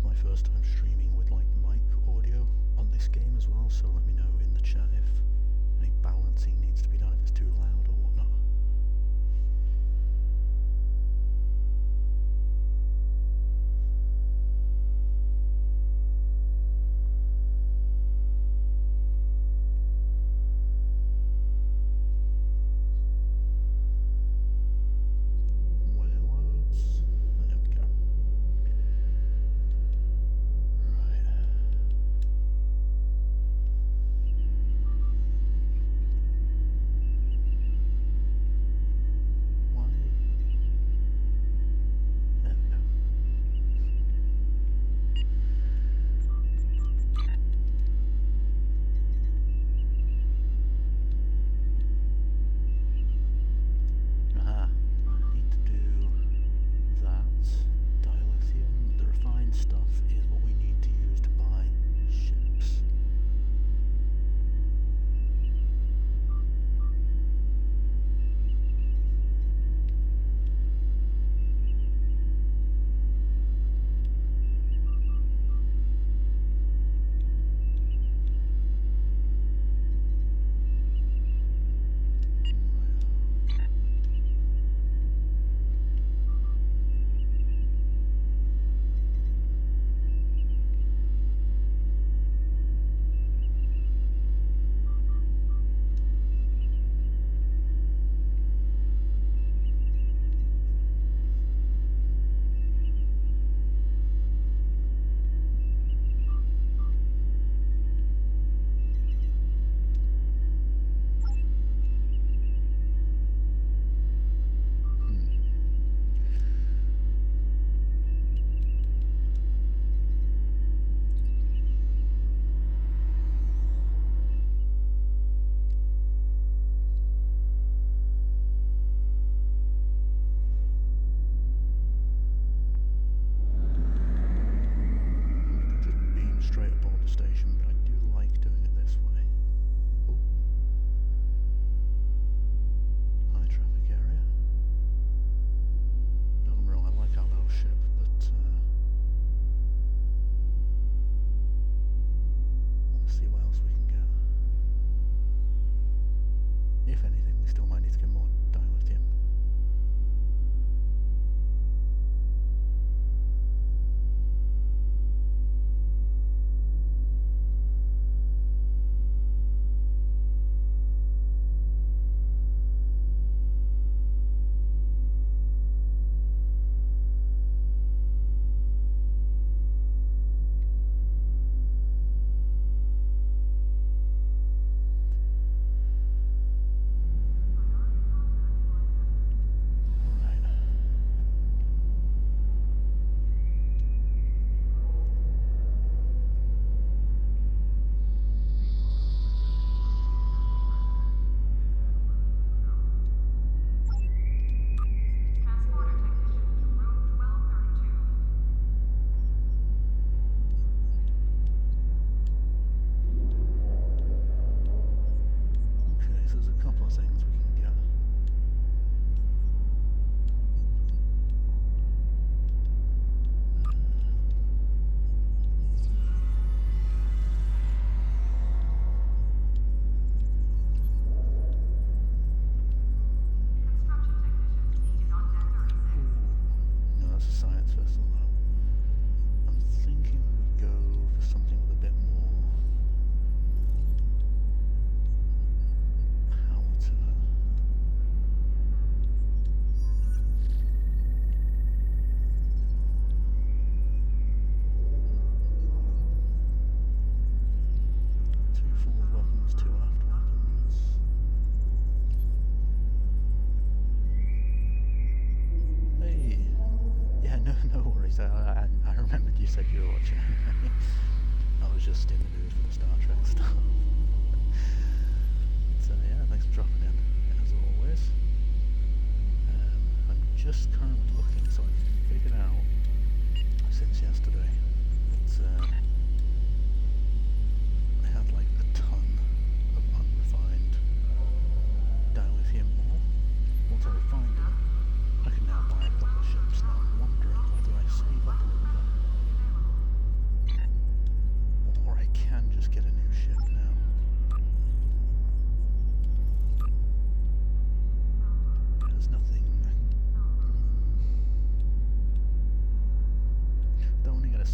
my first time streaming with like mic audio on this game as well, so let me know in the chat if any balancing needs to be done, if it's too loud or whatnot.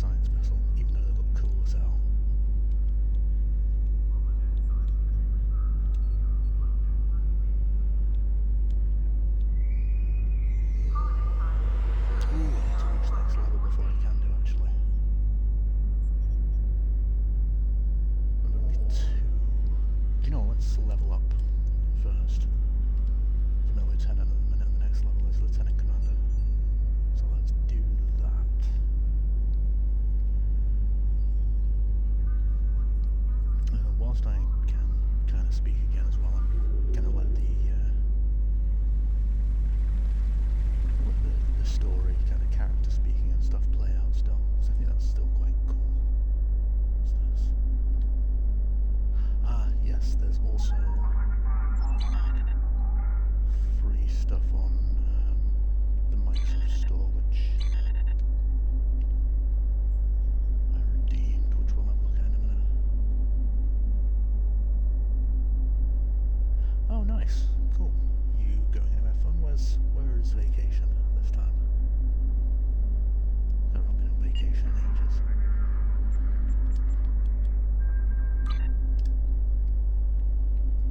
science vessel, even though they look cool as hell. Ooh, I need to reach the next level before I can do, actually. I'm only 2. You know, let's level up first. I'm a lieutenant at the minute, and the next level is lieutenant commander. So let's do that. Whilst I can kind of speak again as well, I'm going to let the story, kind of character speaking and stuff play out still. So I think that's still quite cool. What's this? Ah, yes, there's also free stuff on the Microsoft Store, which I redeemed, which we'll have a look at in a minute. Oh, nice. Cool. You going anywhere fun? Where is vacation this time? I've not been on vacation in ages.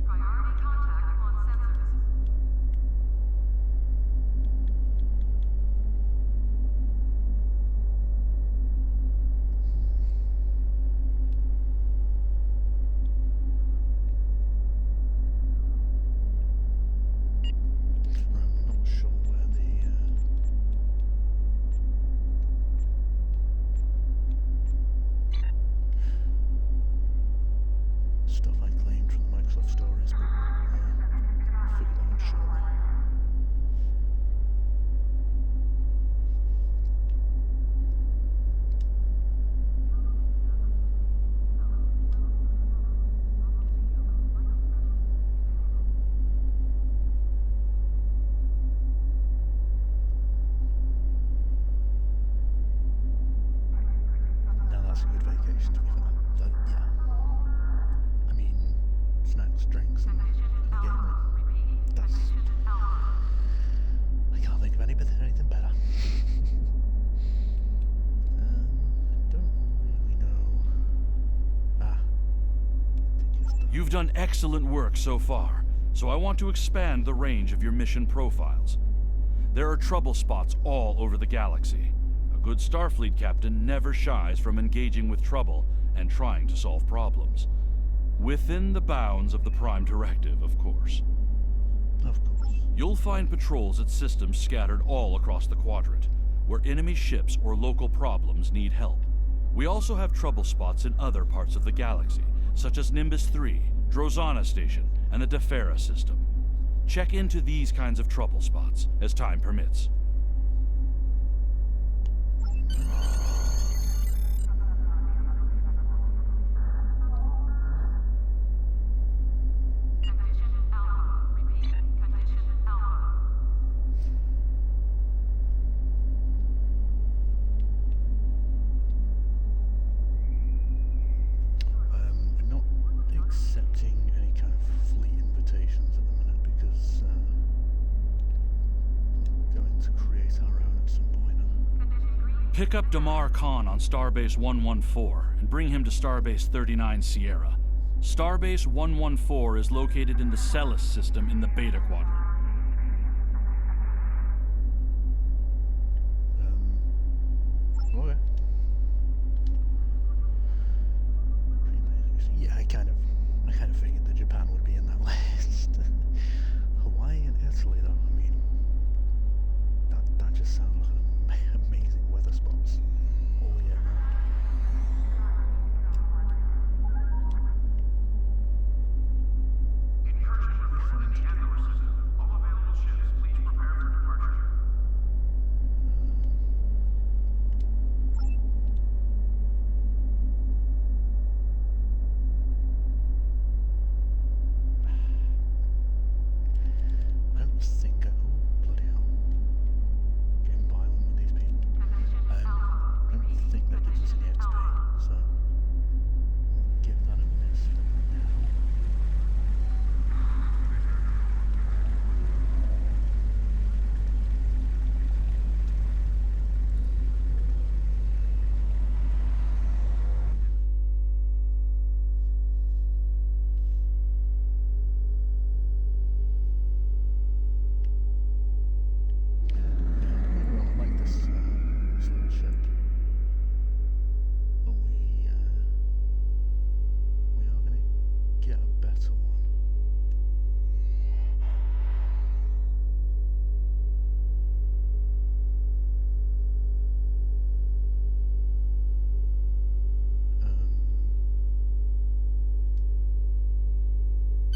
Priority contact on sensors. I'm not sure where the stuff I claimed from the Microsoft Store is, but we'll figure that out shortly. Now that's a good vacation to be fair. Yeah. I mean, snacks, drinks, and a game room. That's... I can't think of anything better. I don't really know... Ah. You've done excellent work so far, so I want to expand the range of your mission profiles. There are trouble spots all over the galaxy. A good Starfleet captain never shies from engaging with trouble and trying to solve problems. Within the bounds of the Prime Directive, of course. Of course. You'll find patrols at systems scattered all across the quadrant, where enemy ships or local problems need help. We also have trouble spots in other parts of the galaxy, such as Nimbus 3, Drozana Station, and the Defera system. Check into these kinds of trouble spots as time permits. Condition Alpha. Repeat. Condition Alpha. We're not accepting any kind of fleet invitations at the minute because we're going to create our own at some point. Pick up Damar Khan on Starbase 114 and bring him to Starbase 39 Sierra. Starbase 114 is located in the Celis system in the Beta Quadrant. Okay. Yeah, I kind of figured that Japan would be in that list. Hawaii and Italy, though. I mean, that just sounds like amazing weather spots all year round.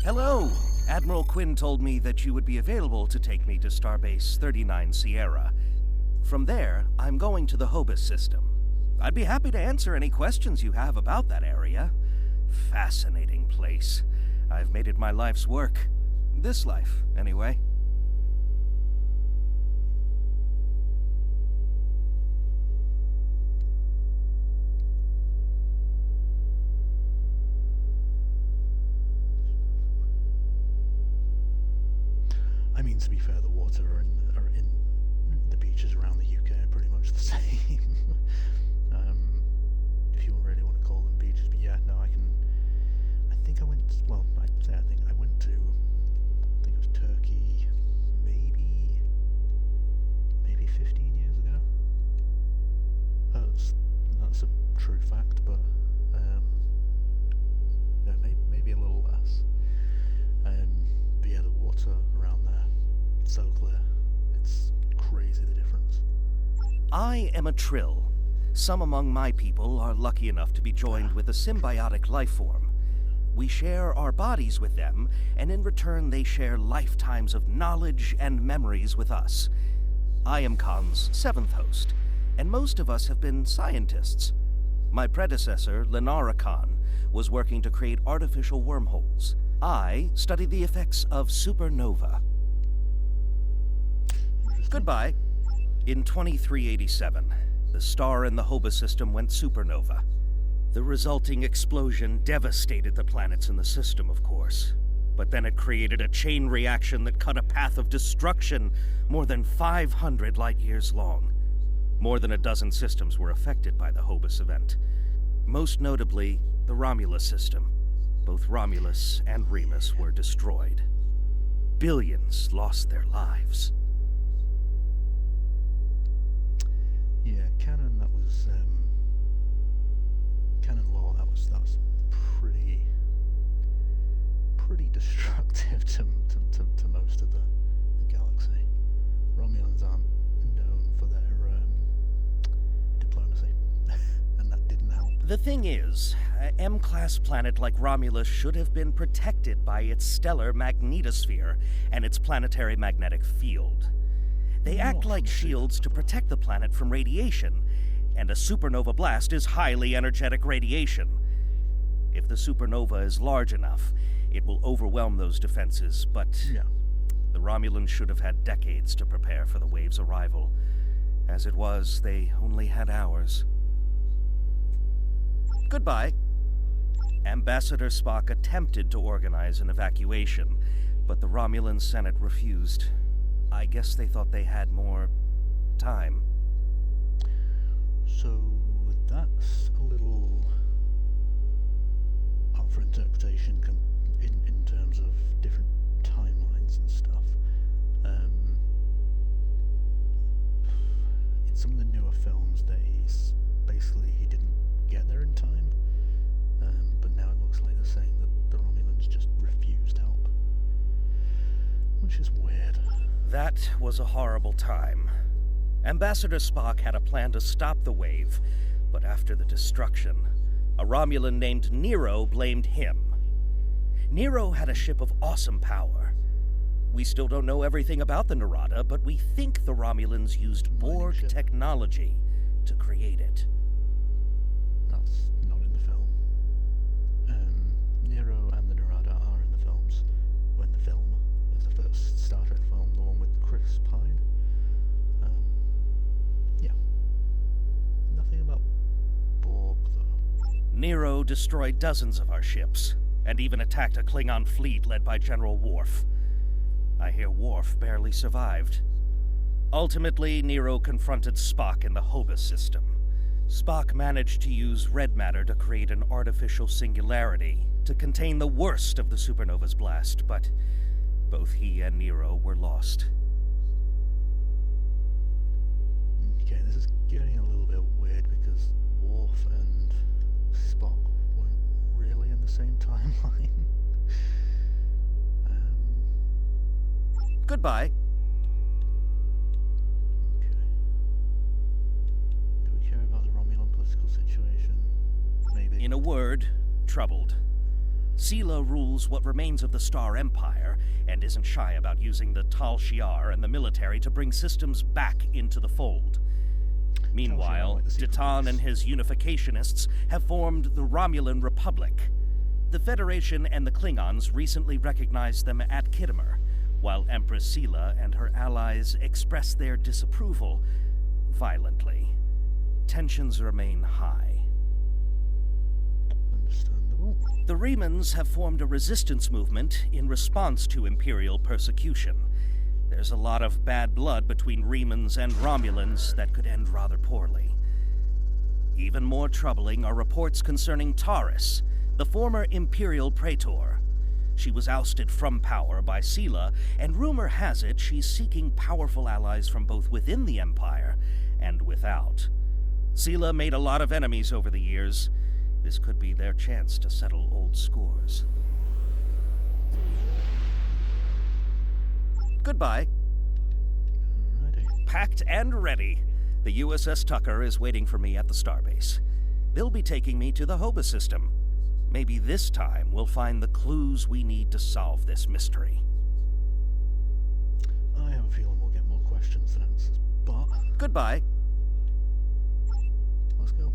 Hello! Admiral Quinn told me that you would be available to take me to Starbase 39 Sierra. From there, I'm going to the Hobus system. I'd be happy to answer any questions you have about that area. Fascinating place. I've made it my life's work. This life, anyway. I mean, to be fair, the water are in the beaches around the UK are pretty much the same. If you really want to call them beaches, but yeah, no, I think I went. Well, I think I went to. I think it was Turkey, maybe 15 years ago. That's a true fact, but yeah, maybe a little less. But yeah, the water around there, so clear. It's crazy the difference. I am a Trill. Some among my people are lucky enough to be joined with a symbiotic life form. We share our bodies with them, and in return they share lifetimes of knowledge and memories with us. I am Khan's 7th host, and most of us have been scientists. My predecessor, Lenara Khan, was working to create artificial wormholes. I studied the effects of supernova. Goodbye. In 2387, the star in the Hobus system went supernova. The resulting explosion devastated the planets in the system, of course. But then it created a chain reaction that cut a path of destruction more than 500 light-years long. More than a dozen systems were affected by the Hobus event. Most notably, the Romulus system. Both Romulus and Remus were destroyed. Billions lost their lives. Yeah, canon. That was canon law. That was pretty destructive to most of the galaxy. Romulans aren't known for their diplomacy, and that didn't help. The thing is, an M-class planet like Romulus should have been protected by its stellar magnetosphere and its planetary magnetic field. They act like shields to protect the planet from radiation, and a supernova blast is highly energetic radiation. If the supernova is large enough, it will overwhelm those defenses, but the Romulans should have had decades to prepare for the wave's arrival. As it was, they only had hours. Goodbye. Ambassador Spock attempted to organize an evacuation, but the Romulan Senate refused. I guess they thought they had more time. So that's a little up for interpretation in terms of different timelines and stuff. In some of the newer films, basically he didn't get there in time, but now it looks like they're saying that the Romulans just refused help, which is weird. That was a horrible time. Ambassador Spock had a plan to stop the wave, but after the destruction, a Romulan named Nero blamed him. Nero had a ship of awesome power. We still don't know everything about the Narada, but we think the Romulans used Borg technology to create it. That's not in the film. Nero and the Narada are in the films. When the film is the first Star Trek film, the one with Chris Pine. Yeah. Nothing about Borg, though. Nero destroyed dozens of our ships, and even attacked a Klingon fleet led by General Worf. I hear Worf barely survived. Ultimately, Nero confronted Spock in the Hobus system. Spock managed to use red matter to create an artificial singularity to contain the worst of the supernova's blast, but both he and Nero were lost. Okay, this is getting a little bit weird because Worf and Spock weren't really in the same timeline. Goodbye. Okay. Do we care about the Romulan political situation? Maybe. In a word, troubled. Sela rules what remains of the Star Empire, and isn't shy about using the Tal Shiar and the military to bring systems back into the fold. Meanwhile, Ditan and his unificationists have formed the Romulan Republic. The Federation and the Klingons recently recognized them at Khitomer, while Empress Sela and her allies express their disapproval violently. Tensions remain high. Understandable. The Remans have formed a resistance movement in response to Imperial persecution. There's a lot of bad blood between Remans and Romulans that could end rather poorly. Even more troubling are reports concerning Taris, the former Imperial Praetor. She was ousted from power by Sela, and rumor has it she's seeking powerful allies from both within the Empire and without. Sela made a lot of enemies over the years. This could be their chance to settle old scores. Goodbye. Alrighty. Packed and ready. The USS Tucker is waiting for me at the starbase. They'll be taking me to the Hoba system. Maybe this time we'll find the clues we need to solve this mystery. I have a feeling we'll get more questions than answers, but Goodbye. let's go.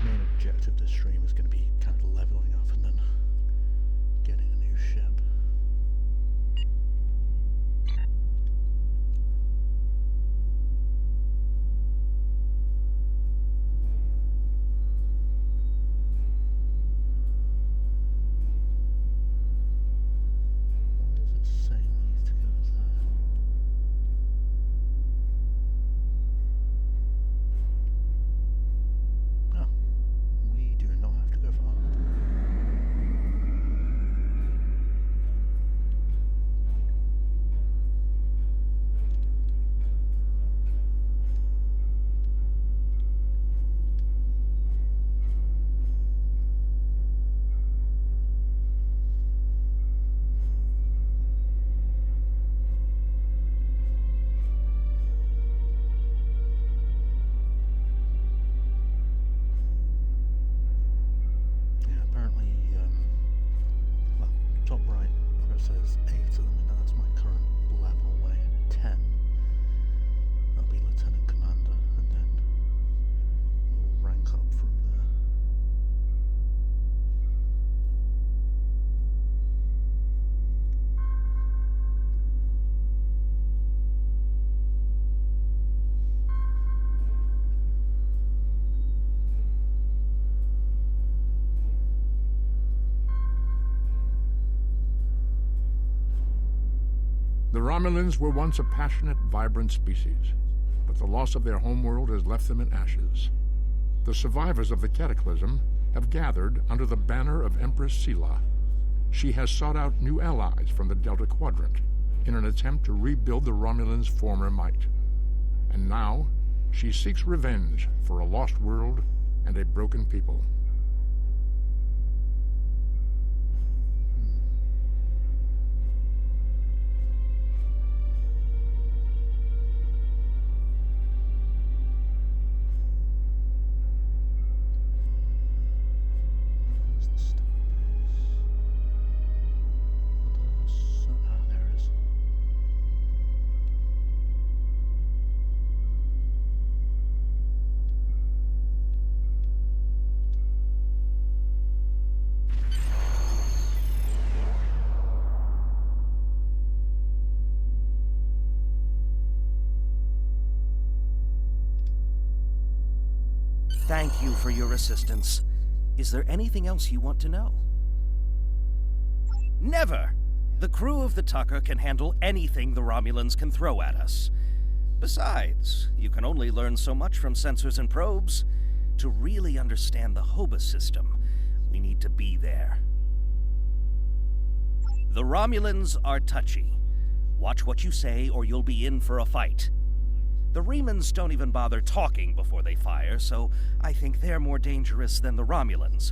Main objective this stream is going to be kind of leveling up and then getting a new ship. Why is it saying we need to go there? Oh, we do not have to go far. Yeah, apparently, well, top right where it says 8 of them, and that's my current level, where 10, that'll be Lieutenant Commander, and then we'll rank up from there. The Romulans were once a passionate, vibrant species, but the loss of their homeworld has left them in ashes. The survivors of the cataclysm have gathered under the banner of Empress Sela. She has sought out new allies from the Delta Quadrant in an attempt to rebuild the Romulans' former might. And now, she seeks revenge for a lost world and a broken people. Where's the starbase? There it is. Thank you for your assistance. Is there anything else you want to know? Never! The crew of the Tucker can handle anything the Romulans can throw at us. Besides, you can only learn so much from sensors and probes. To really understand the Hoba system, we need to be there. The Romulans are touchy. Watch what you say or you'll be in for a fight. The Remans don't even bother talking before they fire, so I think they're more dangerous than the Romulans.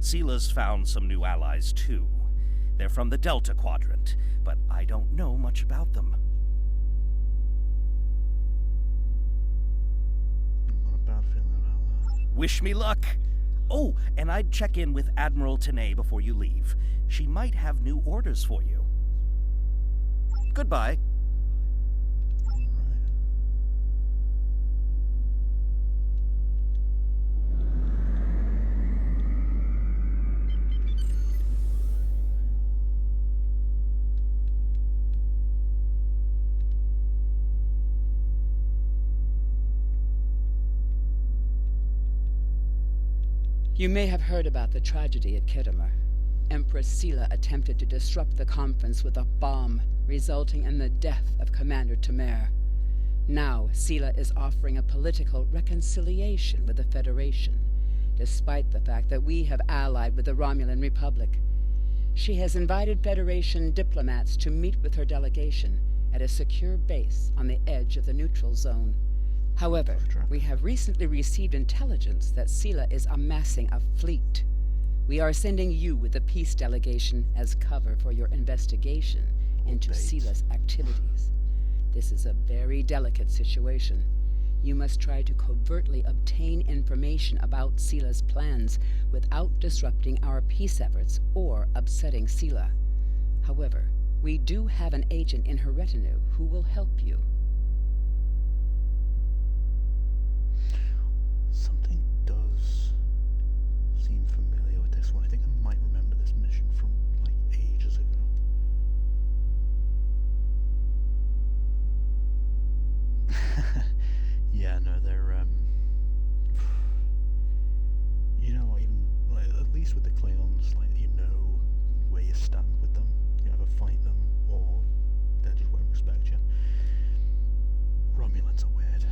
Sela's found some new allies, too. They're from the Delta Quadrant, but I don't know much about them. Wish me luck. Oh, and I'd check in with Admiral Tenay before you leave. She might have new orders for you. Goodbye. You may have heard about the tragedy at Khitomer. Empress Sela attempted to disrupt the conference with a bomb, resulting in the death of Commander Temer. Now, Sela is offering a political reconciliation with the Federation, despite the fact that we have allied with the Romulan Republic. She has invited Federation diplomats to meet with her delegation at a secure base on the edge of the neutral zone. However, we have recently received intelligence that Sela is amassing a fleet. We are sending you with the peace delegation as cover for your investigation into Sela's activities. This is a very delicate situation. You must try to covertly obtain information about Sela's plans without disrupting our peace efforts or upsetting Sela. However, we do have an agent in her retinue who will help you. Something does seem familiar with this one. I think I might remember this mission from, like, ages ago. Yeah, no, they're, you know, even, like, at least with the Klingons, like, you know where you stand with them. You either fight them, or they just won't respect you. Romulans are weird.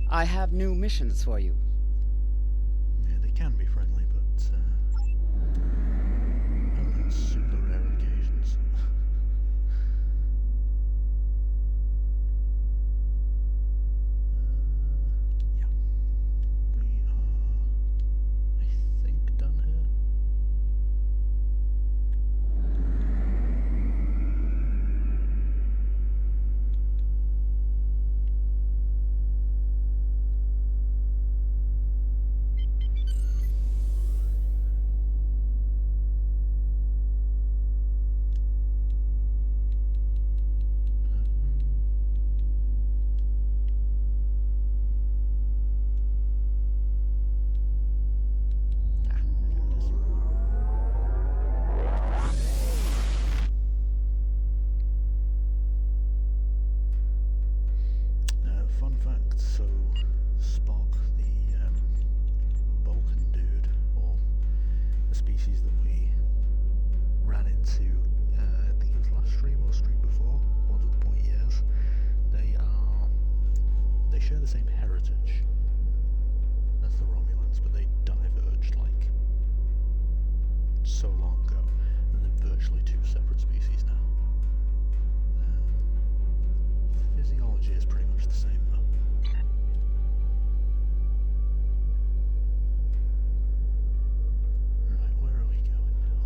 I have new missions for you. Yeah, they can be friendly, but only on super rare occasions. Yeah. We are, I think, done here. Fun fact, so Spock, the Vulcan dude, or the species that we ran into, I think it was last stream or stream before, ones with the pointy ears, they share the same heritage as the Romulans, but they diverged, like, so long ago that they're virtually two separate species now. Physiology is pretty much the same, though. Right, where are we going now?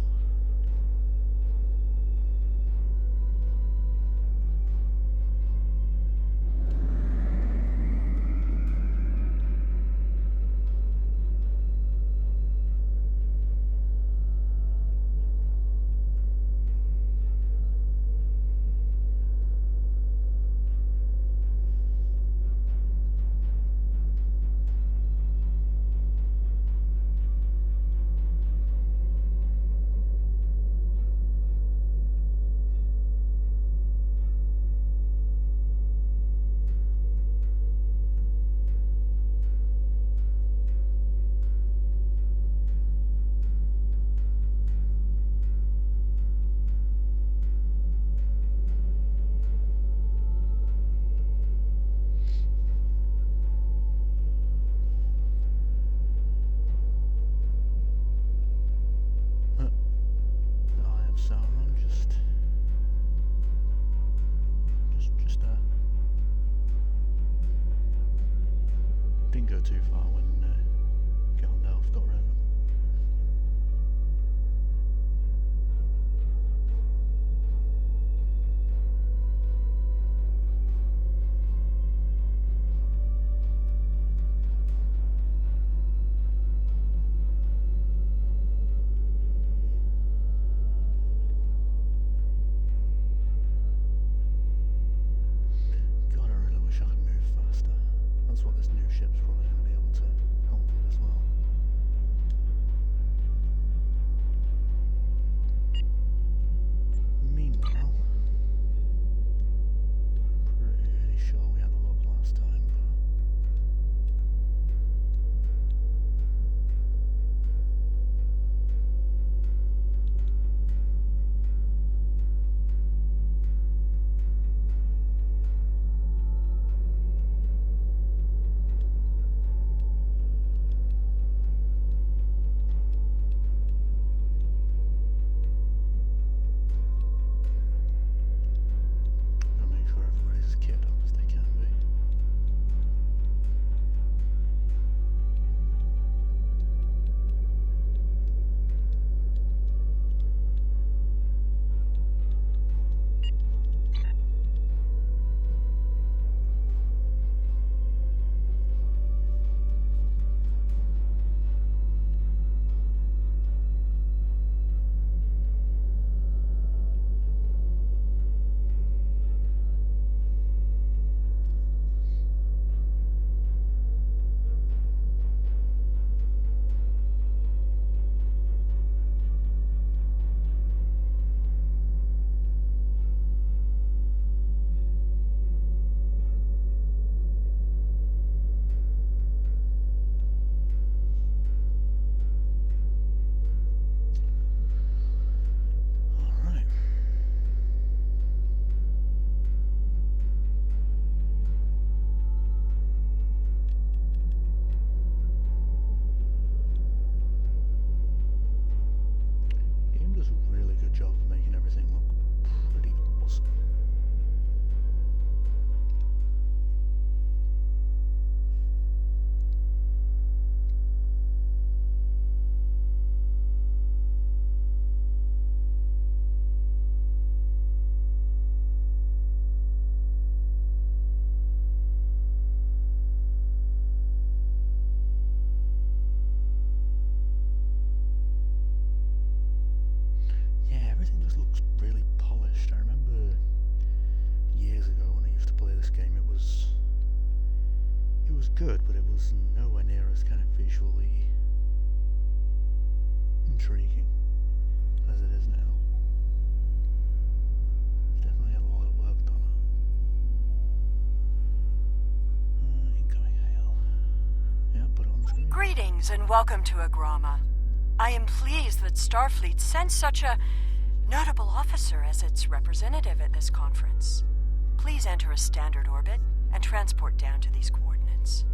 I am Sauron, didn't go too far when Gandalf got rid of him. good, but it was nowhere near as kind of visually intriguing as it is now. Definitely had a lot of work done. Incoming hail. Yeah, put it on the screen. Greetings and welcome to Agrama. I am pleased that Starfleet sent such a notable officer as its representative at this conference. Please enter a standard orbit and transport down to these coordinates.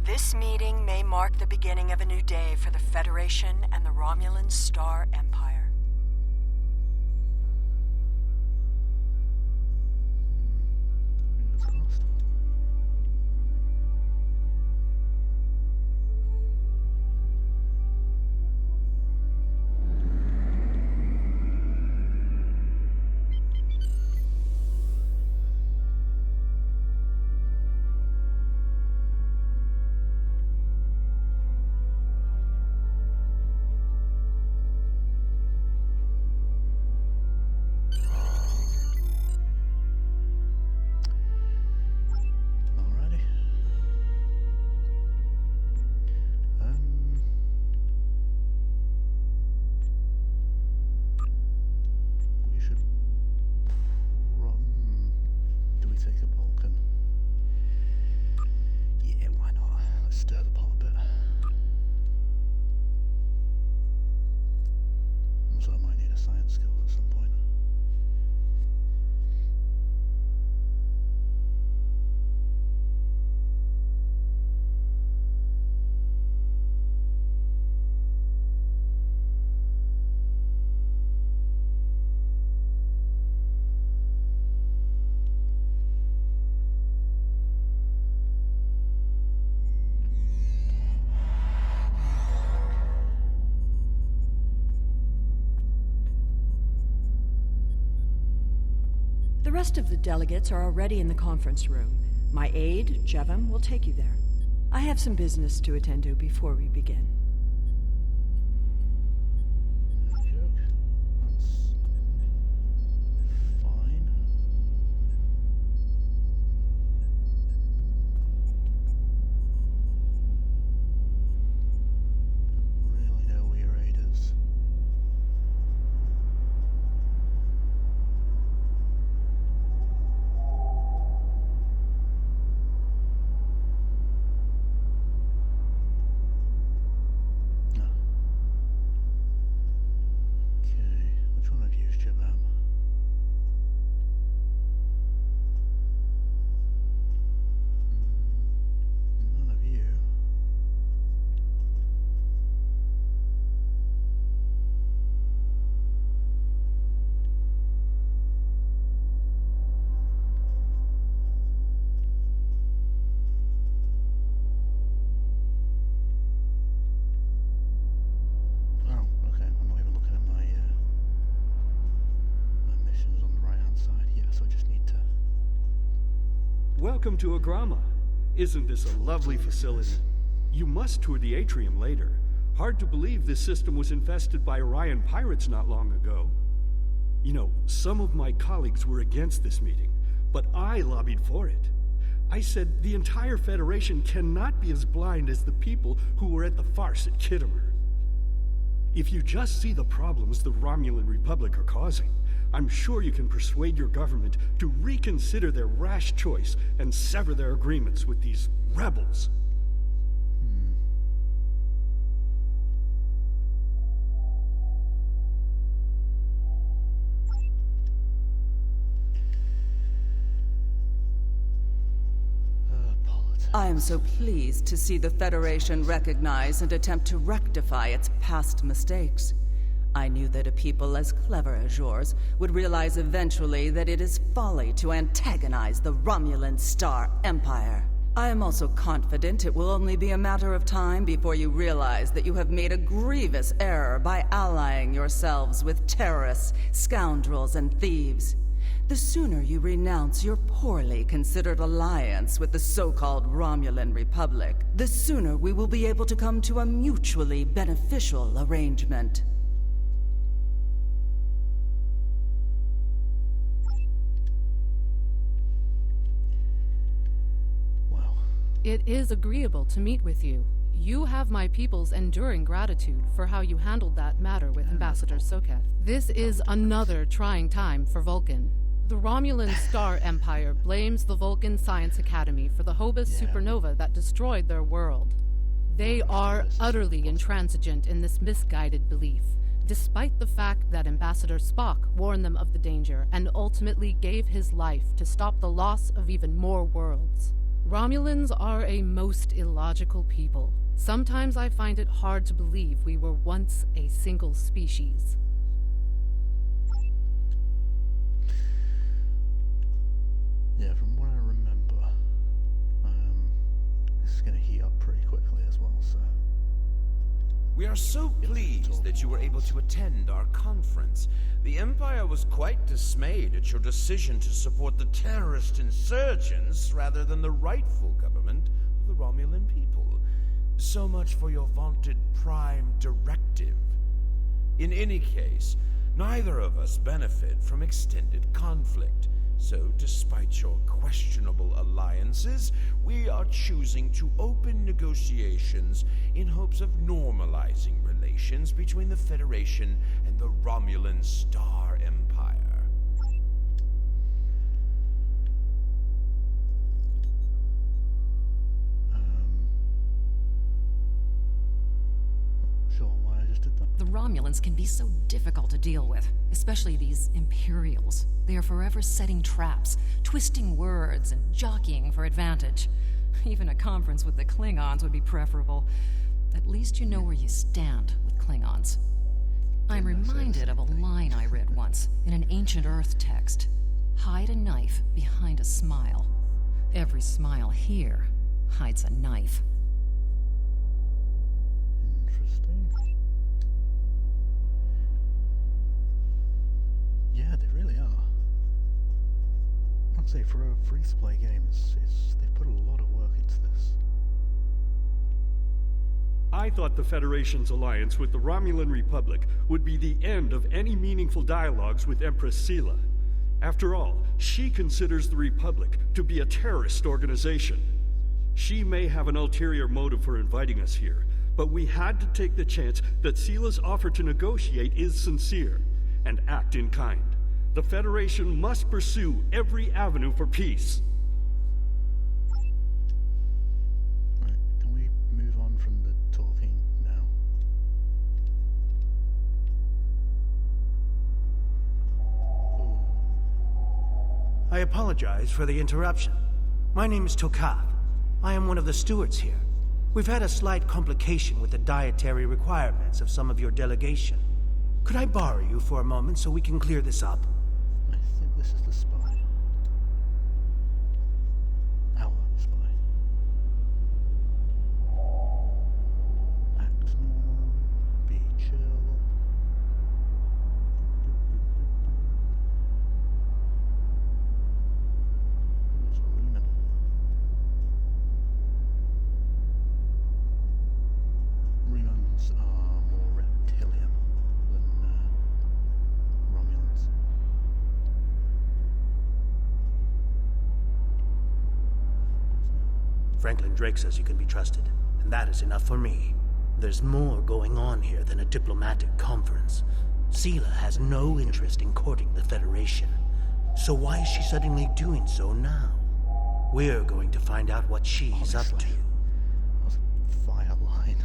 This meeting may mark the beginning of a new day for the Federation and the Romulan Star Empire. Fingers crossed. Alrighty. We should do we take a Vulcan? Yeah, why not? Let's stir the pot a bit. Also, I might need a science skill at some point. The rest of the delegates are already in the conference room. My aide, Jevem, will take you there. I have some business to attend to before we begin. Joke. That's fine. Don't really know where your aid is. No. Okay, which one I've used, Jim? None of you. Oh, okay. I'm not even looking at my missions on the right-hand side. Yeah, so I just need to. Welcome to Agrama. Isn't this a lovely facility? You must tour the atrium later. Hard to believe this system was infested by Orion pirates not long ago. You know, some of my colleagues were against this meeting, but I lobbied for it. I said the entire Federation cannot be as blind as the people who were at the farce at Kittimer. If you just see the problems the Romulan Republic are causing, I'm sure you can persuade your government to reconsider their rash choice and sever their agreements with these rebels. Politics. I am so pleased to see the Federation recognize and attempt to rectify its past mistakes. I knew that a people as clever as yours would realize eventually that it is folly to antagonize the Romulan Star Empire. I am also confident it will only be a matter of time before you realize that you have made a grievous error by allying yourselves with terrorists, scoundrels, and thieves. The sooner you renounce your poorly considered alliance with the so-called Romulan Republic, the sooner we will be able to come to a mutually beneficial arrangement. Wow. It is agreeable to meet with you. You have my people's enduring gratitude for how you handled that matter with Ambassador Soketh. This is another trying time for Vulcan. The Romulan Star Empire blames the Vulcan Science Academy for the Hobus supernova that destroyed their world. They are utterly intransigent in this misguided belief, despite the fact that Ambassador Spock warned them of the danger and ultimately gave his life to stop the loss of even more worlds. Romulans are a most illogical people. Sometimes I find it hard to believe we were once a single species. Yeah, from what I remember, this is going to heat up pretty quickly as well, so... We are so pleased that you were able to attend our conference. The Empire was quite dismayed at your decision to support the terrorist insurgents rather than the rightful government of the Romulan people. So much for your vaunted Prime Directive. In any case, neither of us benefit from extended conflict. So, despite your questionable alliances, we are choosing to open negotiations in hopes of normalizing relations between the Federation and the Romulan Star Empire. Sure, why I just did that? The Romulans can be so difficult to deal with, especially these Imperials. They are forever setting traps, twisting words, and jockeying for advantage. Even a conference with the Klingons would be preferable. At least you know where you stand with Klingons. I'm reminded of a line I read once in an ancient Earth text. Hide a knife behind a smile. Every smile here hides a knife. Interesting. Yeah, they really are. I'd say for a free-to-play game, they've put a lot of work into this. I thought the Federation's alliance with the Romulan Republic would be the end of any meaningful dialogues with Empress Sela. After all, she considers the Republic to be a terrorist organization. She may have an ulterior motive for inviting us here, but we had to take the chance that Sela's offer to negotiate is sincere, and act in kind. The Federation must pursue every avenue for peace. Right, can we move on from the talking now? I apologize for the interruption. My name is Tokav. I am one of the stewards here. We've had a slight complication with the dietary requirements of some of your delegation. Could I borrow you for a moment so we can clear this up? I think this is the spy. Our spy. Act normal. Be chill. What's Riemann? Riemann's are more reptilian than Romulans. Franklin Drake says you can be trusted, and that is enough for me. There's more going on here than a diplomatic conference. Sela has no interest in courting the Federation. So why is she suddenly doing so now? We're going to find out what she's up to. That was a fire line.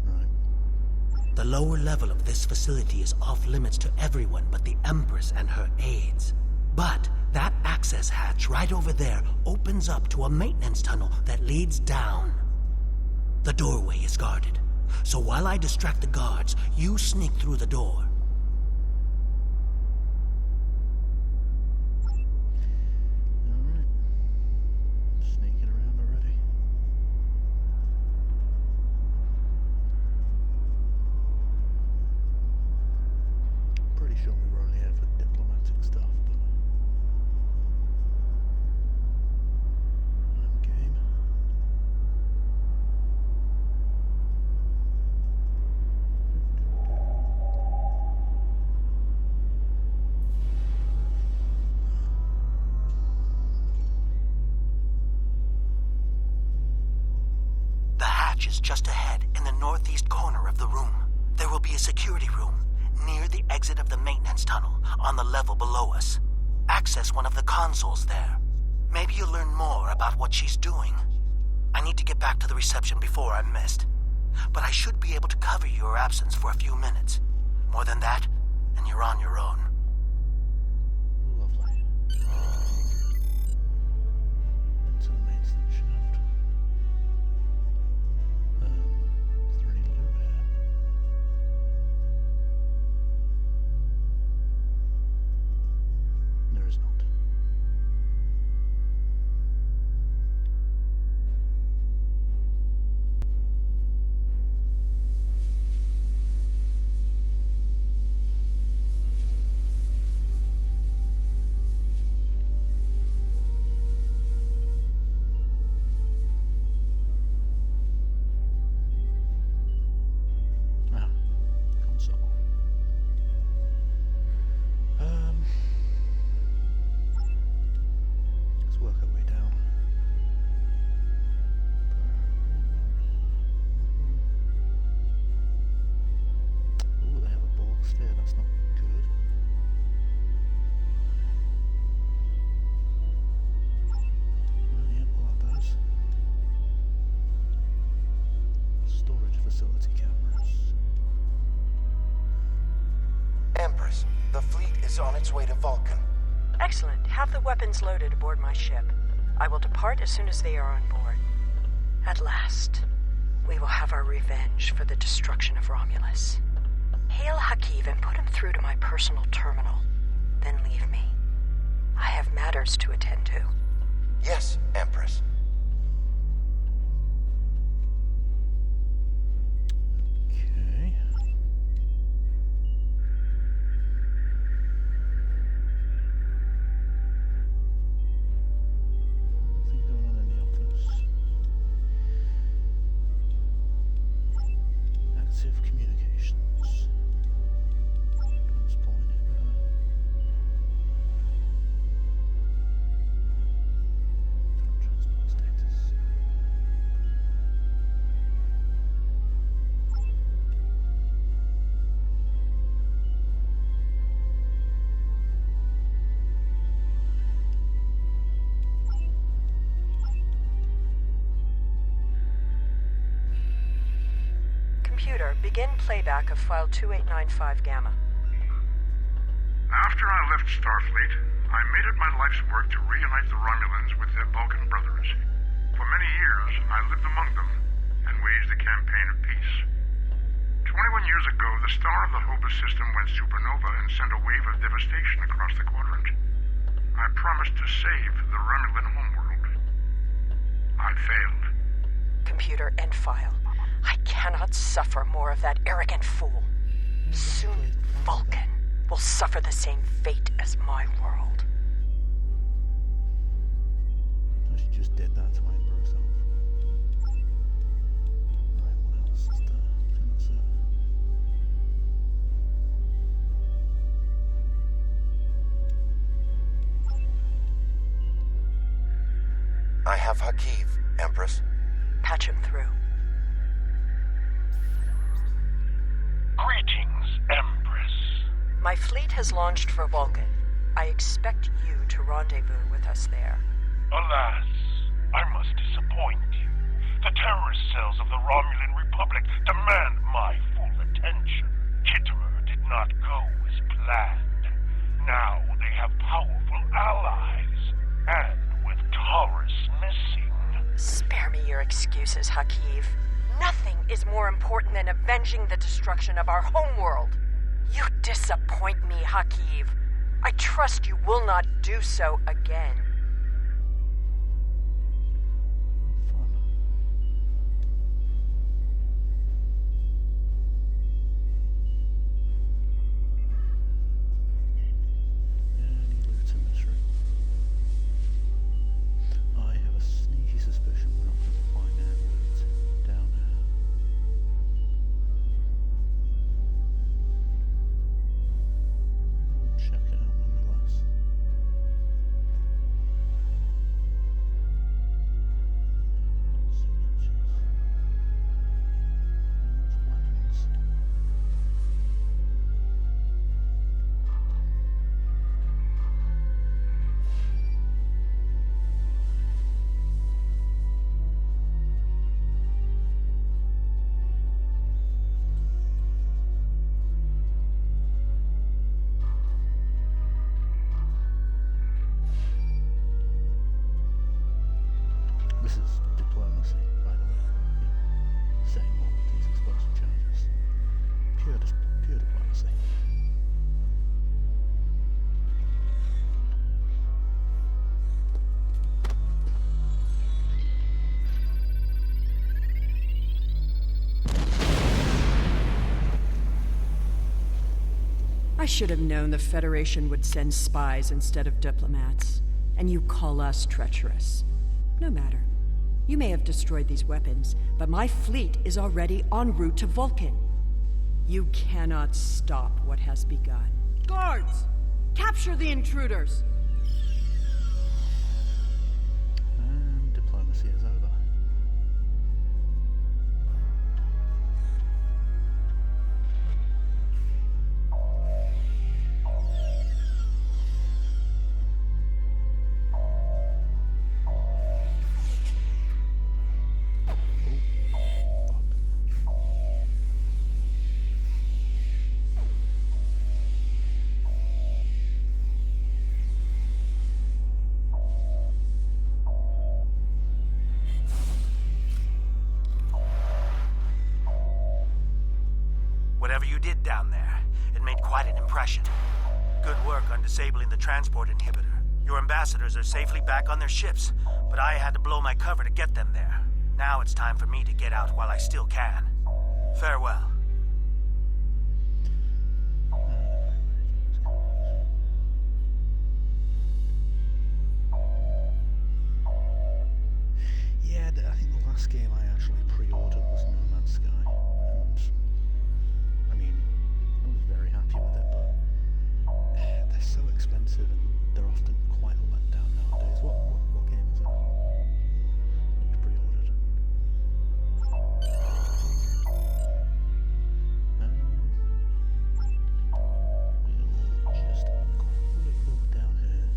Right. The lower level of this facility is off limits to everyone but the Empress and her aides. But that access hatch right over there opens up to a maintenance tunnel that leads down. The doorway is guarded, so while I distract the guards, you sneak through the door. Alright. Sneaking around already. Pretty sure we were only here for diplomatic stuff, but I'm game. hatch is just ahead, in the northeast corner of the room. There will be a security room near the exit of the maintenance tunnel, on the level below us. Access one of the consoles there. Maybe you'll learn more about what she's doing. I need to get back to the reception before I'm missed. But I should be able to cover your absence for a few minutes. More than that, and you're on your own. Lovely. Into the maintenance shaft. Is there any loot here? There is not. Console. Let's work our way down. Oh, they have a ball sphere. That's not good. Yeah, we'll have those. Storage facility cameras. Empress, the fleet is on its way to Vulcan. Excellent. Have the weapons loaded aboard my ship. I will depart as soon as they are on board. At last, we will have our revenge for the destruction of Romulus. Hail Hakiv and put him through to my personal terminal. Then leave me. I have matters to attend to. Yes, Empress. Okay. Nothing going on in the office. Active communications. Transport inhibitor. Transport status. Computer, begin playback of file 2895 Gamma. After I left Starfleet, I made it my life's work to reunite the Romulans with their Vulcan brothers. For many years, I lived among them and waged a campaign of peace. 21 years ago, the star of the Hobus system went supernova and sent a wave of devastation across the quadrant. I promised to save the Romulan homeworld. I failed. Computer, end file. I cannot suffer more of that arrogant fool. Soon, Vulcan will suffer the same fate as my world. So she just did that to anger herself. Right, what else is there? I think that's it. I have Hakiv, Empress. Patch him through. Greetings, Empress. My fleet has launched for Vulcan. I expect you to rendezvous with us there. Alas, I must disappoint you. The terrorist cells of the Romulan Republic demand my full attention. Kittimer did not go as planned. Now they have powerful allies, and with Taurus missing... Spare me your excuses, Hakiv. Nothing is more important than avenging the destruction of our homeworld. You disappoint me, Hakiv. I trust you will not do so again. Fun. Any loot in this room? I have a sneaky suspicion we're not going to find any loot down here. Check it out nonetheless. This is diplomacy, by the way. Saying all of these explosive charges. Pure diplomacy. I should have known the Federation would send spies instead of diplomats. And you call us treacherous. No matter. You may have destroyed these weapons, but my fleet is already en route to Vulcan. You cannot stop what has begun. Guards! Capture the intruders! And diplomacy is over. Whatever you did down there, it made quite an impression. Good work on disabling the transport inhibitor. Your ambassadors are safely back on their ships, but I had to blow my cover to get them there. Now it's time for me to get out while I still can. Farewell. Yeah, I think the last game I actually pre-ordered was No Man's Sky, and I mean, I was very happy with it, but they're so expensive and they're often quite a letdown nowadays. What game is it that you pre-ordered? We'll just have a quick look down here.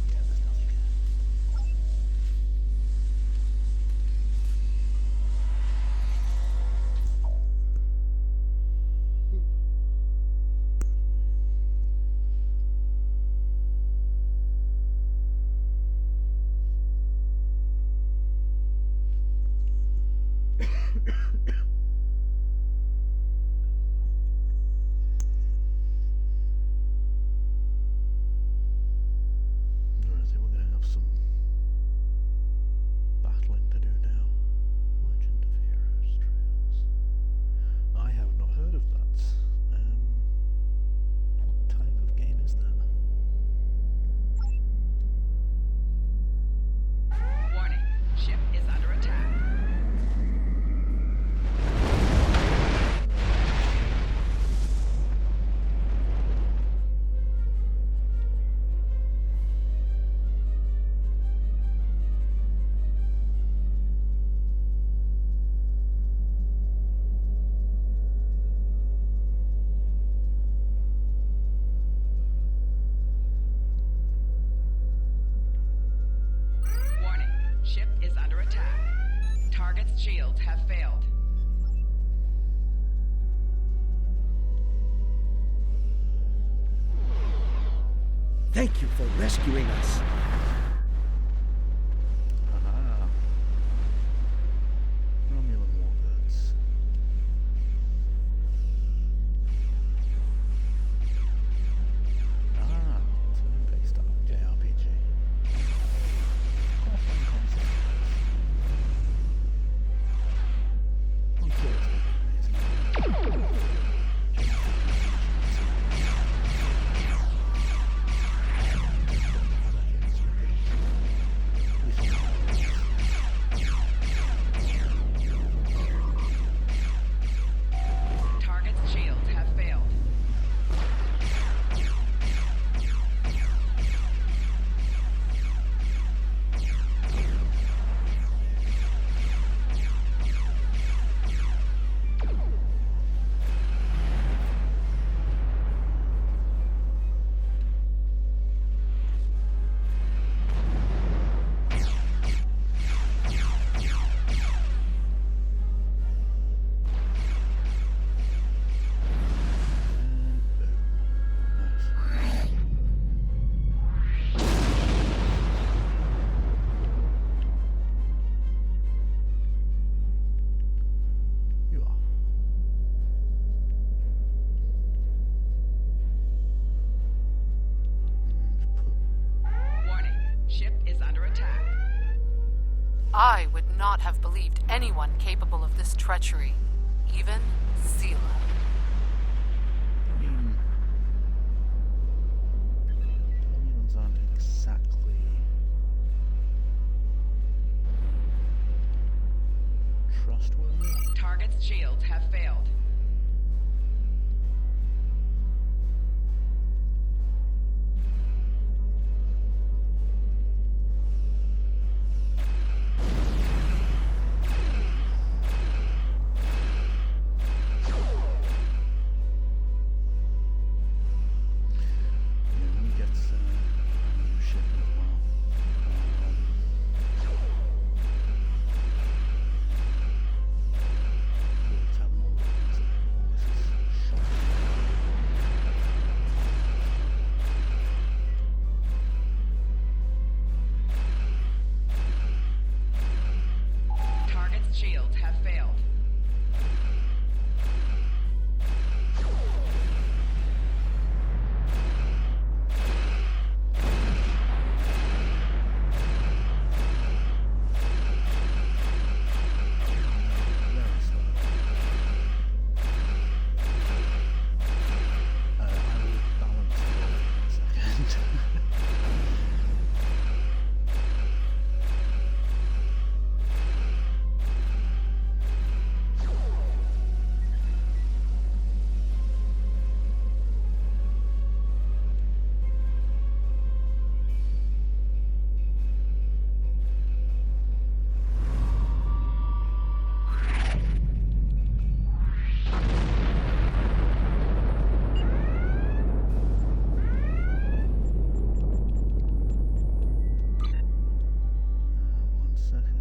Yeah, there's nothing here. Alright, so we're going to have some battling to do now. Legend of Heroes Trails. I have not heard of that. What type of game is that? Warning. Ship is under attack. Warning. Ship is under attack. Target's shields have failed. Thank you for rescuing us. Aha. Romulan warbirds. Ah, turn-based JRPG. Quite a fun concept. I'm sure it's going to be amazing. I would not have believed anyone capable of this treachery, even Sela. Romulans aren't exactly trustworthy. Target's shields have failed. Yeah, when he gets a new ship as well. We'll have more weapons available. This is shocking. Target's shields have failed. Very slow. I will balance the roll in a second. One second.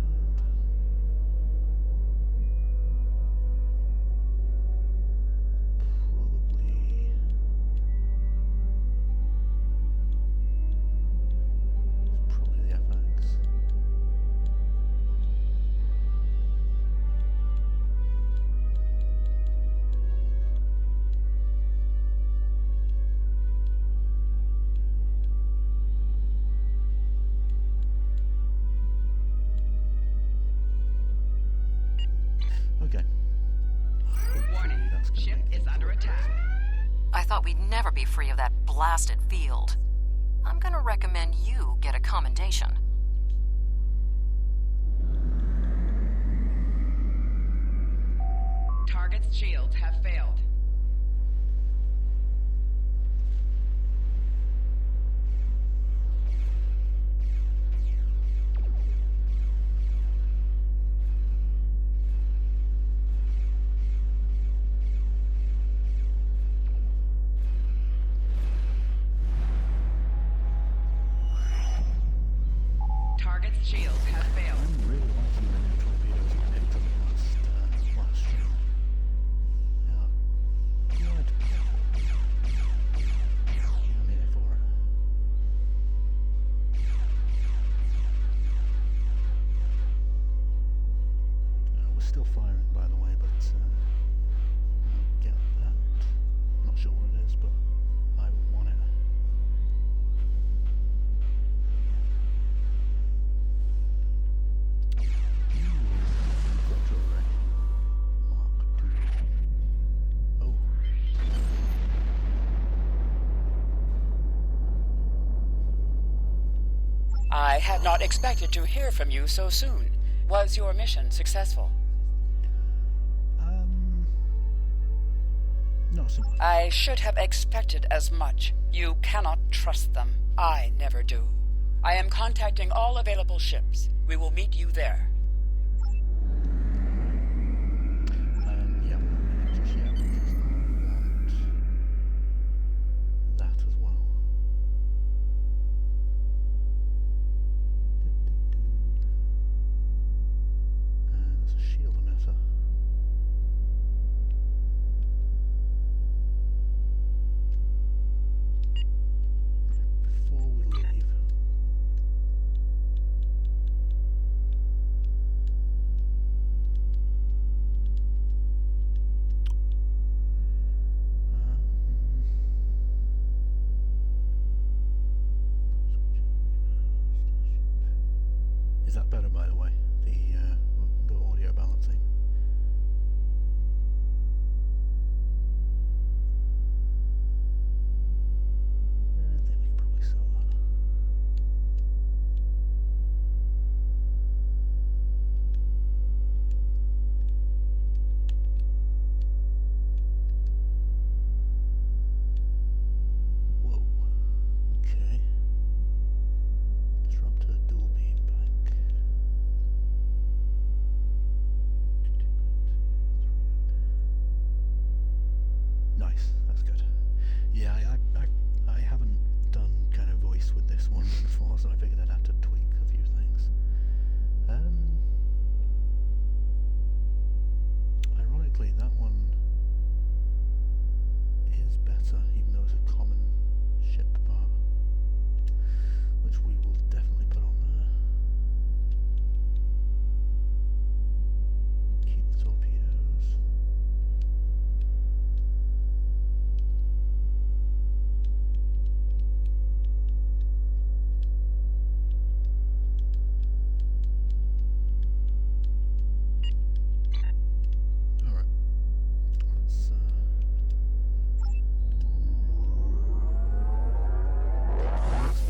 Probably the FX. Okay. Warning, That's gonna ship make is things under a lot attack. I thought we'd never be free of that blasted field. I'm gonna recommend you get a commendation. Target's shields have failed. Target's shields have failed. I'm really liking the new torpedoes we picked up last stream. Yeah. Good. I'm here for it. We're still firing, by the way, but I'll get that. Not sure what it is, but I want it. I had not expected to hear from you so soon. Was your mission successful? Not so much. I should have expected as much. You cannot trust them. I never do. I am contacting all available ships. We will meet you there. Yeah, just yet, because I want that as well. And there's a shield emitter. Before we leave, is that better, by the way? The so I figured I'd have to tweak a few things. Ironically, that one is better, even though it's a common ship part, which we will definitely put on there. Keep the torpedoes. Alright. Let's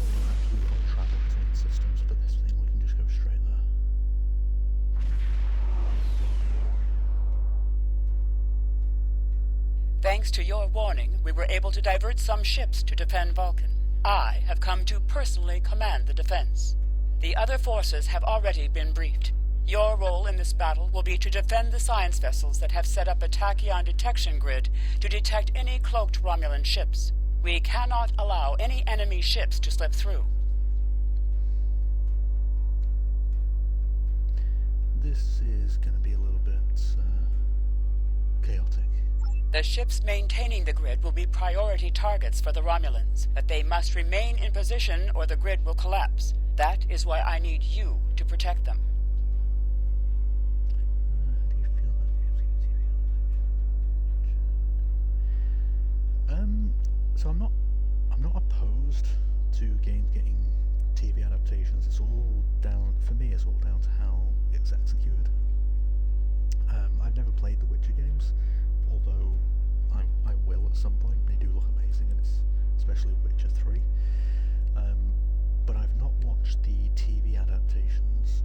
travel between systems, but this thing we can just go straight there. Thanks to your warning, we were able to divert some ships to defend Vulcan. I have come to personally command the defense. The other forces have already been briefed. Your role in this battle will be to defend the science vessels that have set up a tachyon detection grid to detect any cloaked Romulan ships. We cannot allow any enemy ships to slip through. This is going to be a little bit chaotic. The ships maintaining the grid will be priority targets for the Romulans, but they must remain in position or the grid will collapse. That is why I need you to protect them. How do you feel about games getting TV adaptations? So I'm not opposed to games getting TV adaptations. It's all down, for me, it's all down to how it's executed. I've never played the Witcher games, although I will at some point. They do look amazing, and it's especially Witcher 3. But I've not watched the TV adaptations,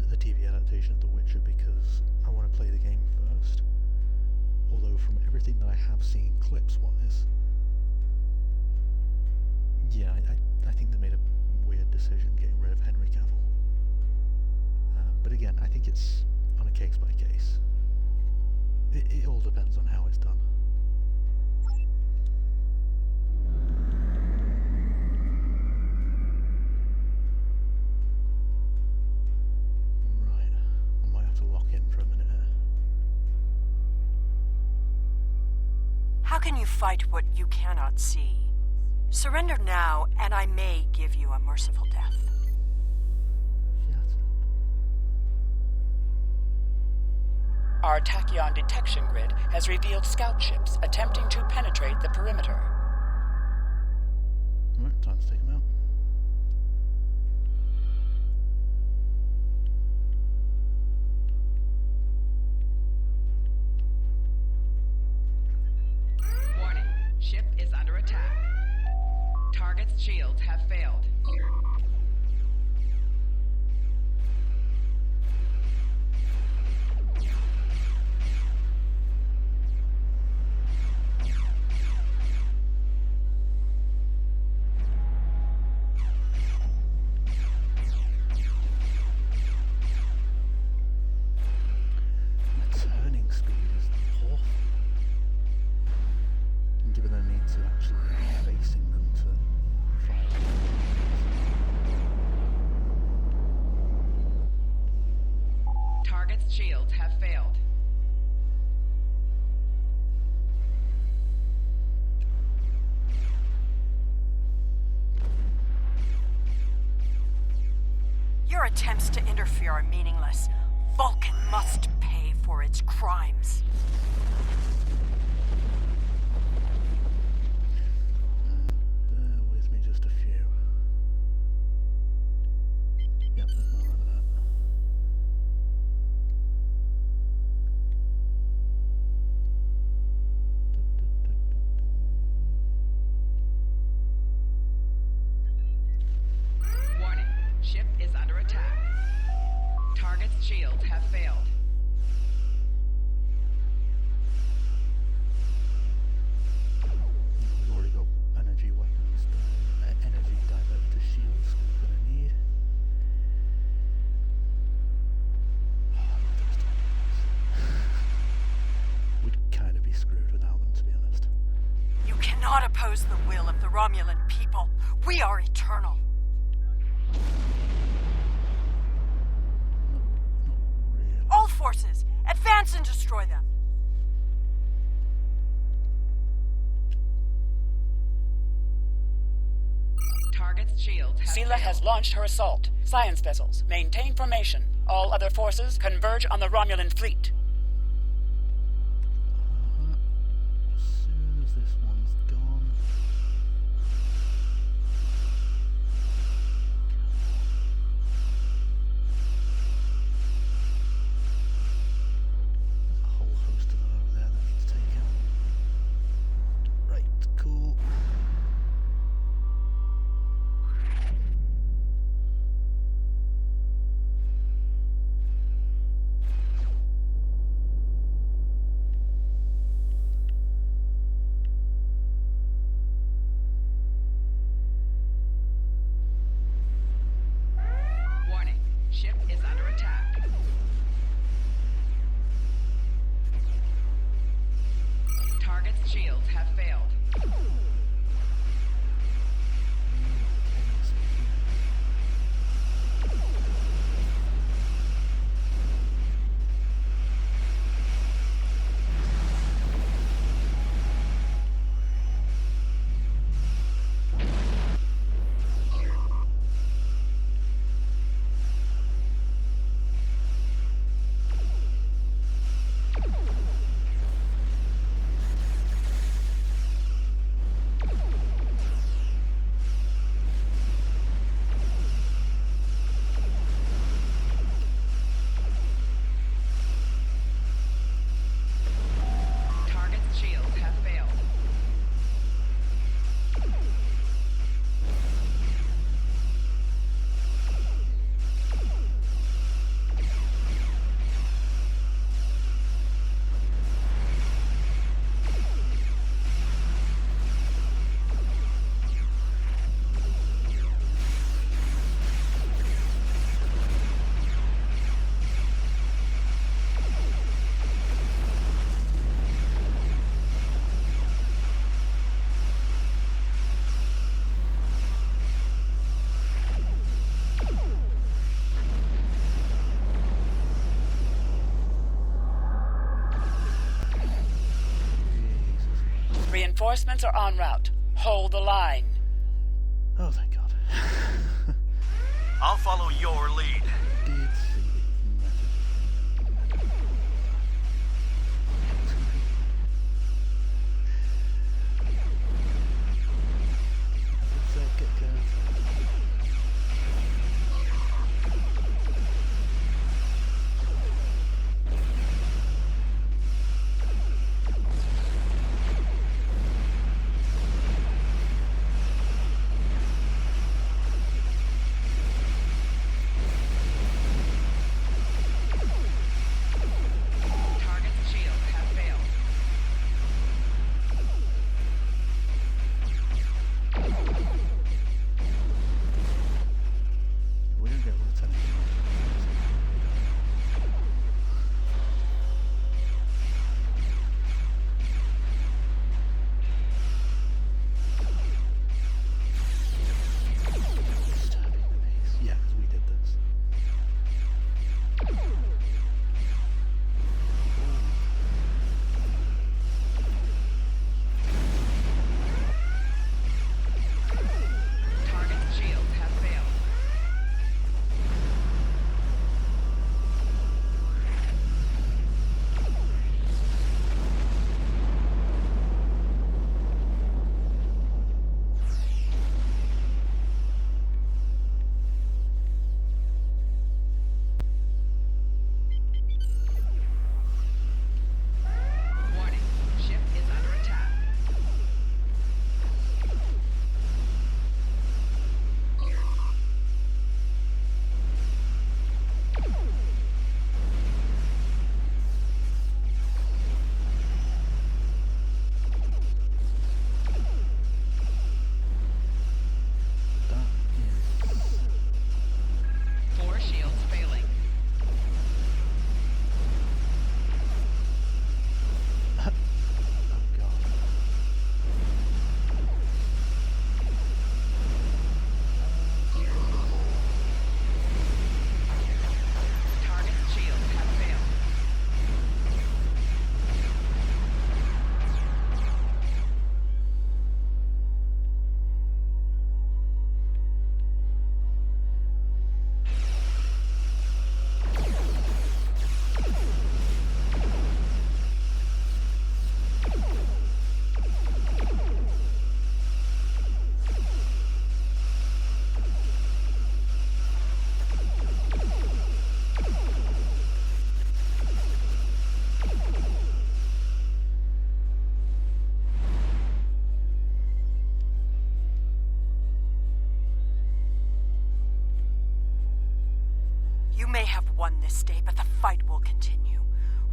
the TV adaptation of The Witcher, because I want to play the game first. Although from everything that I have seen clips-wise, yeah, I think they made a weird decision getting rid of Henry Cavill. But again, I think it's on a case-by-case. It all depends on how it's done. Right, I might have to lock in for a minute here. How can you fight what you cannot see? Surrender now, and I may give you a merciful death. Our tachyon detection grid has revealed scout ships attempting to penetrate the perimeter. Alright, time to take them out. Warning, ship is under attack. Target's shields have failed. Given the need to actually be facing them to fire. Target's shields have failed. Your attempts to interfere are meaningless. Vulcan must pay for its crimes. Bear with me just a few. Yep, there's more of that. Warning, ship is under attack. Target's shields have failed. We've already got energy weapons, energy diverted to shields we're gonna need. We'd kind of be screwed without them, to be honest. You cannot oppose the will of the Romulan people. We are eternal. All forces, advance and destroy them. Target's shields have Sela has launched her assault. Science vessels, maintain formation. All other forces converge on the Romulan fleet. As soon as this one's gone. There's a whole host of them over there that need to take out. Right, cool. Warning, ship is under attack. Target's shields have failed. Target's shields have failed. Reinforcements are en route. Hold the line. Oh, thank God. I'll follow your lead. Did see the message. Get careful. may have won this day, but the fight will continue.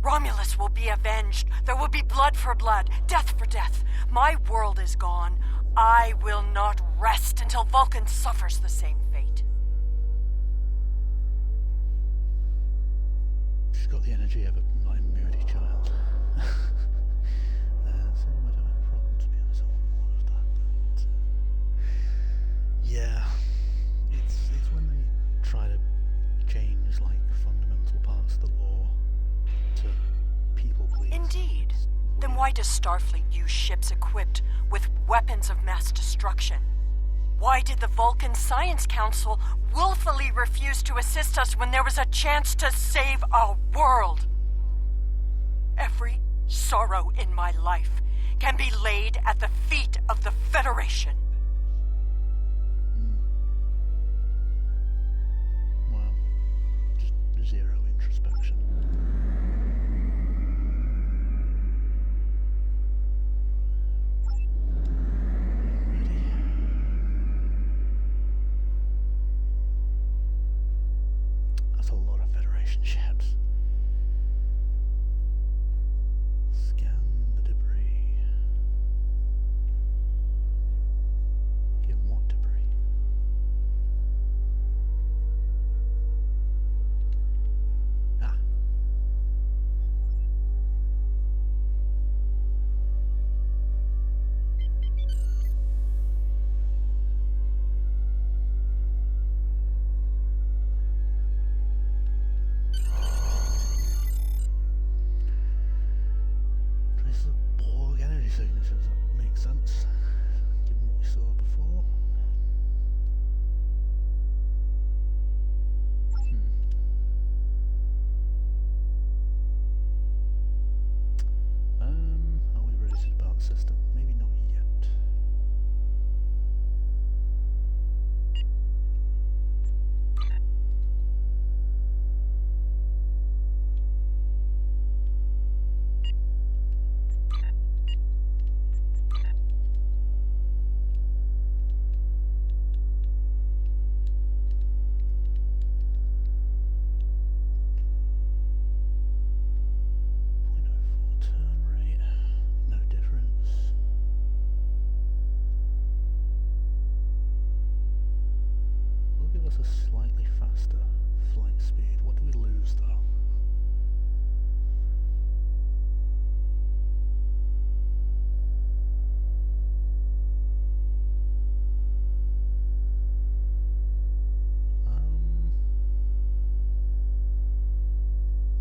Romulus will be avenged. There will be blood for blood, death for death. My world is gone. I will not rest until Vulcan suffers the same fate. She's got the energy of a like, moody child. So I don't have a problem, to be honest. I want more of that. But, yeah, it's when they try to change like fundamental parts of the law to people please. Indeed. Then why does Starfleet use ships equipped with weapons of mass destruction? Why did the Vulcan Science Council willfully refuse to assist us when there was a chance to save our world? Every sorrow in my life can be laid at the feet of the Federation. Well, just zero introspection. That's a lot of Federation ships. Scan the debris. Give what debris? Ah. Traces of Borg energy signatures. That makes sense, given what we saw before. Are we ready to start the system? Maybe not yet. Turn rate, no difference. Will give us a slightly faster flight speed. What do we lose though?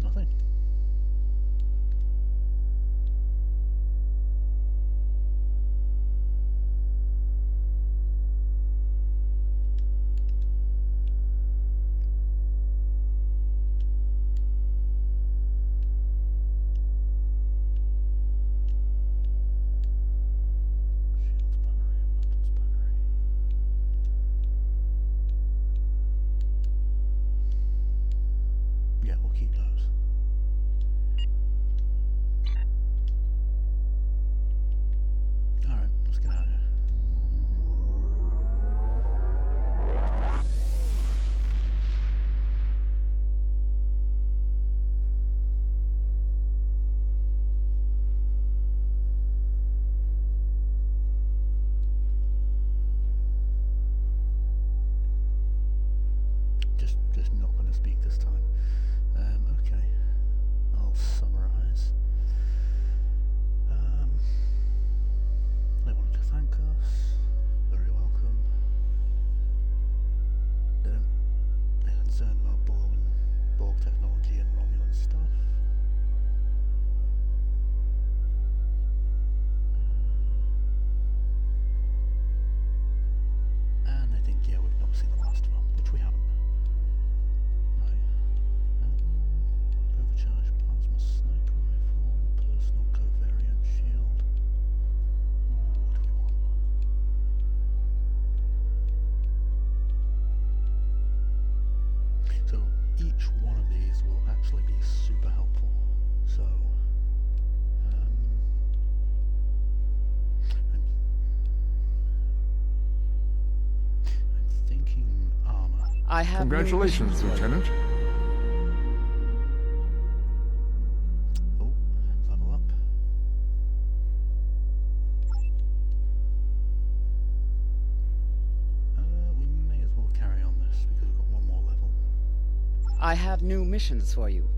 Nothing. Shields battery, weapons battery. Yeah, we'll keep those. Alright, let's get out of here. Just not going to speak this time. Okay, I'll summarize. They wanted to thank us. Very welcome. They're concerned about Borg technology and Romulan stuff. And I think, yeah, we've not seen the last of them, which we haven't. Right. Overcharged plasma sniper rifle, personal covariant shield. What do we want? So each one of these will actually be super helpful. So I'm thinking armor. I have Congratulations, Lieutenant. I have new missions for you.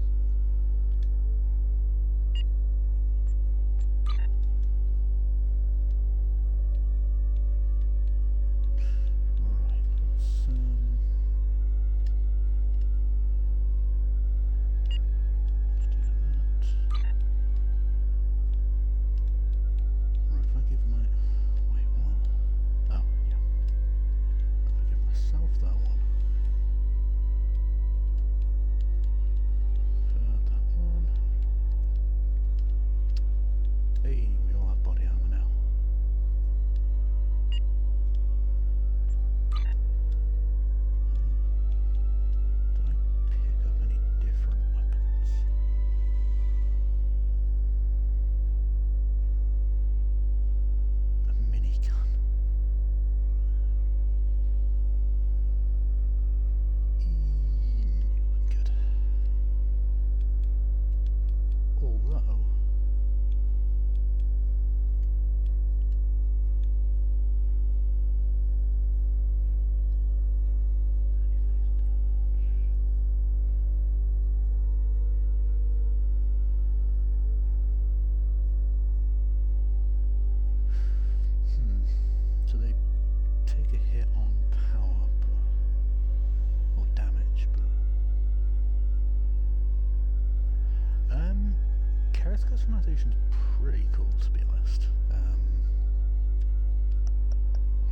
Customization's pretty cool, to be honest. I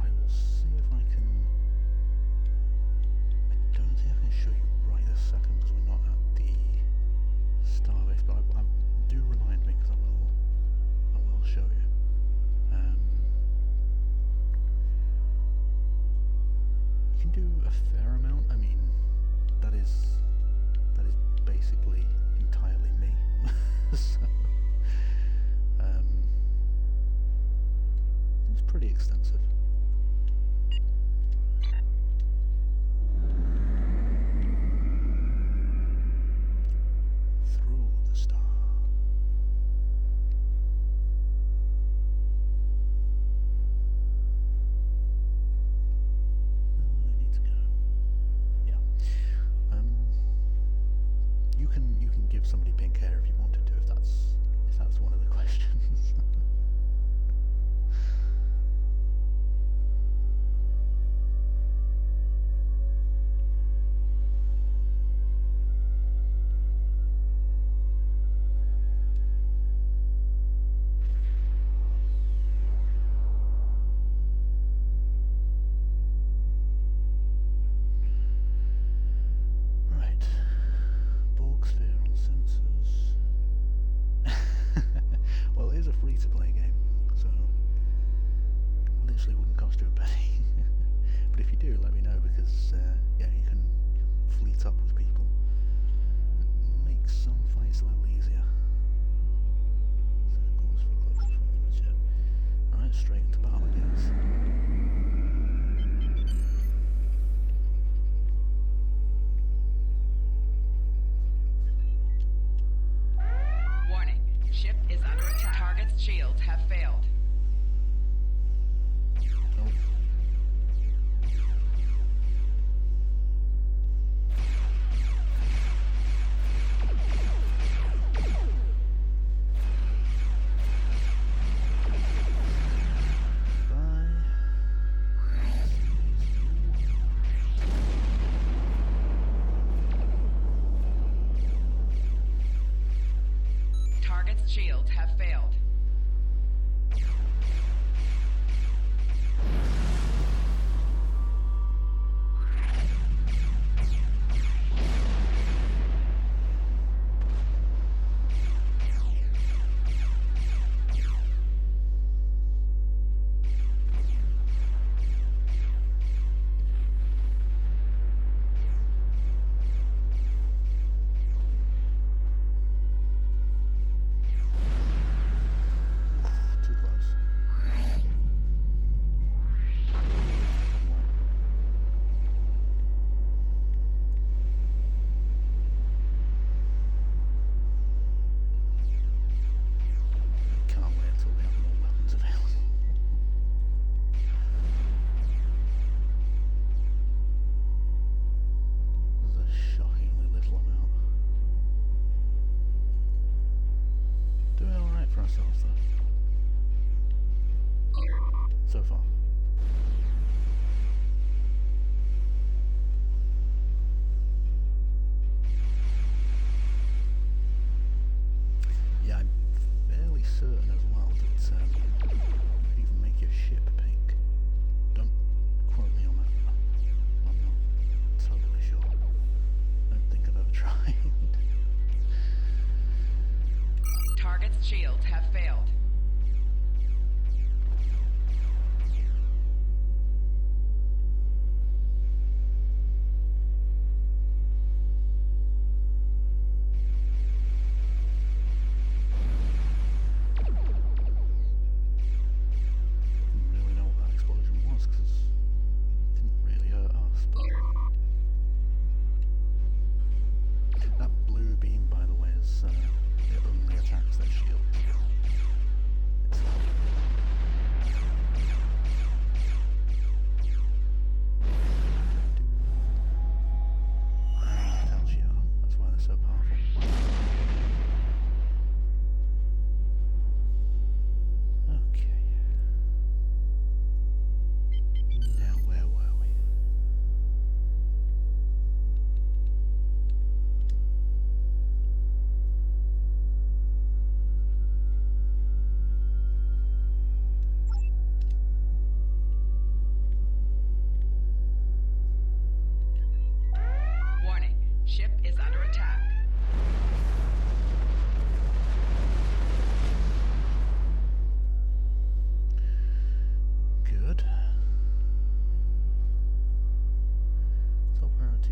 will see if I can. I don't think I can show you right this second because we're not at the starbase, but I do remind me because I will show you. You can do a fair amount. I mean, that is basically entirely me. So, it's pretty extensive. Through the star. I need to go. Yeah. You can give somebody pink hair if you wanted to, if that's one of the questions.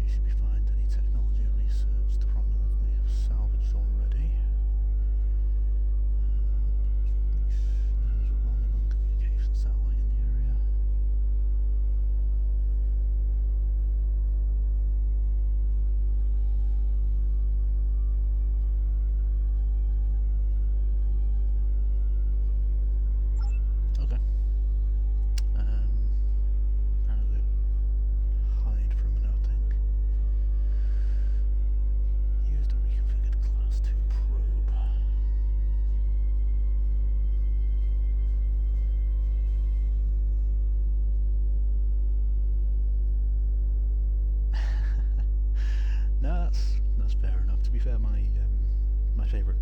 case we find any technology researched from them that we have salvaged already. There's a Romulan communication satellite in the area. Okay. Apparently hide for a minute, I think. Use the reconfigured Class 2 probe. No, that's fair enough. To be fair, my favourite,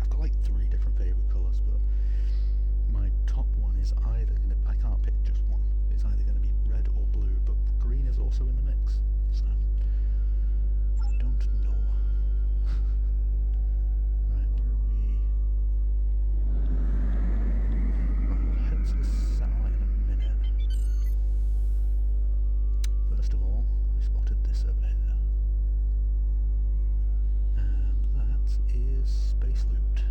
I've got like 3 different favourite colours, but my top one is either gonna, I can't pick just one. It's either gonna be red or blue, but green is also in the mix. So I don't know. Right, where are we? Right, we'll head to the satellite in a minute. First of all, I spotted this over here. And that is space loot.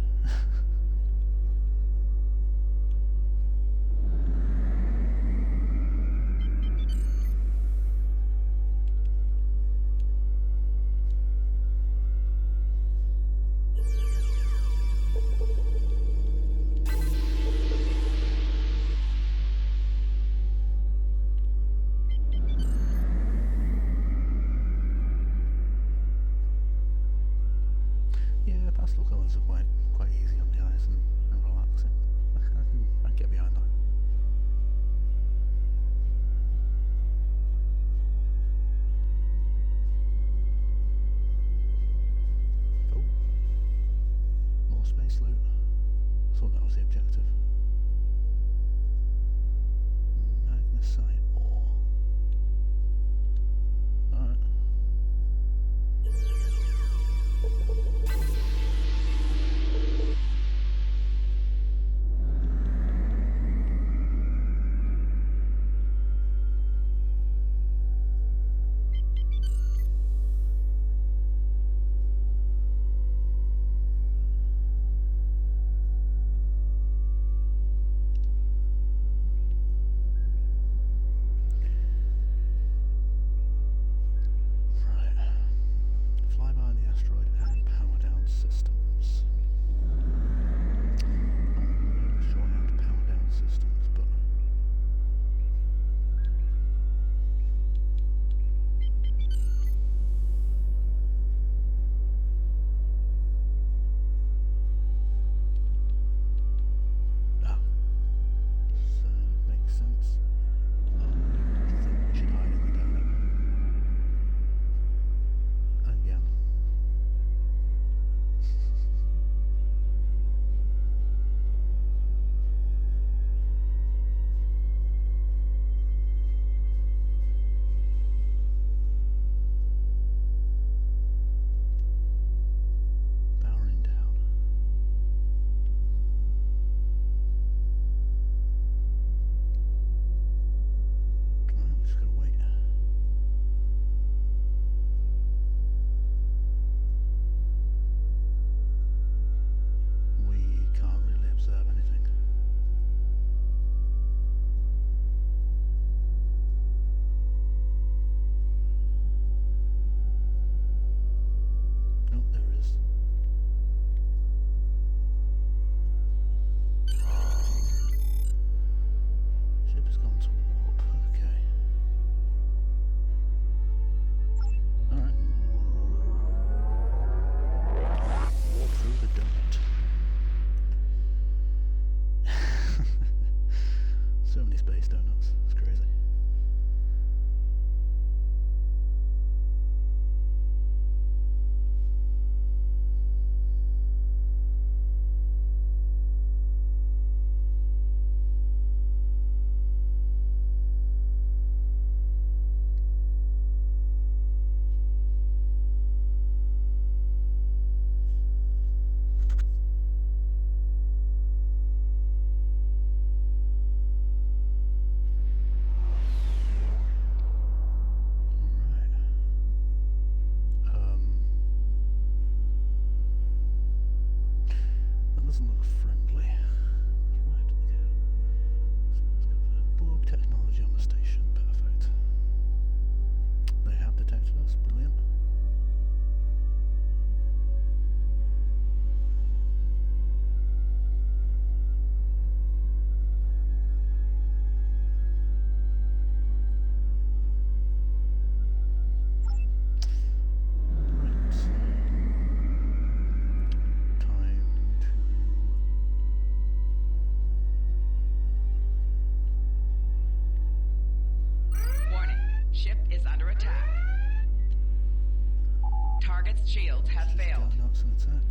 Target's shields have failed. Go nuts and attack.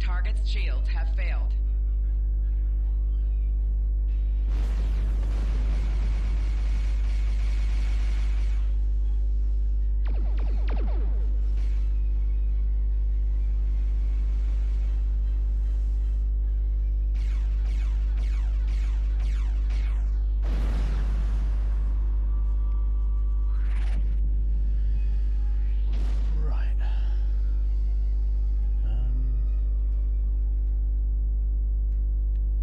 Target's shields have failed. Right.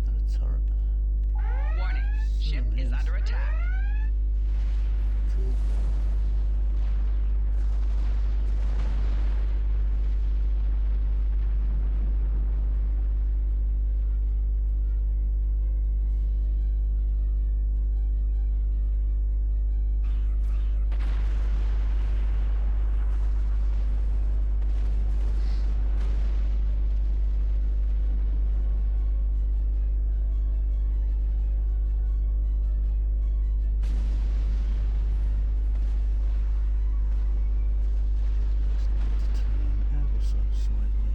That a turret? Warning. Ship is under attack. Cool. Turn ever so slightly.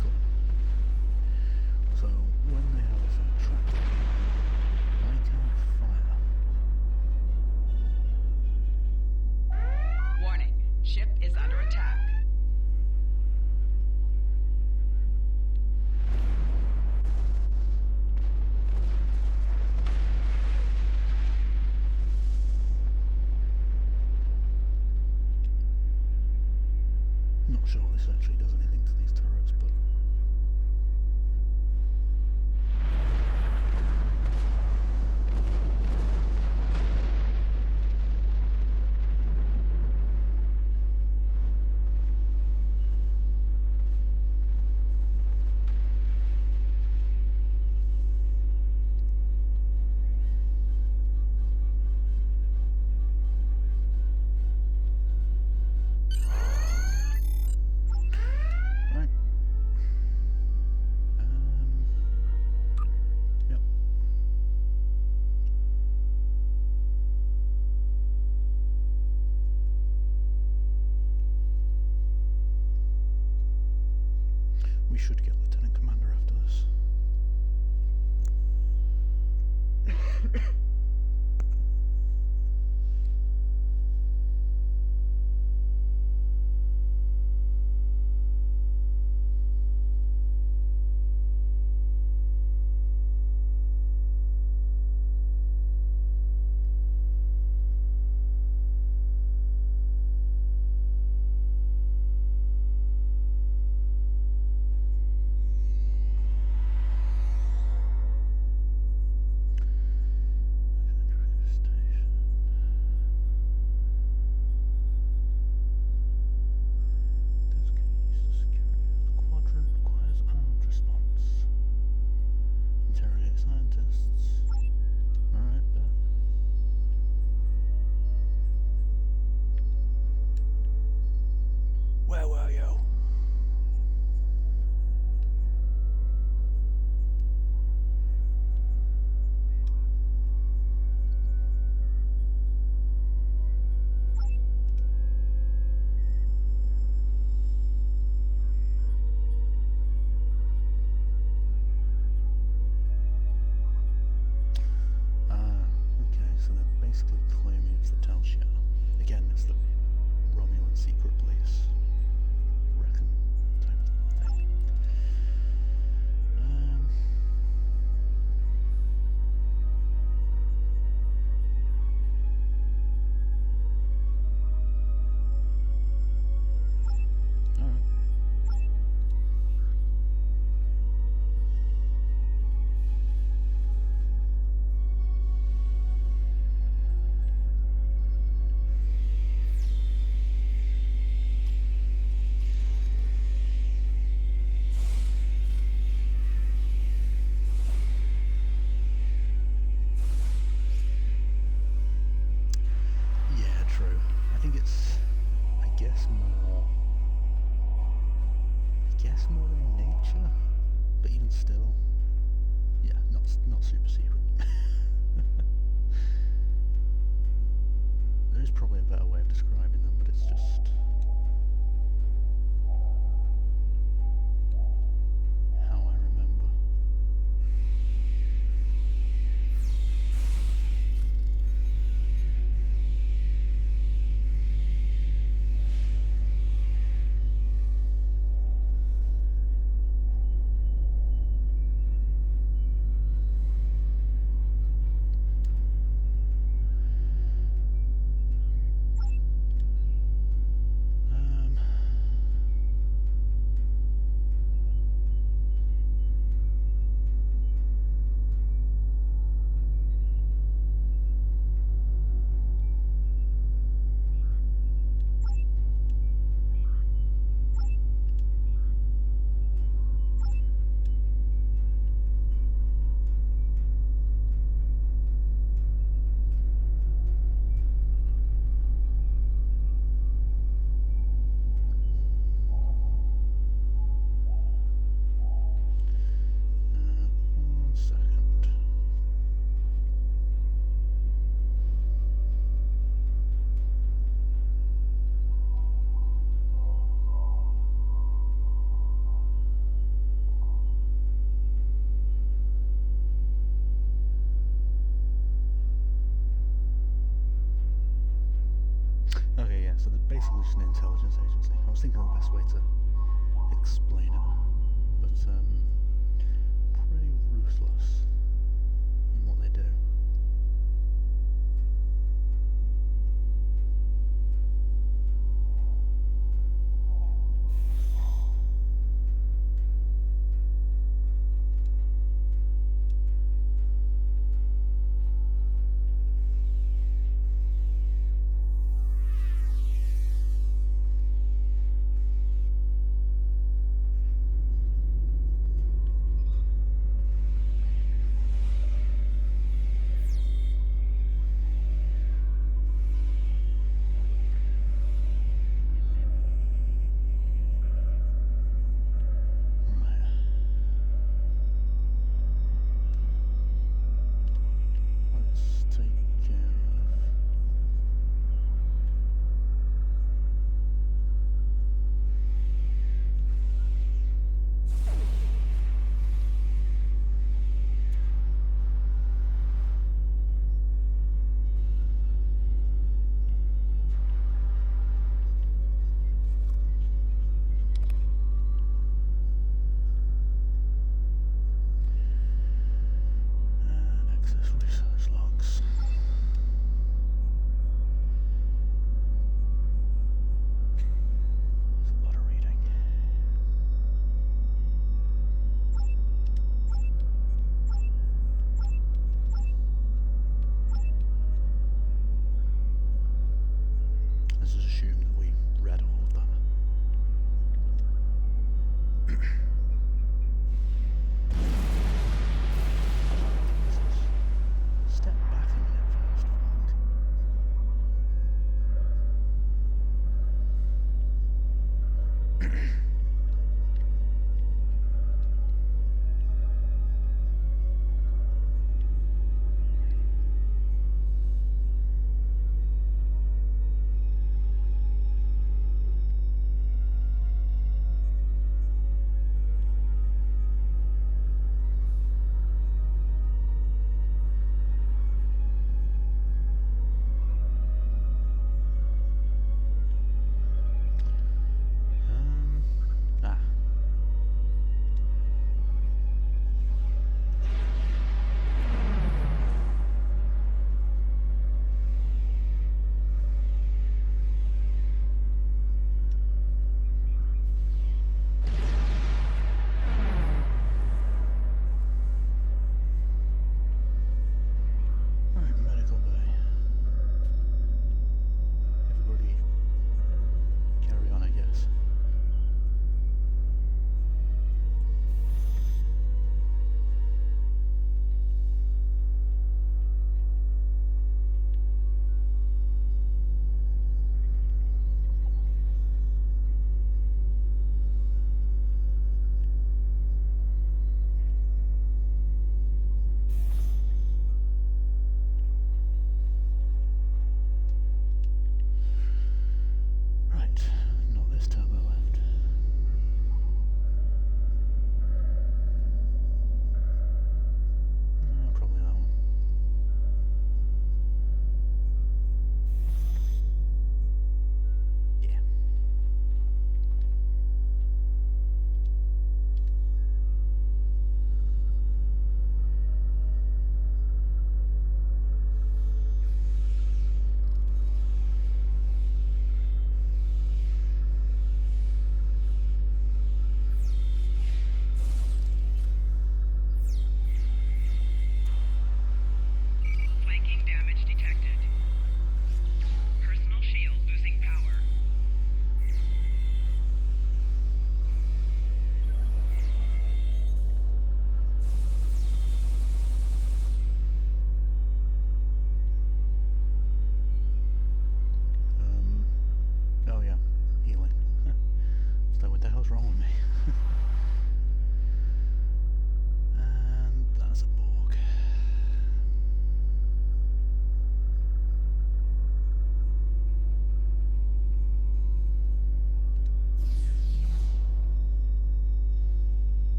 Cool. So when they have us on track, I can't fire. Warning. Ship is under attack. Not sure this actually does anything to these turrets, but right. Yep. We should get Lieutenant Commander after this. was thinking of the best way to explain it, but pretty ruthless in what they do.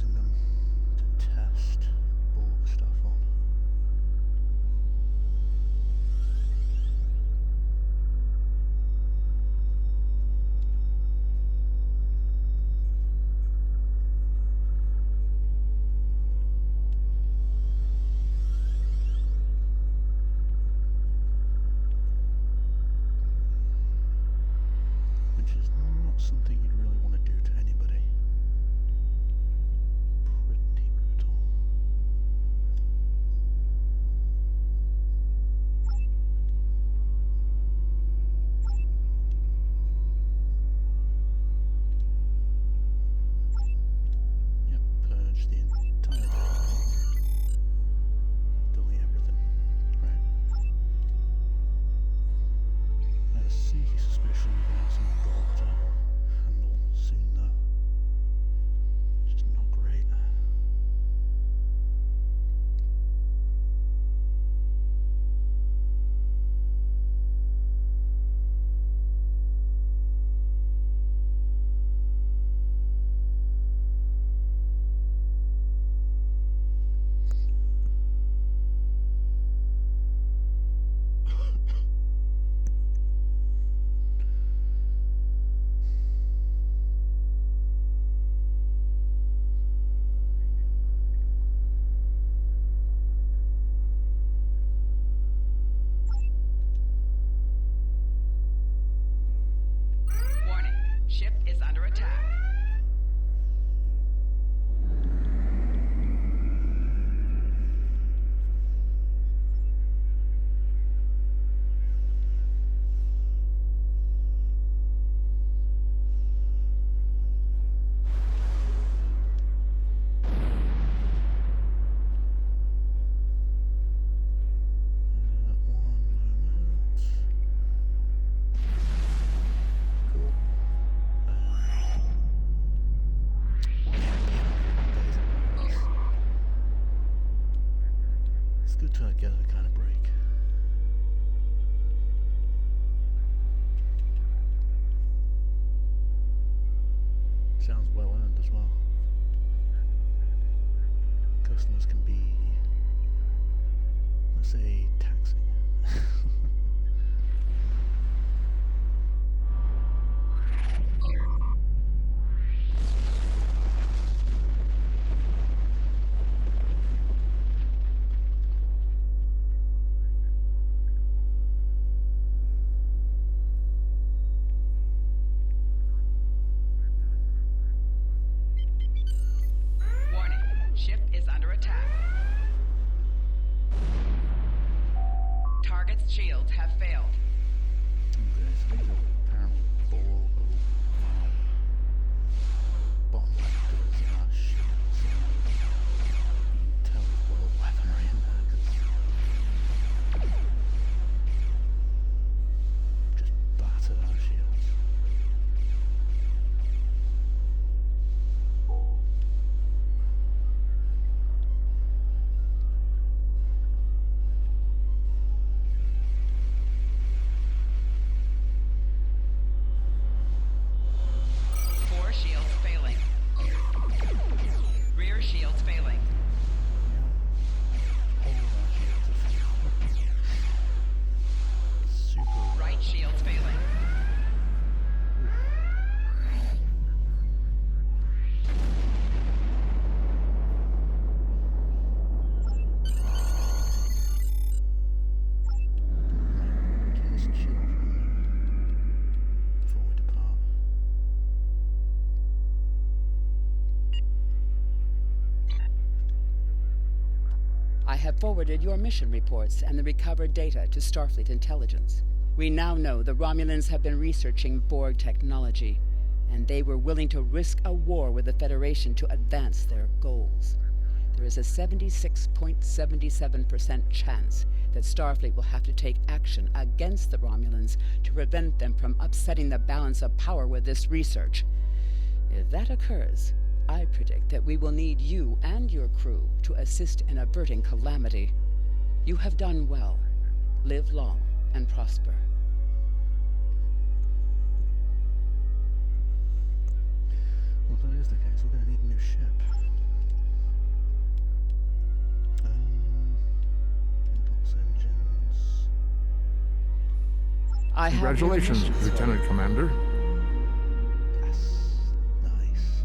using them to test Borg stuff on. Which is not something you'd really want to do to anybody. Pretty brutal. Yep, purge the entire database. Delete everything. Right. I have a sneaky suspicion we're going to have some Borg to handle soon, though. Which is not great. Warning. Ship is under attack. One moment. Cool. It's good to get a kind of break. Sounds well earned as well. Customers can be, let's say, taxing. Warning. Ship is under attack. Target's shields have failed. Okay, so these are apparently Borg. Oh, wow. Bottom left is shields. You can tell there's world weaponry in there, 'cause just battered our shields. Four shields failing. Rear shields failing. All of our shields are failing. Super Right shields failing. Just chill for a minute before we depart. I have forwarded your mission reports and the recovered data to Starfleet intelligence. We now know the Romulans have been researching Borg technology, and they were willing to risk a war with the Federation to advance their goals. There is a 76.77% chance that Starfleet will have to take action against the Romulans to prevent them from upsetting the balance of power with this research. If that occurs, I predict that we will need you and your crew to assist in averting calamity. You have done well. Live long and prosper. Well, if that is the case, we're going to need a new ship. I have Congratulations, new missions for Lieutenant Commander. Yes. Nice.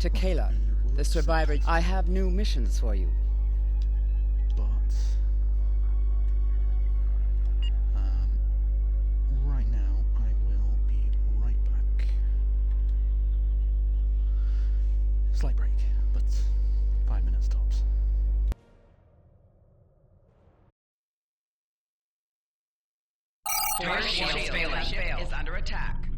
To Kayla, the survivor. I have new missions for you. But right now I will be right back. Slight break, but 5 minutes tops. Force shield ship is under attack.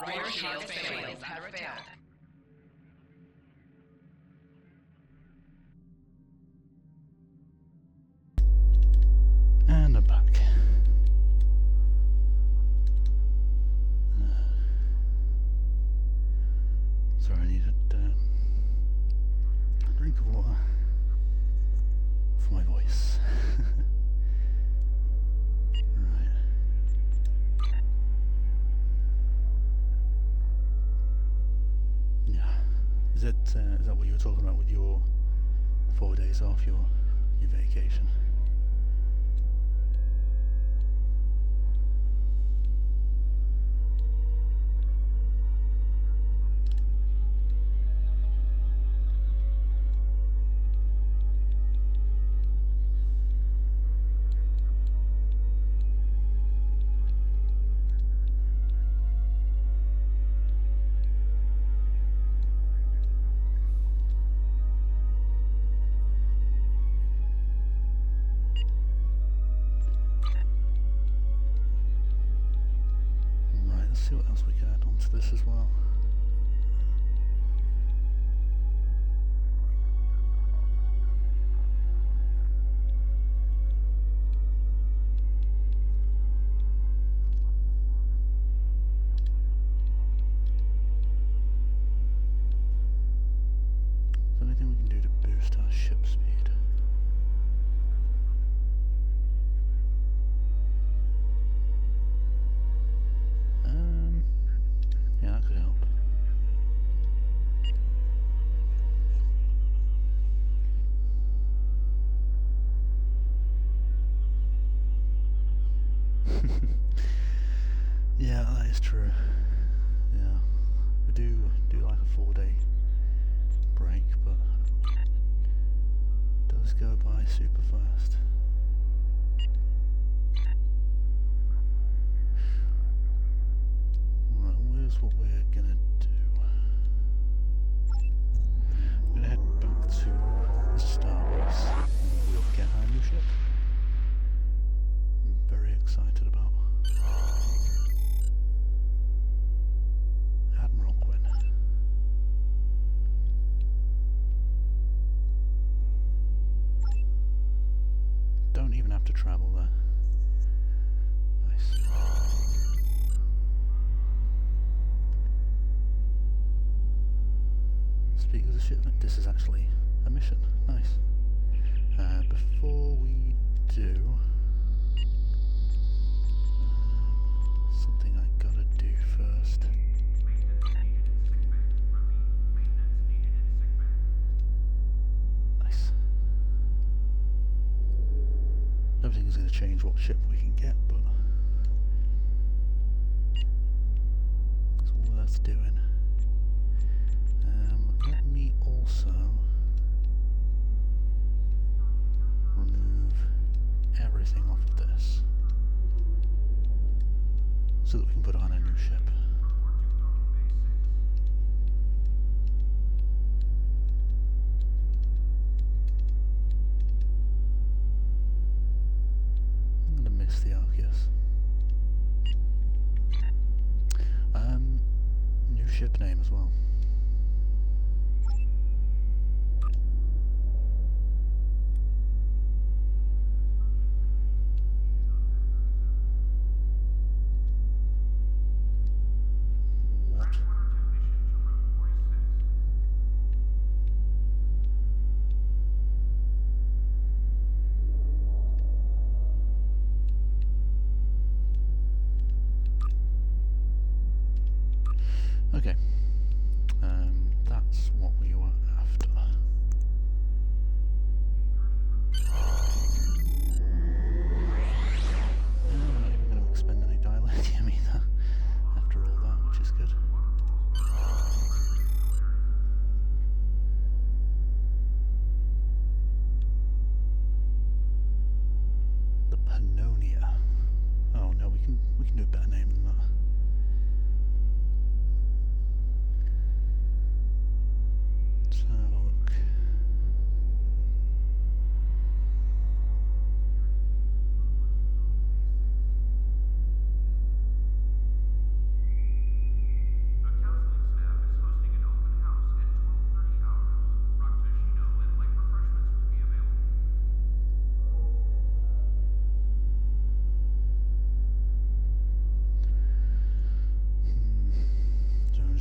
Rotor shield failures have failed. And I'm back. Sorry, I needed a drink of water for my voice. Right. Yeah. Is that what you were talking about with your 4 days off, your vacation? See what else we can add onto this as well. Is there anything we can do to boost our ship speed? Yeah, that could help. Yeah, that is true. Yeah, we do like a 4-day break, but it does go by super fast. Right, here's what we're gonna do. We're gonna head back to the Starbase and we'll get our new ship. I'm very excited about Admiral Quinn. Don't even have to travel there. Nice. Speaking of the shipment, this is actually a mission. Nice. Before we do, something I gotta do first. Nice. Everything is going to change what ship we can get, but it's worth doing. Let me also remove everything off of this so that we can put it on a new ship. I'm going to miss the Arceus. New ship name as well. Okay, that's what we were after. I'm not even going to expend any dilithium either, after all that, which is good. The Pannonia. Oh no, we can do a better name than that.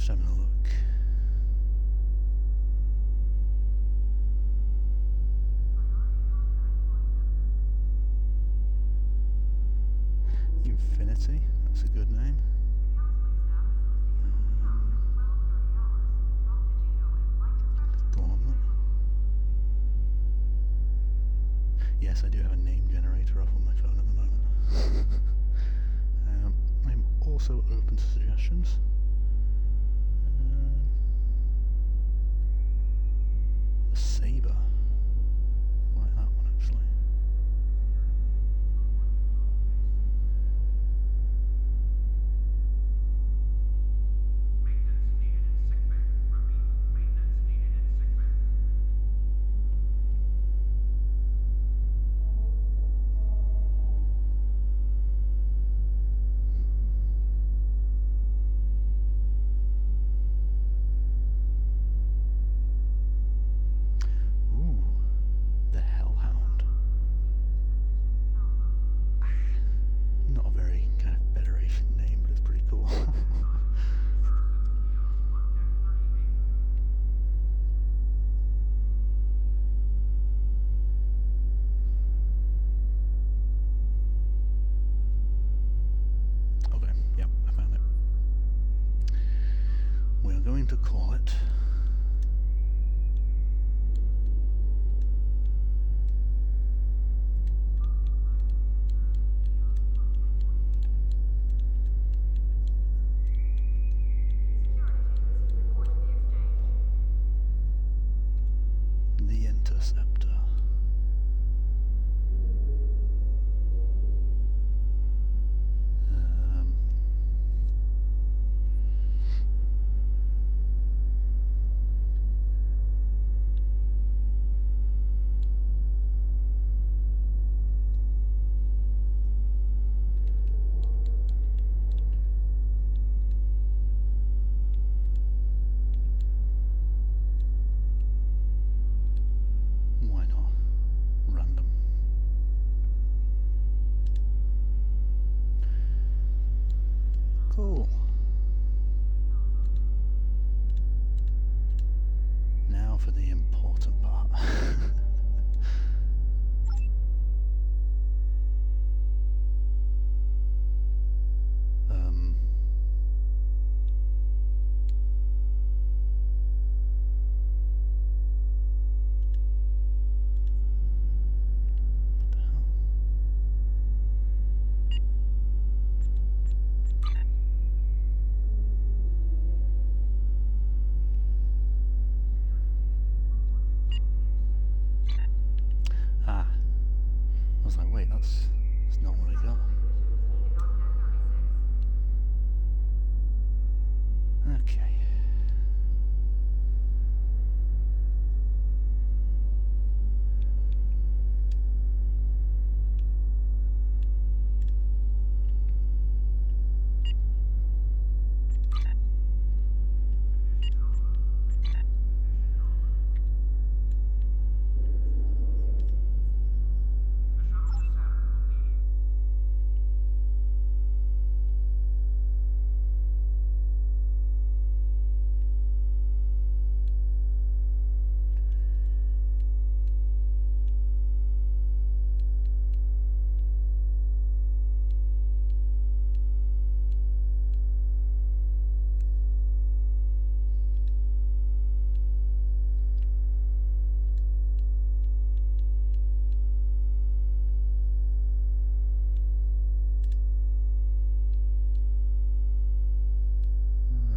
Just having a look. Infinity, that's a good name. Gauntlet. Yes, I do have a name generator off on my phone at the moment. I'm also open to suggestions. A saber. I like that one actually. Ooh, the Hellhound. Not a very kind of Federation name, but it's pretty cool. Okay, yep, I found it. We are going to call it the Interceptor. Why not? Random. Cool. Now for the important part. um, what the hell? Ah, I was like, wait, that's not what I got. Okay.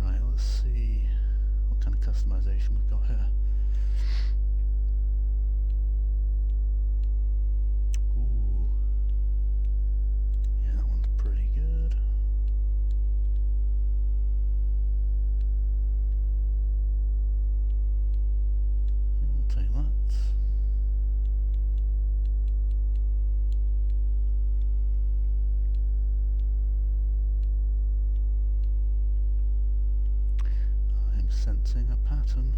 Right, let's see what kind of customization we've got here. Ooh. Yeah, that one's pretty good. Yeah, we'll take that. I'm sensing a pattern.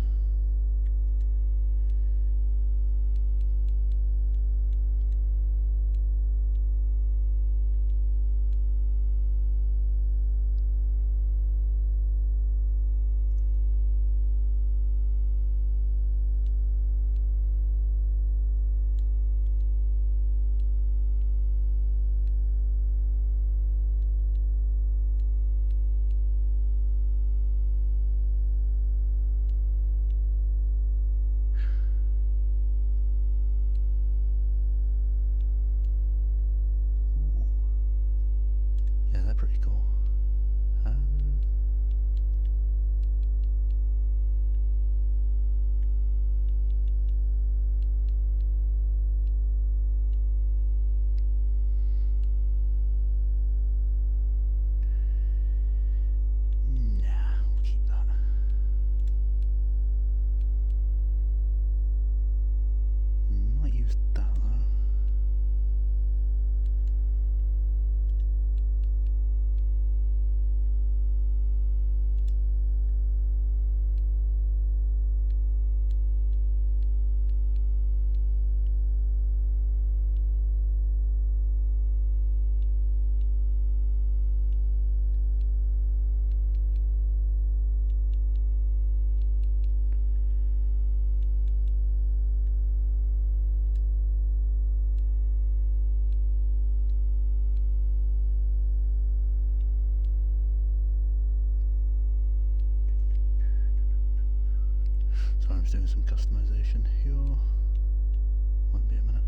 game's doing some customization here. Won't be a minute.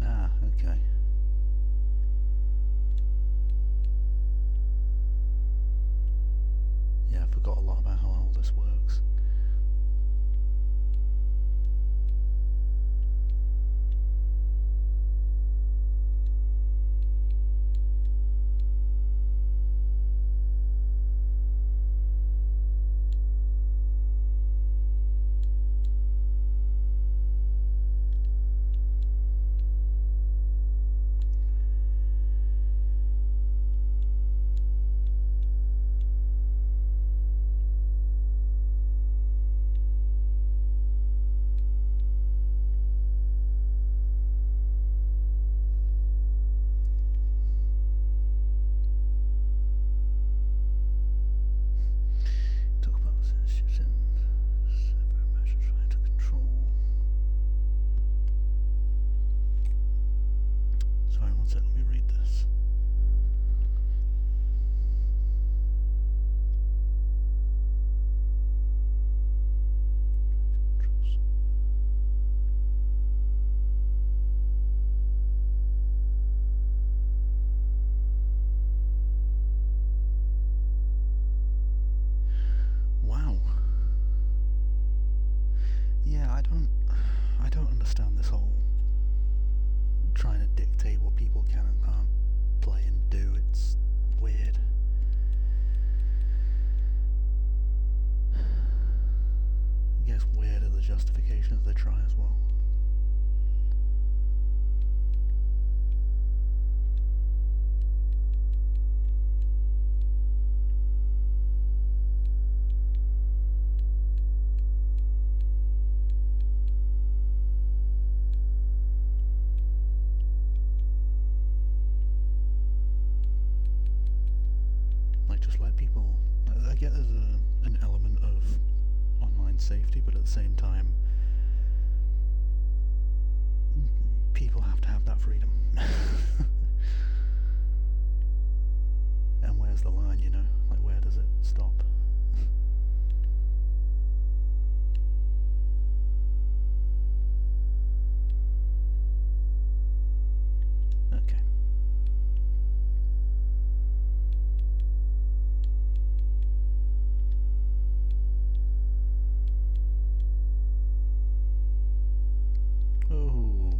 Ah, okay. Yeah, I forgot a lot about how all this works. Talk about censorship and several measures trying to control. Sorry, one sec, let me read this. Wow. Yeah, I don't understand this whole trying to dictate what people can and can't play and do. It's weird. It gets weirder the justifications they try as well. Like, just let people. I get there's an element of online safety, but at the same time, people have to have that freedom. And where's the line, you know? Like, where does it stop? Okay. Oh,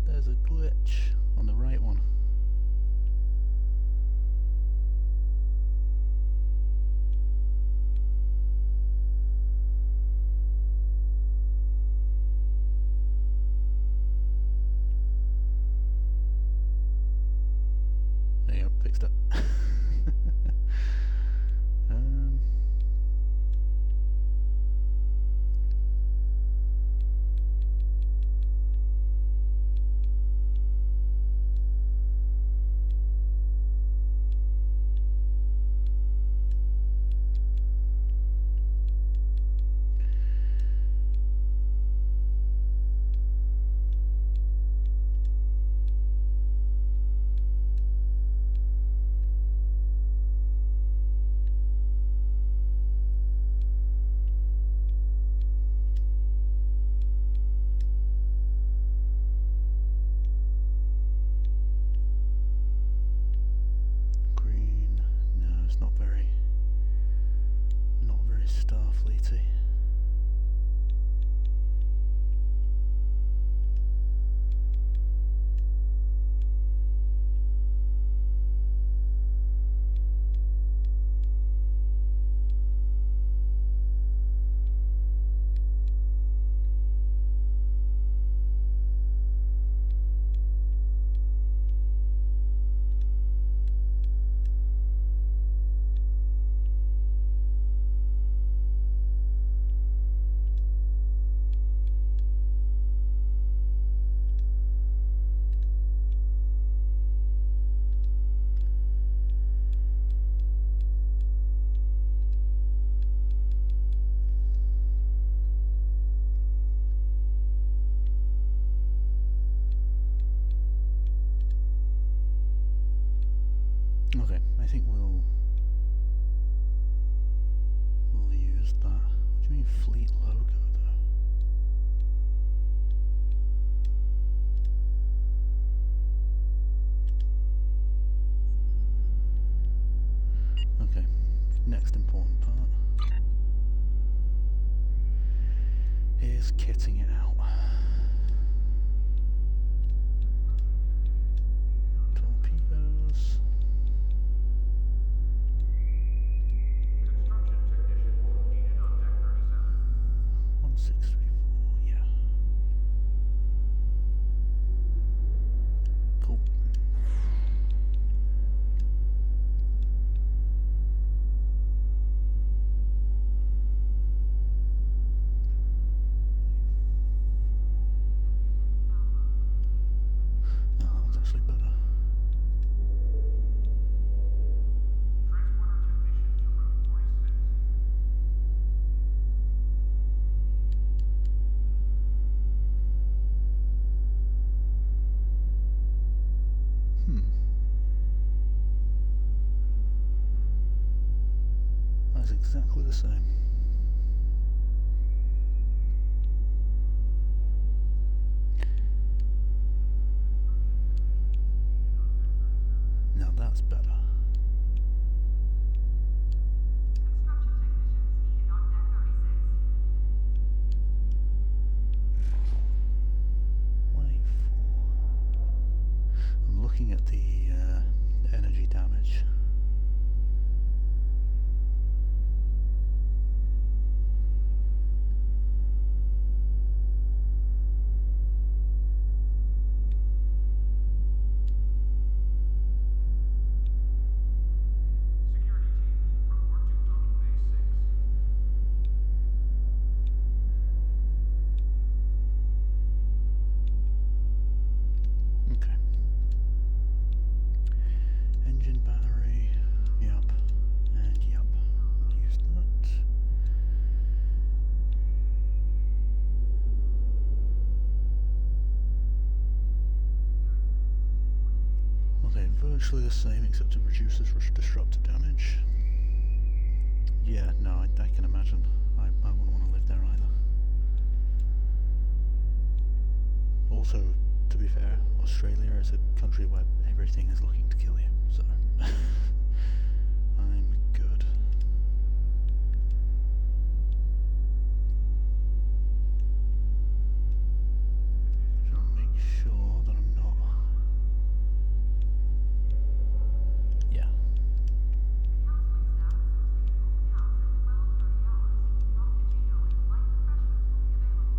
there's a glitch on the right one. Fleet logo, though. Okay, next important part is kitting it out. Torpedoes. Construction technician needed on deck 37. 1634, yeah. Cool. Oh, that was actually better. Transporter technician to room 46. That's exactly the same. Now that's better. Construction technicians needed on deck 36. Wait for... I'm looking at the energy damage. Security teams, report to Building Bay 6. Okay. Engine battery, yep, and yep. I'll use that. Okay, virtually the same except it reduces disruptor damage. Yeah, no, I can imagine. I wouldn't want to live there either. Also, to be fair, Australia is a country where everything is looking to kill you, so I'm good. Just make sure that I'm not. Yeah. Counseling staff is hosting open house at 12:30 hours. Rock the Geo and light refreshments will be available.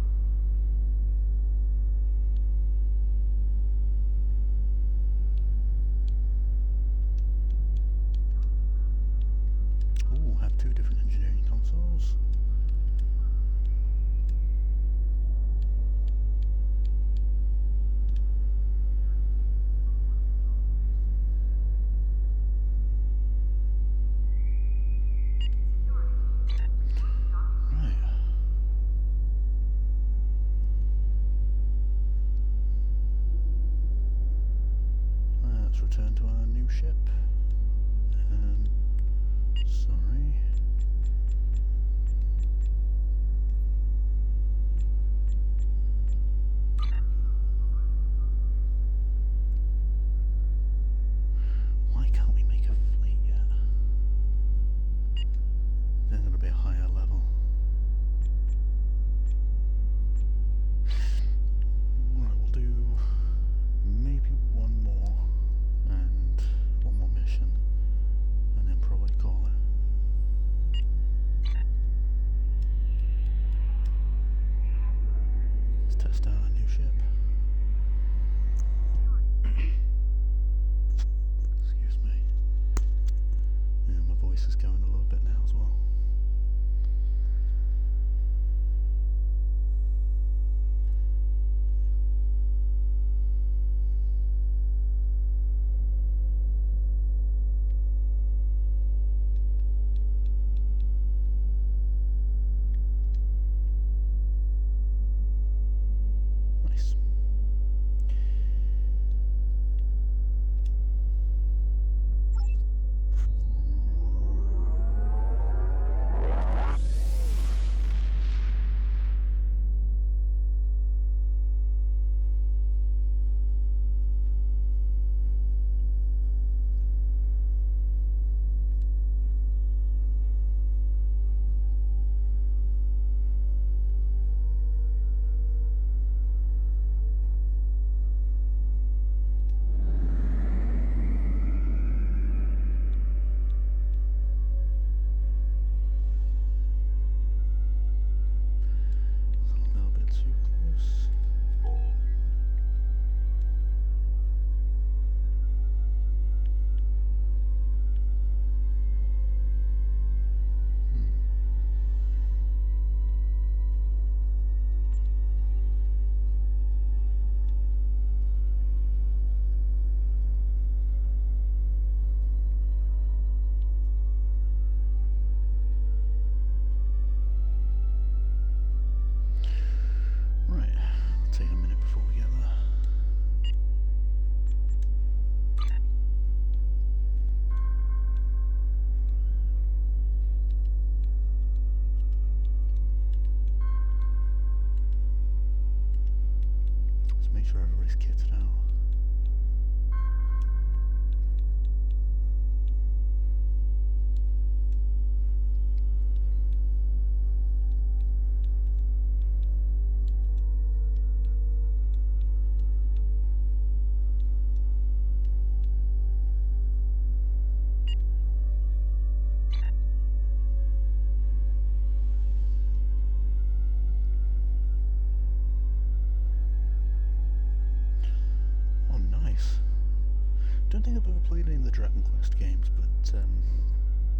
Dragon Quest games, but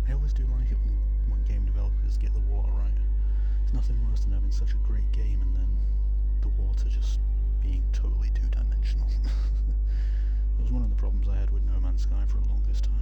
I always do like it when game developers get the water right. There's nothing worse than having such a great game and then the water just being totally two-dimensional. It was one of the problems I had with No Man's Sky for the longest time.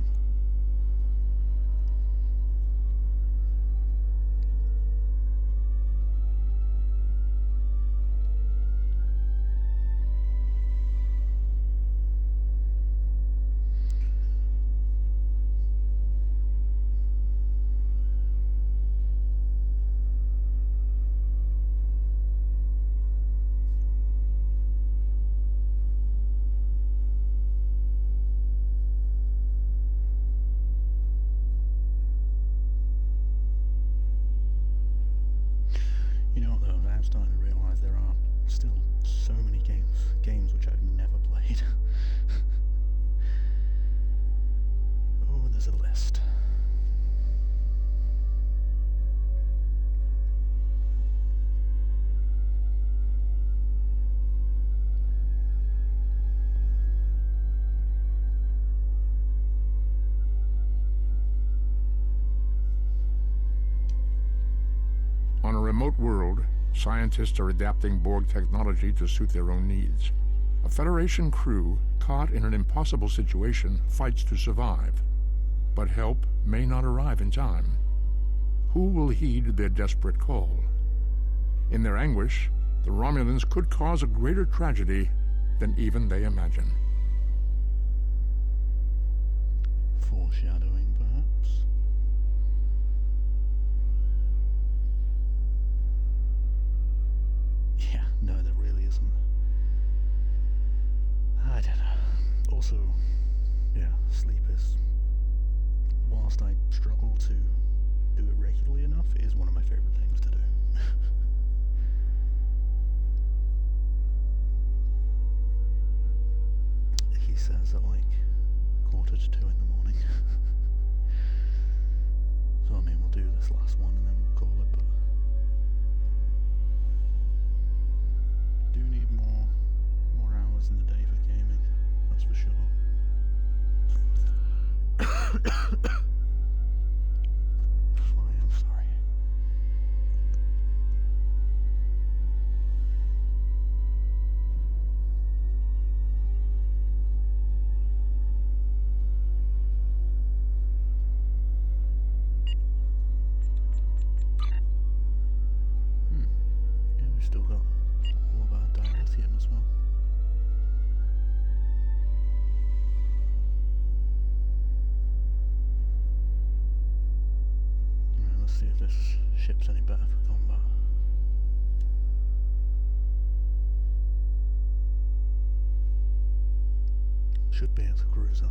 You know, though, I'm starting to realise there are still so many games which I've never played. Oh, there's a list. On a remote world, scientists are adapting Borg technology to suit their own needs. A Federation crew, caught in an impossible situation, fights to survive. But help may not arrive in time. Who will heed their desperate call? In their anguish, the Romulans could cause a greater tragedy than even they imagine. Foreshadowing, perhaps? Yeah, no, there really isn't. I don't know. Also, yeah, sleep is, whilst I struggle to do it regularly enough, it is one of my favourite things to do. He says at like 1:45 in the morning. So I mean, we'll do this last one and then we'll call it, but do need more hours in the day for gaming, that's for sure. I am sorry. Yeah, we still got all of our dilithium as well. Alright, let's see if this ship's any better for combat. Should be, it's a cruiser.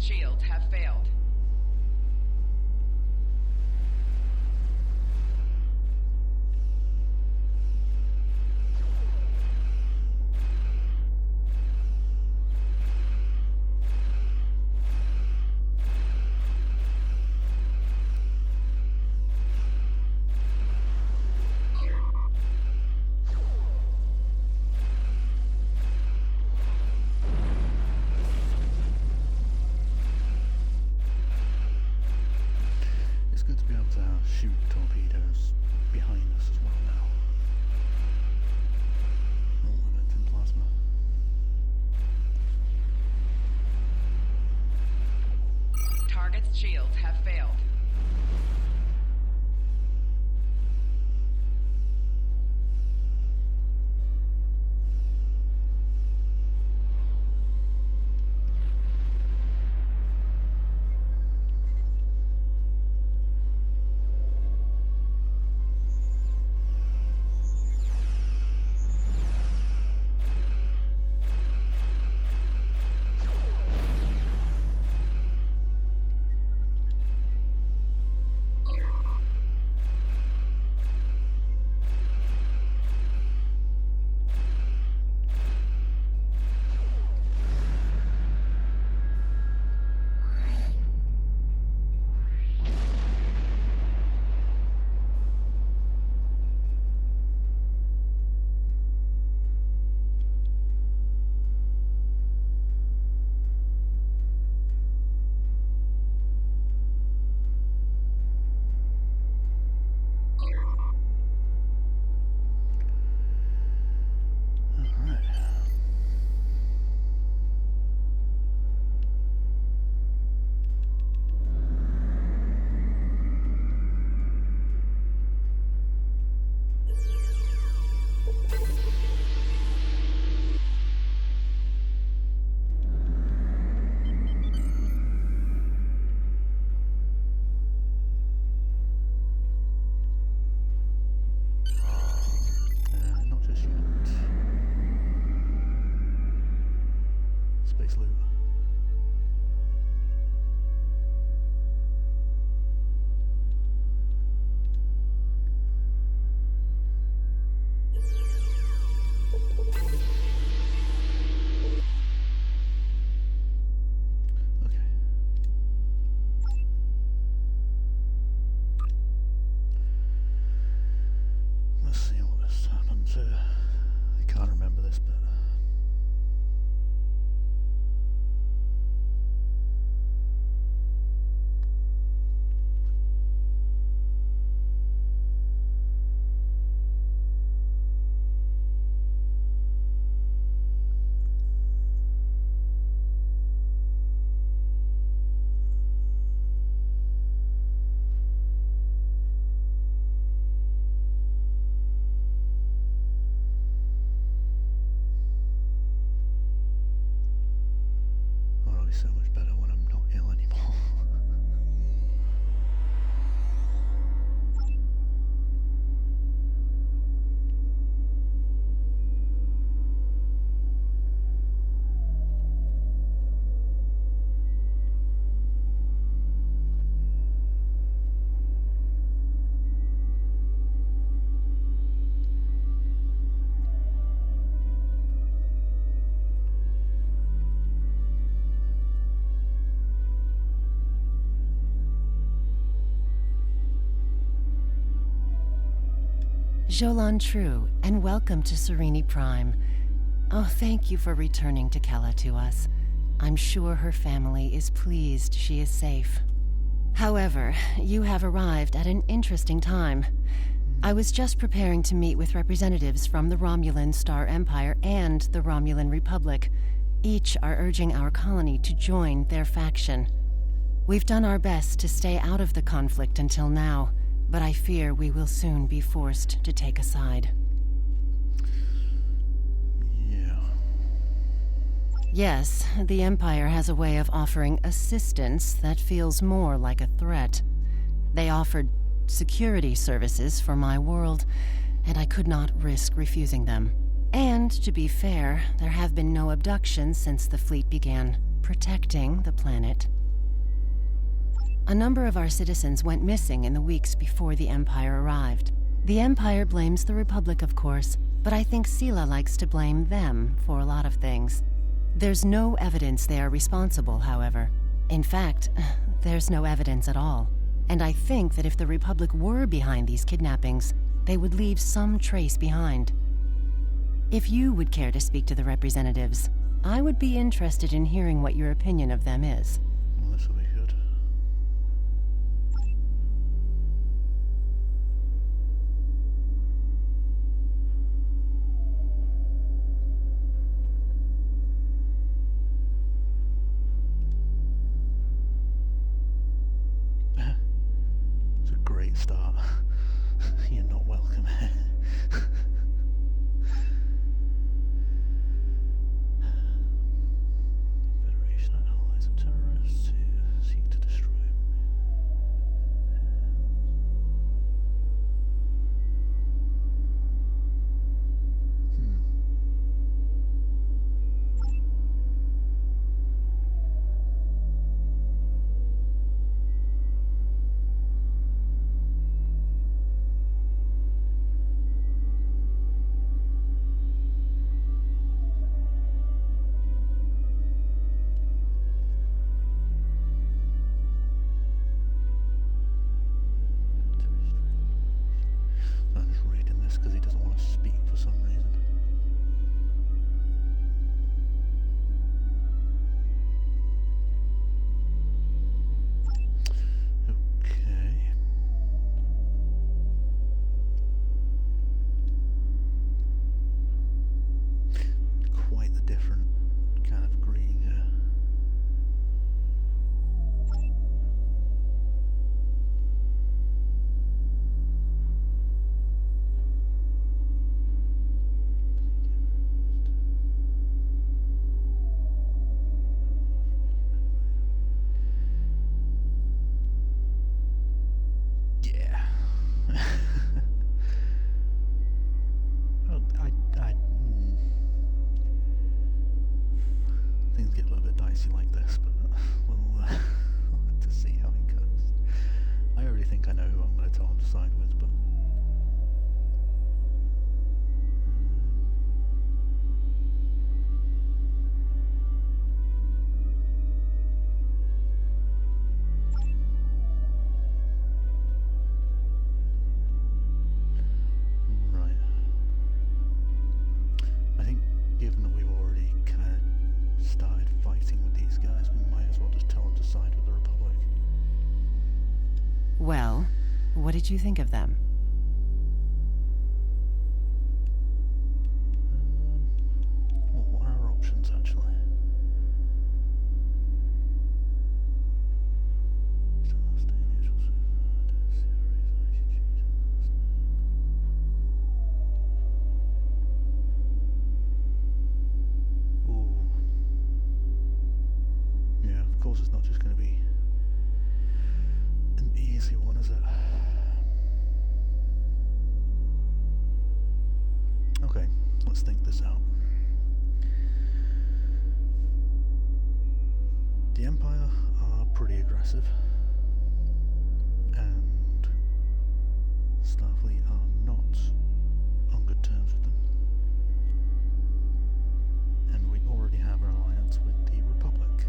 Target's shields have failed. It's good to be able to shoot torpedoes behind us as well now. Oh, I went in plasma. Target's shields have failed. Not just yet. Space loot. Okay. Let's see what this happens. I can't remember this bit. Oh, it'll be so much better when I'm not ill anymore. Jolan True, and welcome to Serene Prime. Oh, thank you for returning Tekela to us. I'm sure her family is pleased she is safe. However, you have arrived at an interesting time. I was just preparing to meet with representatives from the Romulan Star Empire and the Romulan Republic. Each are urging our colony to join their faction. We've done our best to stay out of the conflict until now, but I fear we will soon be forced to take a side. Yeah. Yes, the Empire has a way of offering assistance that feels more like a threat. They offered security services for my world, and I could not risk refusing them. And, to be fair, there have been no abductions since the fleet began. protecting the planet. A number of our citizens went missing in the weeks before the Empire arrived. The Empire blames the Republic, of course, but I think Sela likes to blame them for a lot of things. There's no evidence they are responsible, however. In fact, there's no evidence at all. And I think that if the Republic were behind these kidnappings, they would leave some trace behind. If you would care to speak to the representatives, I would be interested in hearing what your opinion of them is. Well, this will be good. It's a great start. You're not welcome here. Federation allies of terrorists who seek to destroy. I'm just reading this because he doesn't want to speak for some reason. Okay. Quite the different kind of green here. Yeah. Well, things get a little bit dicey like this, but we'll have to see how it goes. I already think I know who I'm going to tell him to side with, but right. I think given that we've already kind of started fighting with these guys, we might as well just tell them to side with the Republic. Well, what did you think of them? Well, what are our options, actually? Ooh. Yeah, of course it's not just going to be an easy one, is it? Okay, let's think this out. The Empire are pretty aggressive, and Starfleet are not on good terms with them. And we already have an alliance with the Republic,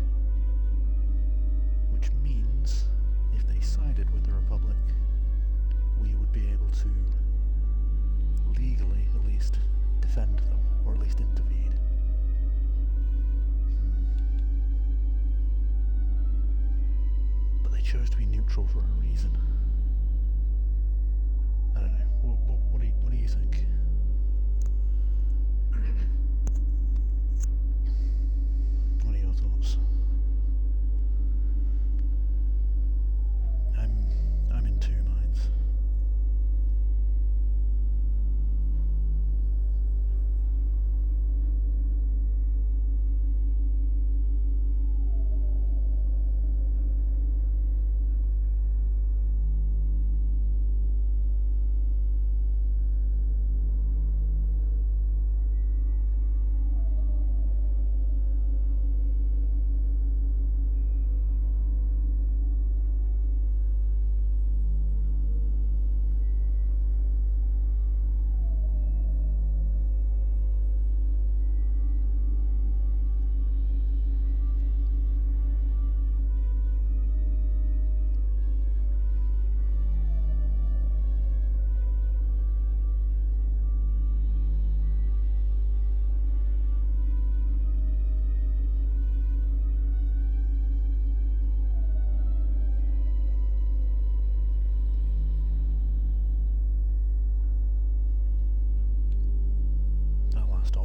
which means if they sided with the Republic, we would be able to legally at least defend them, or at least intervene. But they chose to be neutral for a reason. I don't know. What do you think? What are your thoughts? I'm in two minds.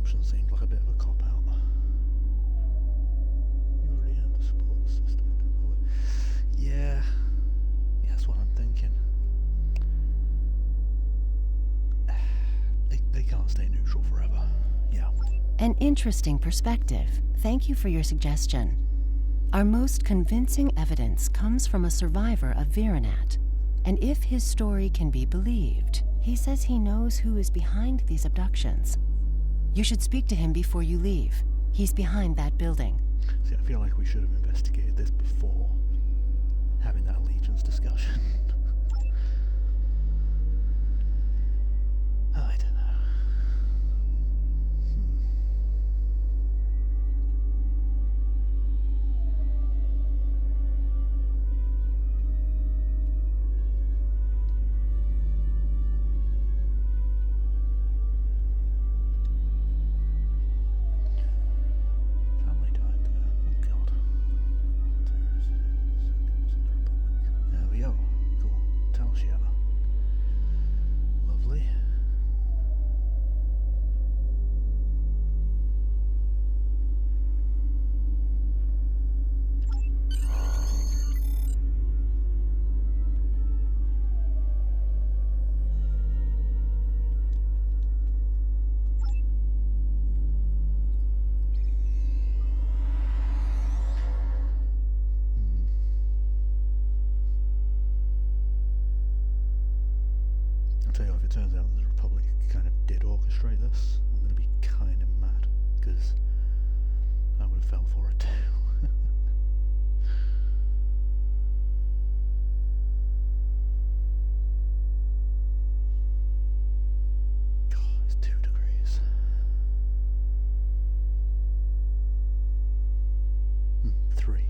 option seemed like a bit of a cop-out. You already had the support system. Yeah, that's what I'm thinking. They can't stay neutral forever. Yeah. An interesting perspective. Thank you for your suggestion. Our most convincing evidence comes from a survivor of Virenat. And if his story can be believed, he says he knows who is behind these abductions. You should speak to him before you leave. He's behind that building. See, I feel like we should have investigated this before having that allegiance discussion. I don't know. Family died there. Oh god. There we go. Cool. Tell Shiana. Lovely. I'll tell you what, if it turns out that the Republic kind of did orchestrate this, I'm going to be kind of mad, because I would have fell for it too. God, it's 2 degrees. 3.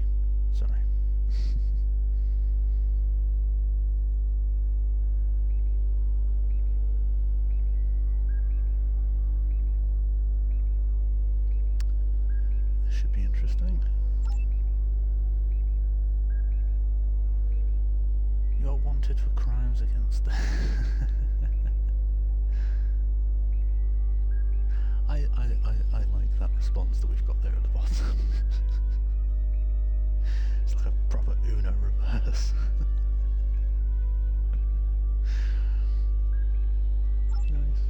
Sorry. This should be interesting. You're wanted for crimes against the I like that response that we've got there at the bottom. It's like a proper Uno reverse. Nice.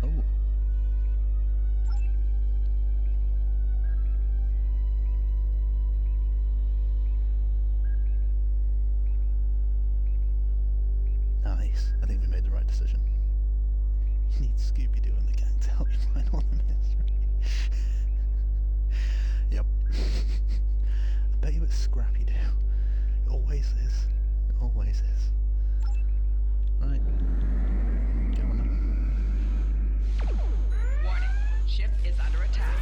Oh. Nice. I think we made the right decision. You need Scooby-Doo and the gang to help you find all the mystery. Yep. I bet you it's Scrappy-Doo. It always is. It always is. Right. Go on then. Warning. Ship is under attack.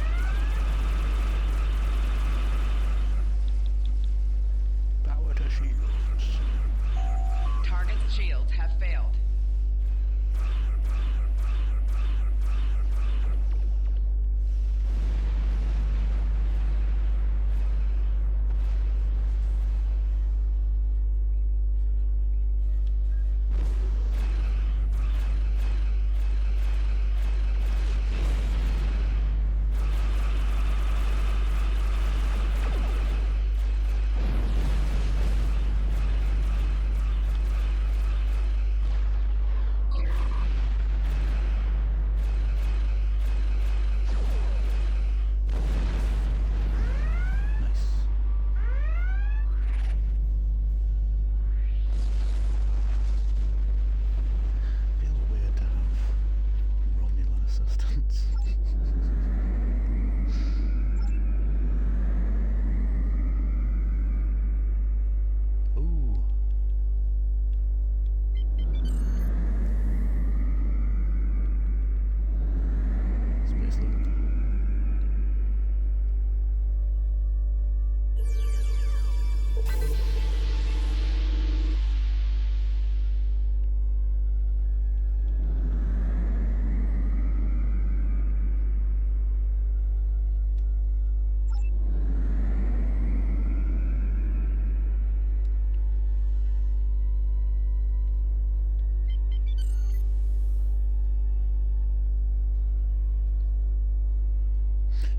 Power to shields. Target's shields have failed.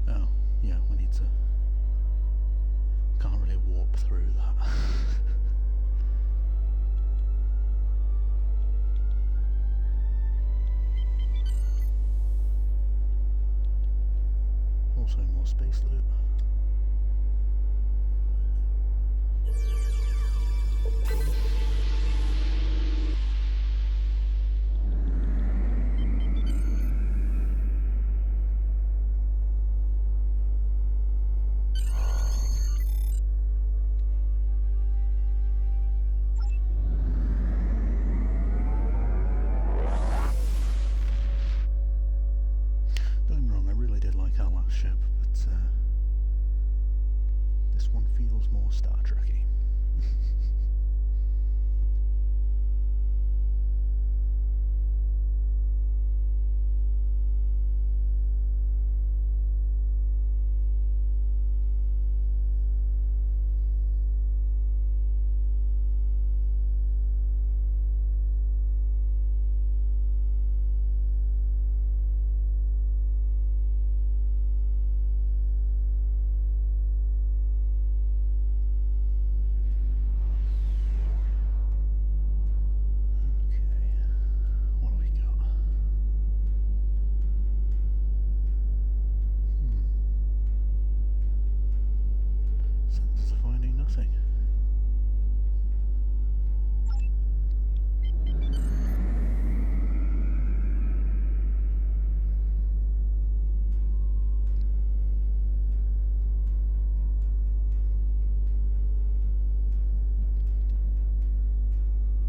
Oh, yeah, we need to... Can't really warp through that. Also more space loot. Don't get me wrong, I really did like our last ship, but this one feels more Star Trek-y. What do we got? Sensors are finding nothing.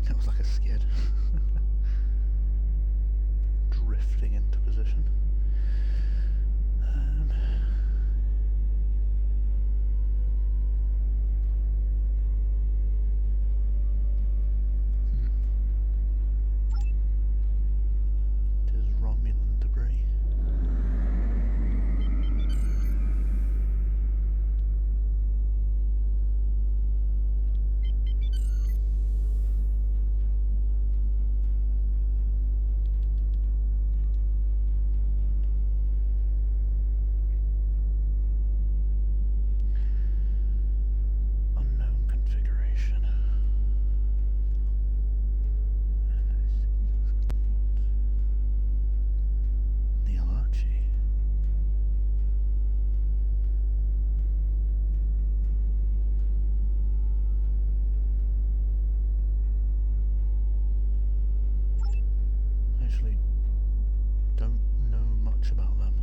That was like a skid. Drifting into position. It is Romulan debris. Unknown configuration. The Alachi. I actually don't know much about them.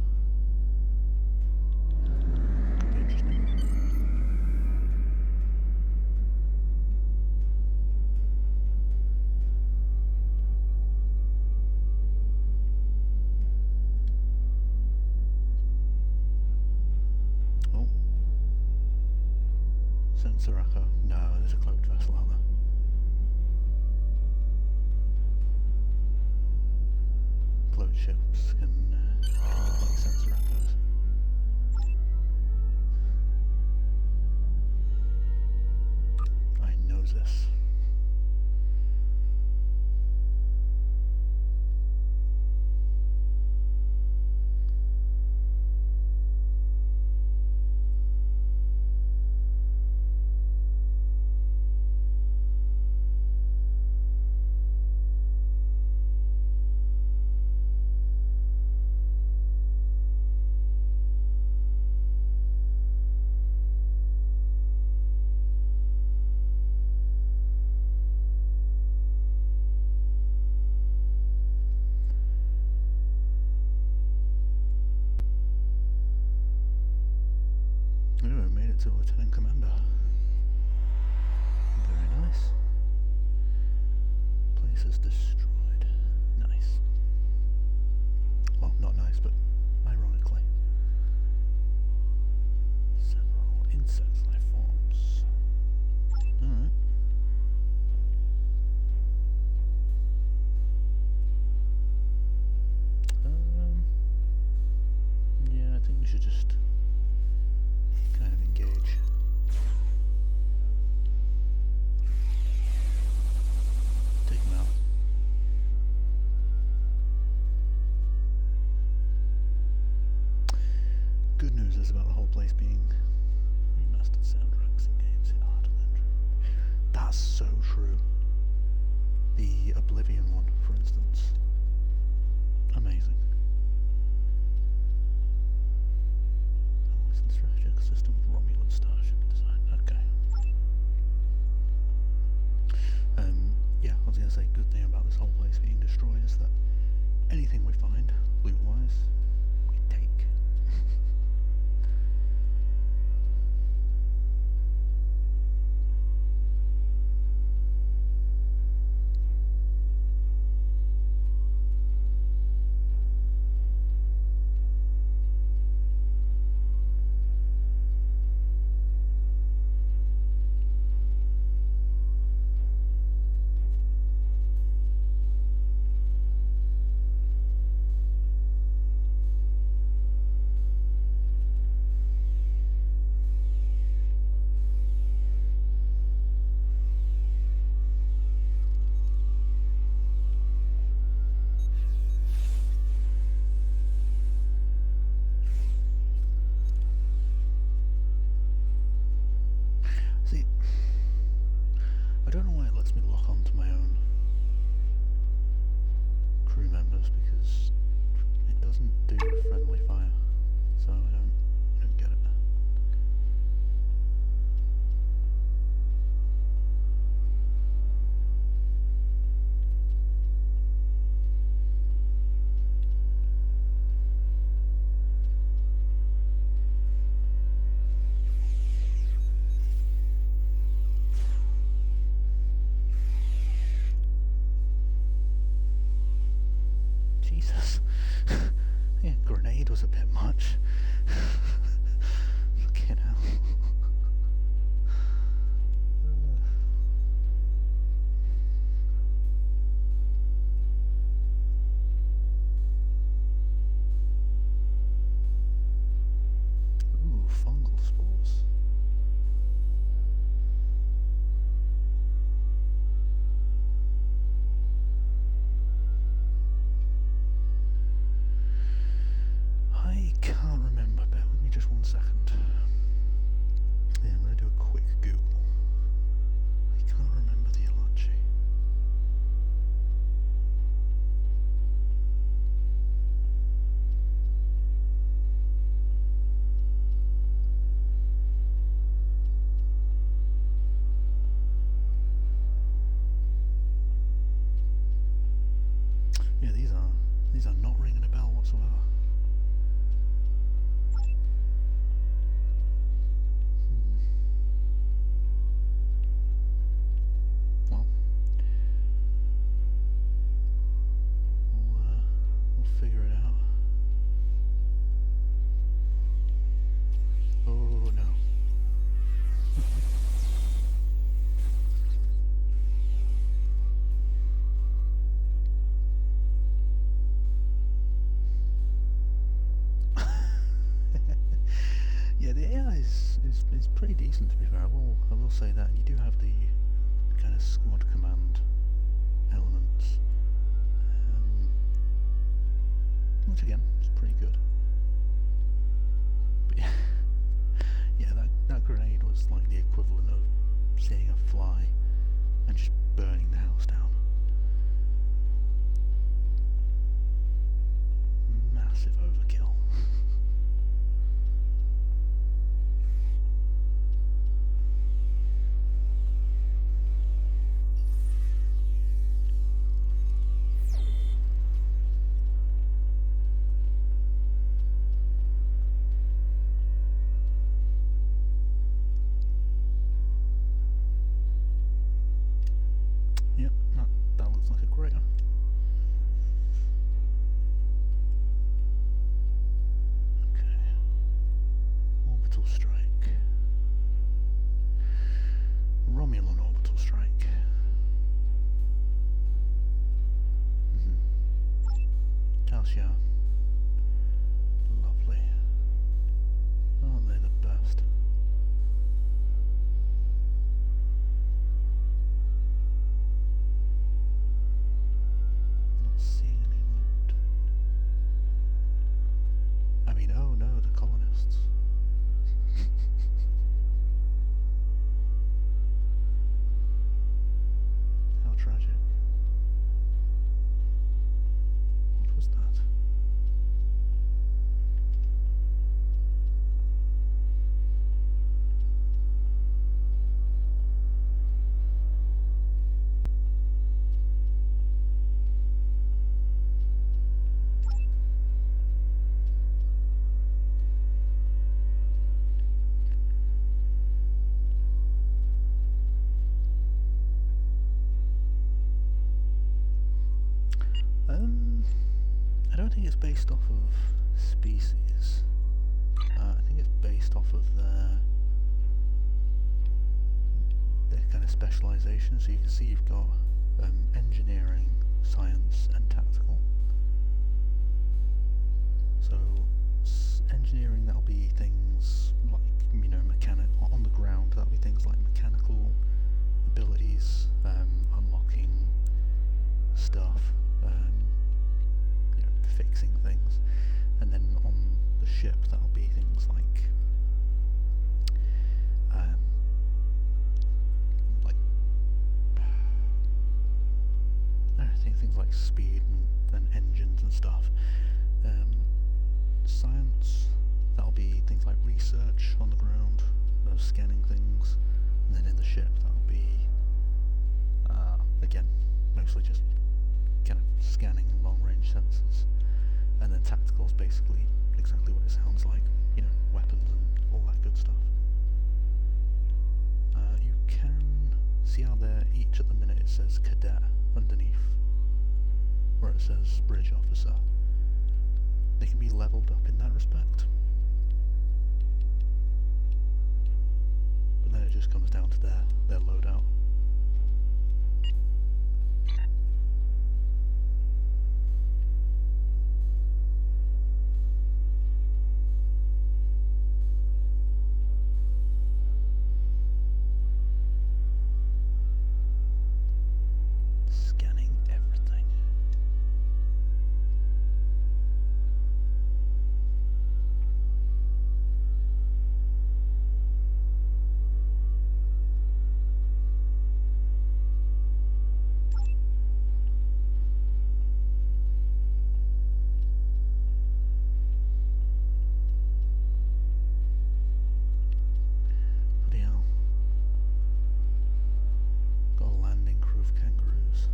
Could be interesting. Oh. Sensor echo. No, there's a cloaked vessel out there. Cloaked ships can look like sensor echoes. I know this. Oh, we made it to Lieutenant Commander. Very nice. Place is destroyed. Nice. Well, not nice, but ironically. Several insect life forms. Alright. Yeah, I think we should just kind of engage. Take him out. says about the whole place being remastered soundtracks and games hit harder than true. That's so true. The Oblivion one, for instance. Amazing. Always in strategic system with Romulan starship design. Okay. Yeah, I was going to say, good thing about this whole place being destroyed is that anything we find, loot-wise, we take. See, I don't know why it lets me lock onto my own crew members, because it doesn't do friendly fire, so I don't get it. Jesus. Yeah, grenade was a bit much. Fucking hell. Ooh, fungal spores. I can't remember. Bear with me just 1 second. Yeah, I'm going to do a quick Google. I can't remember the Alachi. Yeah, these are not ringing a bell whatsoever. Well, we'll figure it out. Oh no. Yeah, the AI is pretty decent, to be fair. I will say that. And you do have the kind of squad command elements, which again is pretty good. But yeah, yeah, that grenade was like the equivalent of seeing a fly and just burning the house down. Massive overkill. Yep, that looks like a greater. Okay. Orbital strike. Romulan orbital strike. Calcia. Lovely. Aren't they the best? Not seeing any loot. I mean, oh no, the colonists. based off of species. I think it's based off of their kind of specialization. So you can see you've got engineering, science, and tactical. So engineering, that'll be things like, you know, on the ground, that'll be things like mechanical abilities, unlocking stuff, you know, fixing things. And then on the ship, that'll be things like I think things like speed and engines and stuff. Science, that'll be things like research on the ground, scanning things, and then in the ship that'll be again mostly just kind of scanning long-range sensors. And then tactical is basically exactly what it sounds like, you know, weapons and all that good stuff. You can see how they're each at the minute it says cadet underneath where it says bridge officer. They can be leveled up in that respect. But then it just comes down to their loadout. Scanning everything. Bloody hell. Got a landing crew of kangaroos.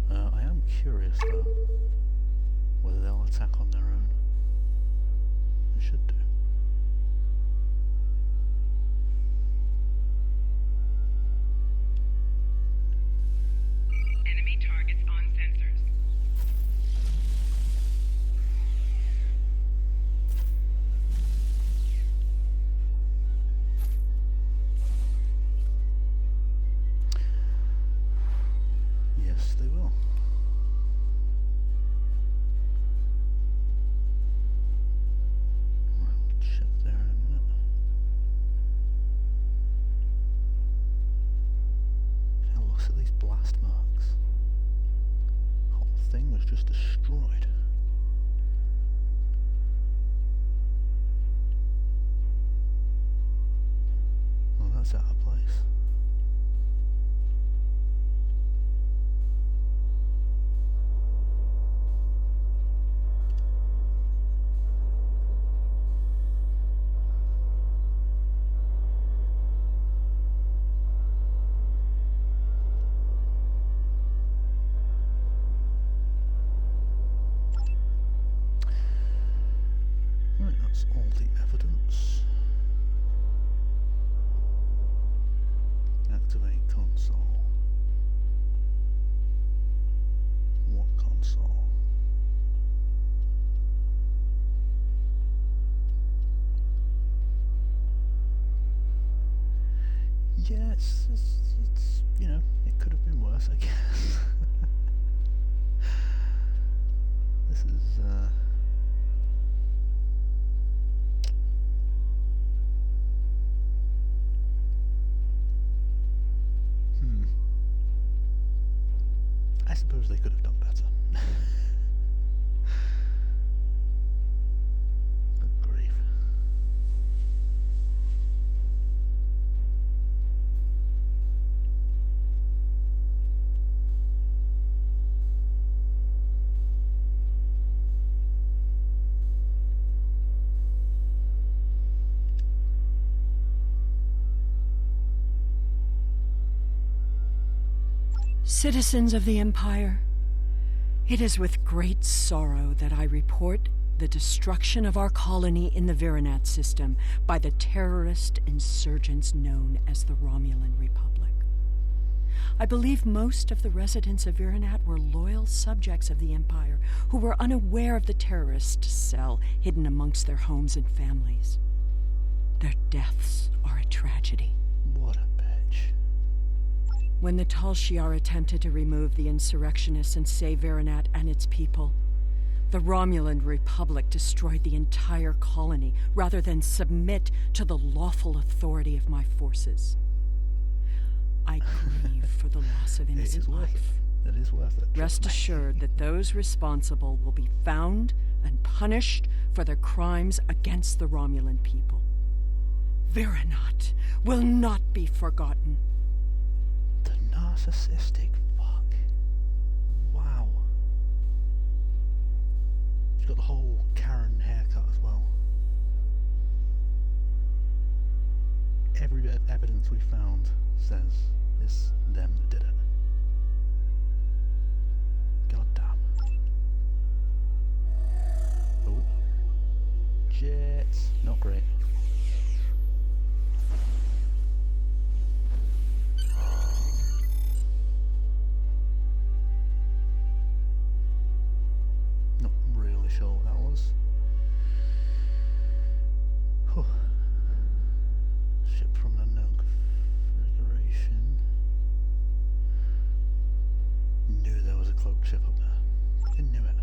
I am curious though whether they'll attack on their own. They should do. Enemy targets on sensors. Yes, they will. Right, we'll check there in a minute. Now look at these blast marks. The whole thing was just destroyed. Well, that's out of place. Right, that's all the evidence. Activate console. What console? Yeah, it's you know, it could have been worse, I guess. This is I suppose they could have done better. Good grief. Citizens of the Empire, it is with great sorrow that I report the destruction of our colony in the Virinat system by the terrorist insurgents known as the Romulan Republic. I believe most of the residents of Virinat were loyal subjects of the Empire who were unaware of the terrorist cell hidden amongst their homes and families. Their deaths are a tragedy. What a bitch. When the Tal Shiar attempted to remove the insurrectionists and save Virinat and its people, the Romulan Republic destroyed the entire colony rather than submit to the lawful authority of my forces. I grieve for the loss of innocent life. It is worth it. Rest assured that those responsible will be found and punished for their crimes against the Romulan people. Virinat will not be forgotten. The narcissistic fuck. Wow. She's got the whole Karen haircut as well. Every bit of evidence we found says it's them that did it. God damn. Oh. Jets. Not great. Not really sure what that was. Whew. Ship from an unknown configuration. Knew there was a cloaked ship up there. I knew it.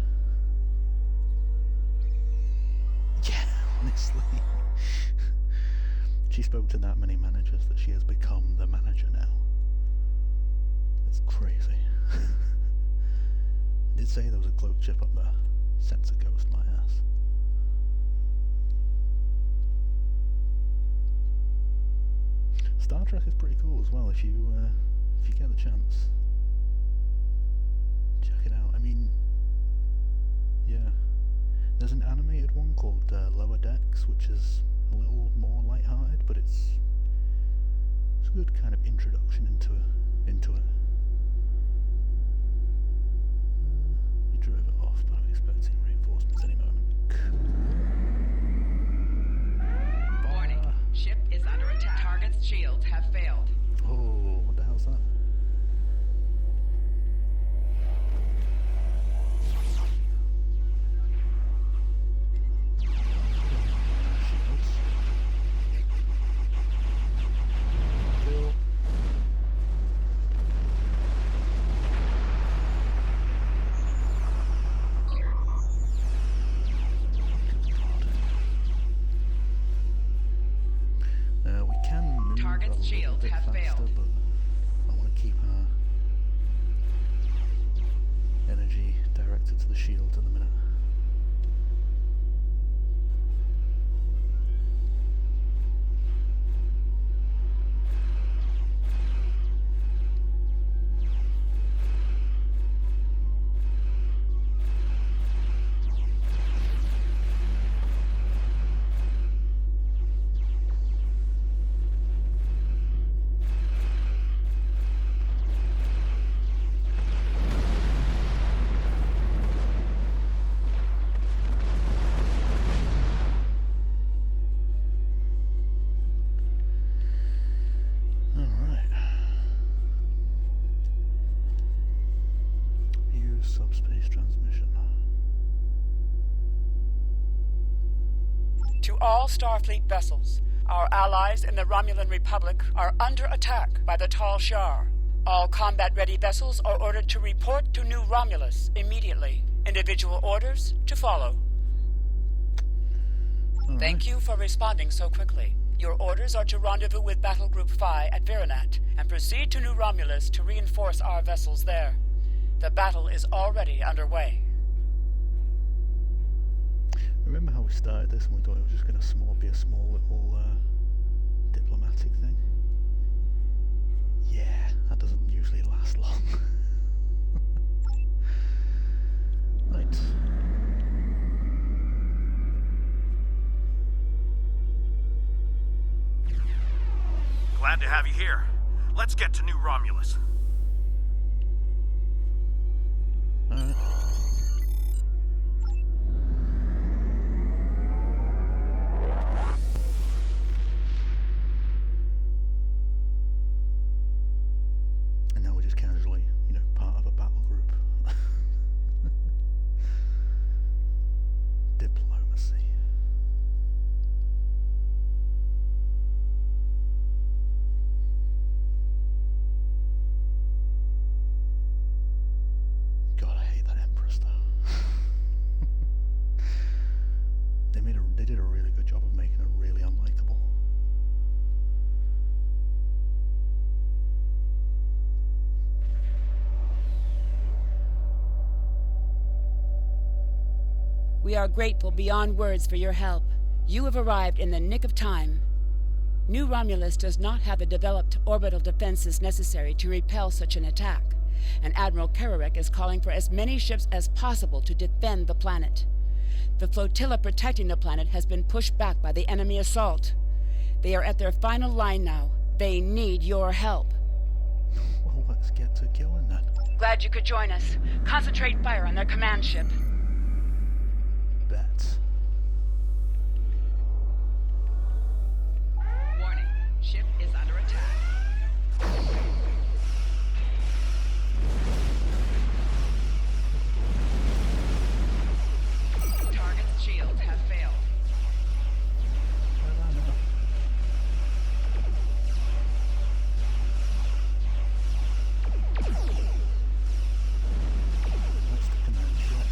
Yeah, honestly. She spoke to that many managers that she has become the manager now. It's crazy. I did say there was a cloaked ship up there. Sense a ghost, my ass. Star Trek is pretty cool as well if you get the chance. Check it out. I mean, yeah. There's an animated one called Lower Decks, which is a little more lighthearted, but it's a good kind of introduction into it. We drove it off, but I'm expecting reinforcements any moment. Warning. Ship is under attack. Target's shields have failed. Oh, what the hell's that? Target's shields have failed. But I want to keep our energy directed to the shield at the minute. Subspace transmission. To all Starfleet vessels, our allies in the Romulan Republic are under attack by the Tal Shiar. All combat-ready vessels are ordered to report to New Romulus immediately. Individual orders to follow. Thank you for responding so quickly. Your orders are to rendezvous with Battle Group Phi at Virinat and proceed to New Romulus to reinforce our vessels there. The battle is already underway. Remember how we started this and we thought it was just going to be a small little diplomatic thing? Yeah, that doesn't usually last long. Right. Glad to have you here. Let's get to New Romulus. Alright. And now we're just casually, you know, part of a battle group. Diplomacy. God, I hate that Empress though. They did a really good job of making her really unlikable. We are grateful beyond words for your help. You have arrived in the nick of time. New Romulus does not have the developed orbital defenses necessary to repel such an attack, and Admiral Kararek is calling for as many ships as possible to defend the planet. The flotilla protecting the planet has been pushed back by the enemy assault. They are at their final line now. They need your help. Well, let's get to killing then. Glad you could join us. Concentrate fire on their command ship. Bet. Warning. Ship is under attack. Target's shields have failed. What's the command ship?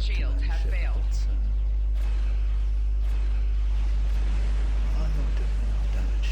Shields have failed. I'm not doing enough damage.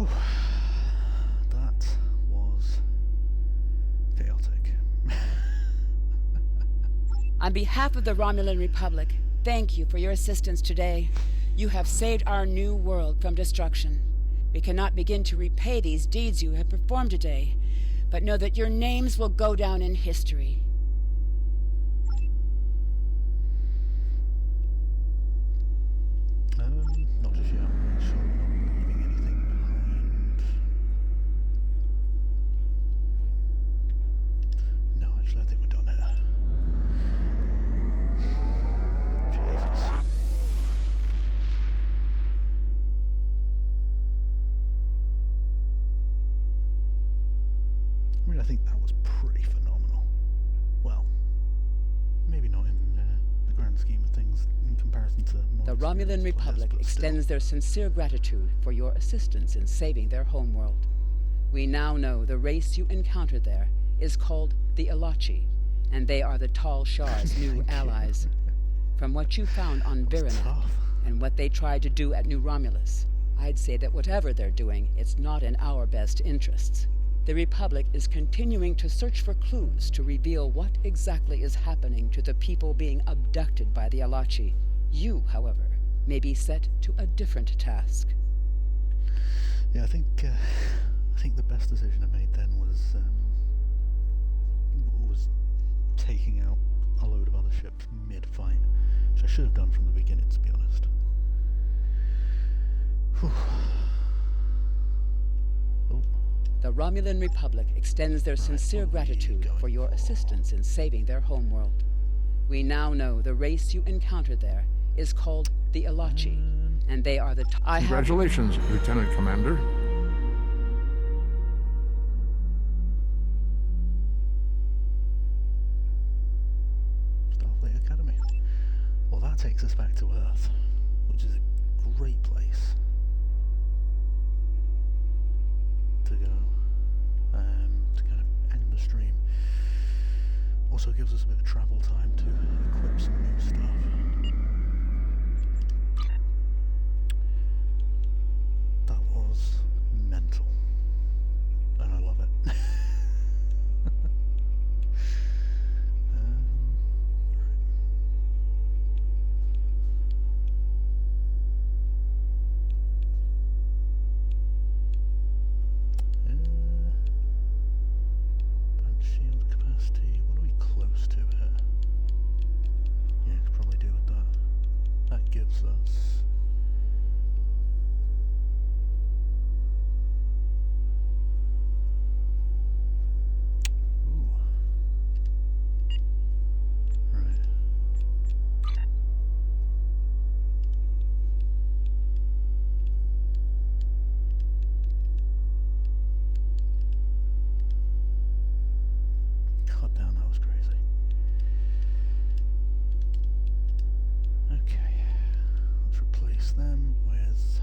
Whew. That was chaotic. On behalf of the Romulan Republic, thank you for your assistance today. You have saved our new world from destruction. We cannot begin to repay these deeds you have performed today, but know that your names will go down in history. Not just yet. I'm sure we're not leaving anything behind. No, actually, I think we're done here. Jesus. I mean, I think that was pretty phenomenal. Well, maybe not in the grand scheme of things in comparison to The Romulan Republic extends their sincere gratitude for your assistance in saving their homeworld. We now know the race you encountered there is called the Ilachi, and they are the Tal Shar's new allies. From what you found on Virinak and what they tried to do at New Romulus, I'd say that whatever they're doing, it's not in our best interests. The Republic is continuing to search for clues to reveal what exactly is happening to the people being abducted by the Ilachi. You, however, may be set to a different task. Yeah, I think the best decision I made then was taking out a load of other ships mid-fight, which I should have done from the beginning, to be honest. Whew. Oh. The Romulan Republic extends their sincere gratitude for your assistance in saving their homeworld. We now know the race you encountered there is called the Ilachi, and they are the... Congratulations, Lieutenant Commander. Starfleet Academy. Well, that takes us back to Earth, which is a great place to go to kind of end the stream. Also gives us a bit of travel time to equip some new stuff. That was mental, and I love it. Shield capacity, what are we close to here? Yeah, could probably do with that. That gives us... Ooh. Right. God damn, that was crazy. Okay, let's replace them with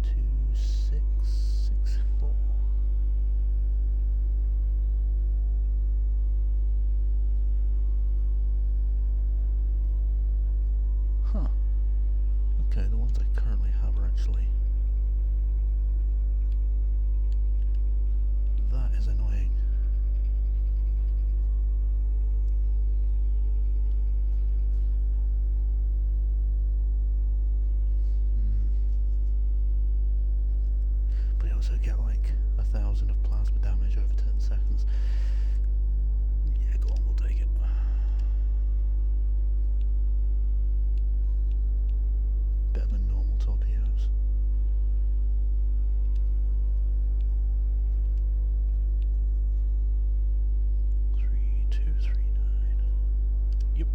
2664. Huh. Okay, the ones I currently have are actually... That is annoying. But you also get like 1,000 of plasma damage over 10 seconds. Yeah, go on, we'll take it. Better than normal torpedoes. Yep.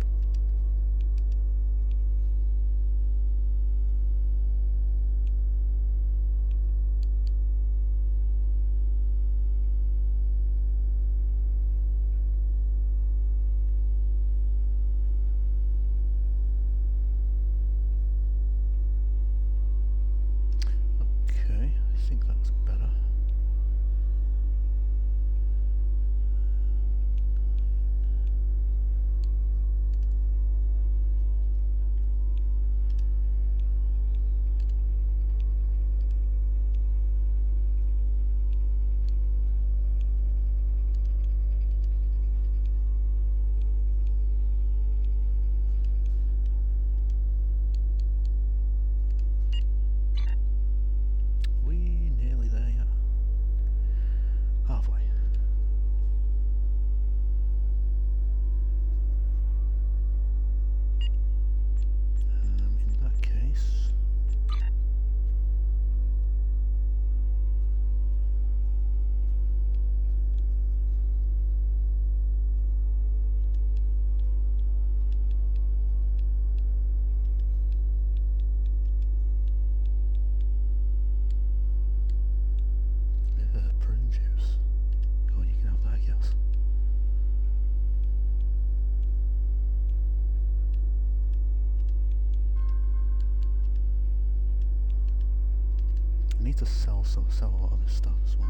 I need to sell a lot of this stuff as well.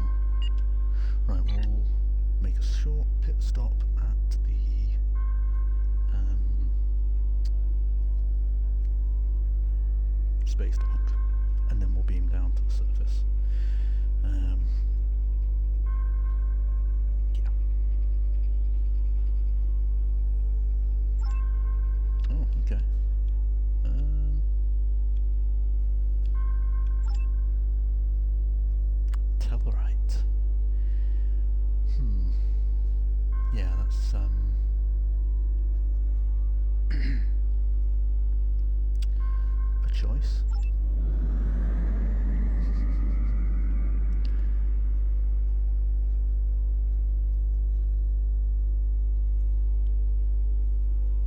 Right, we'll make a short pit stop at the space dock, and then we'll beam down to the surface. Yeah. Oh, okay. Tellarite. Yeah, that's a choice.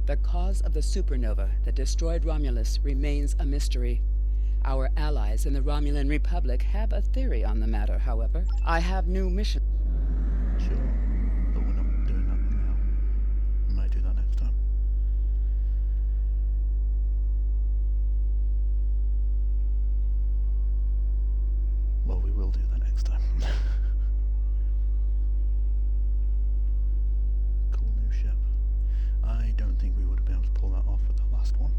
The cause of the supernova that destroyed Romulus remains a mystery. Our allies in the Romulan Republic have a theory on the matter, however. I have new mission. Sure, but we're not doing that now. We might do that next time. Well, we will do that next time. Cool new ship. I don't think we would have been able to pull that off with the last one.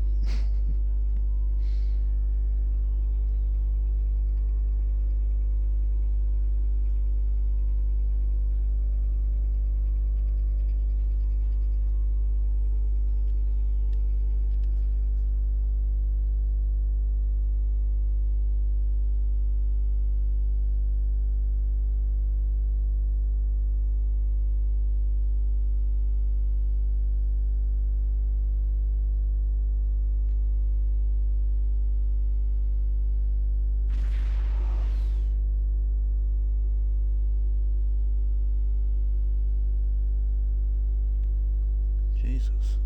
Jesus.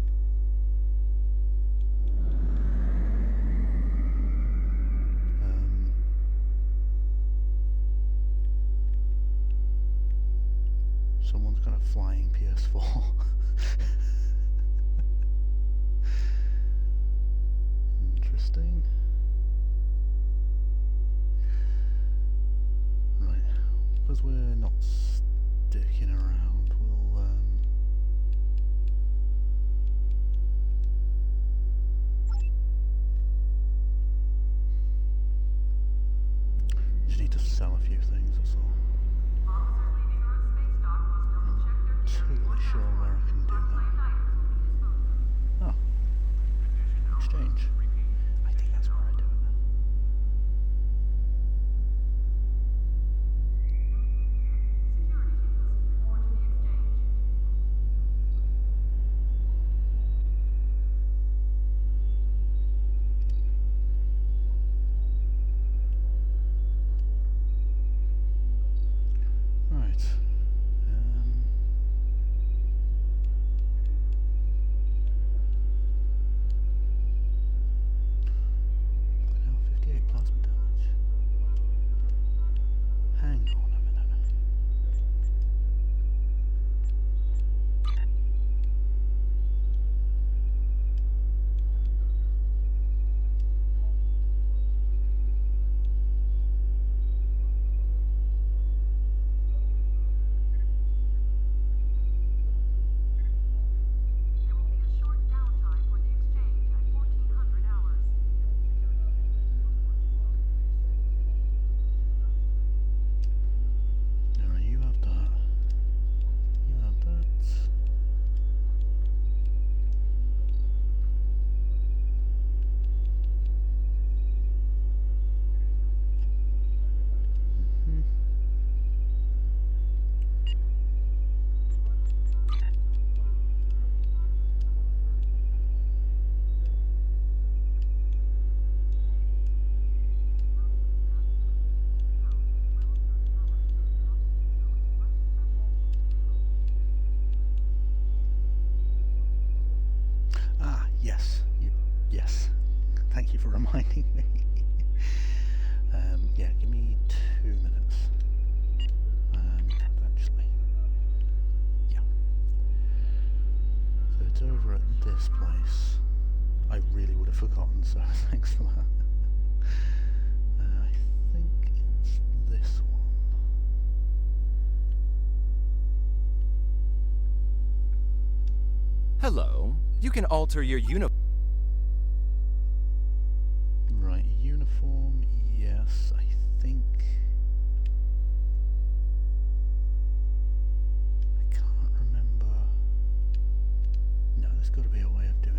Someone's got a flying PS4. Interesting. Right, because we're not sticking around, we'll just need to sell a few things, that's all. I'm totally sure where I can do that. Oh. Exchange. I think that's where I do it. Right. Now 58 plasma damage. Hang on a minute. There will be a short downtime for the exchange at 1400 hours. Alright, you have that. You have that. Mhm. Ah, yes. Yes. Thank you for reminding me. Yeah, give me 2 minutes. Actually. Yeah. So it's over at this place. I really would have forgotten, so thanks for that. I think Hello. You can alter your uniform. Right, uniform, yes, I think... I can't remember... No, there's got to be a way of doing...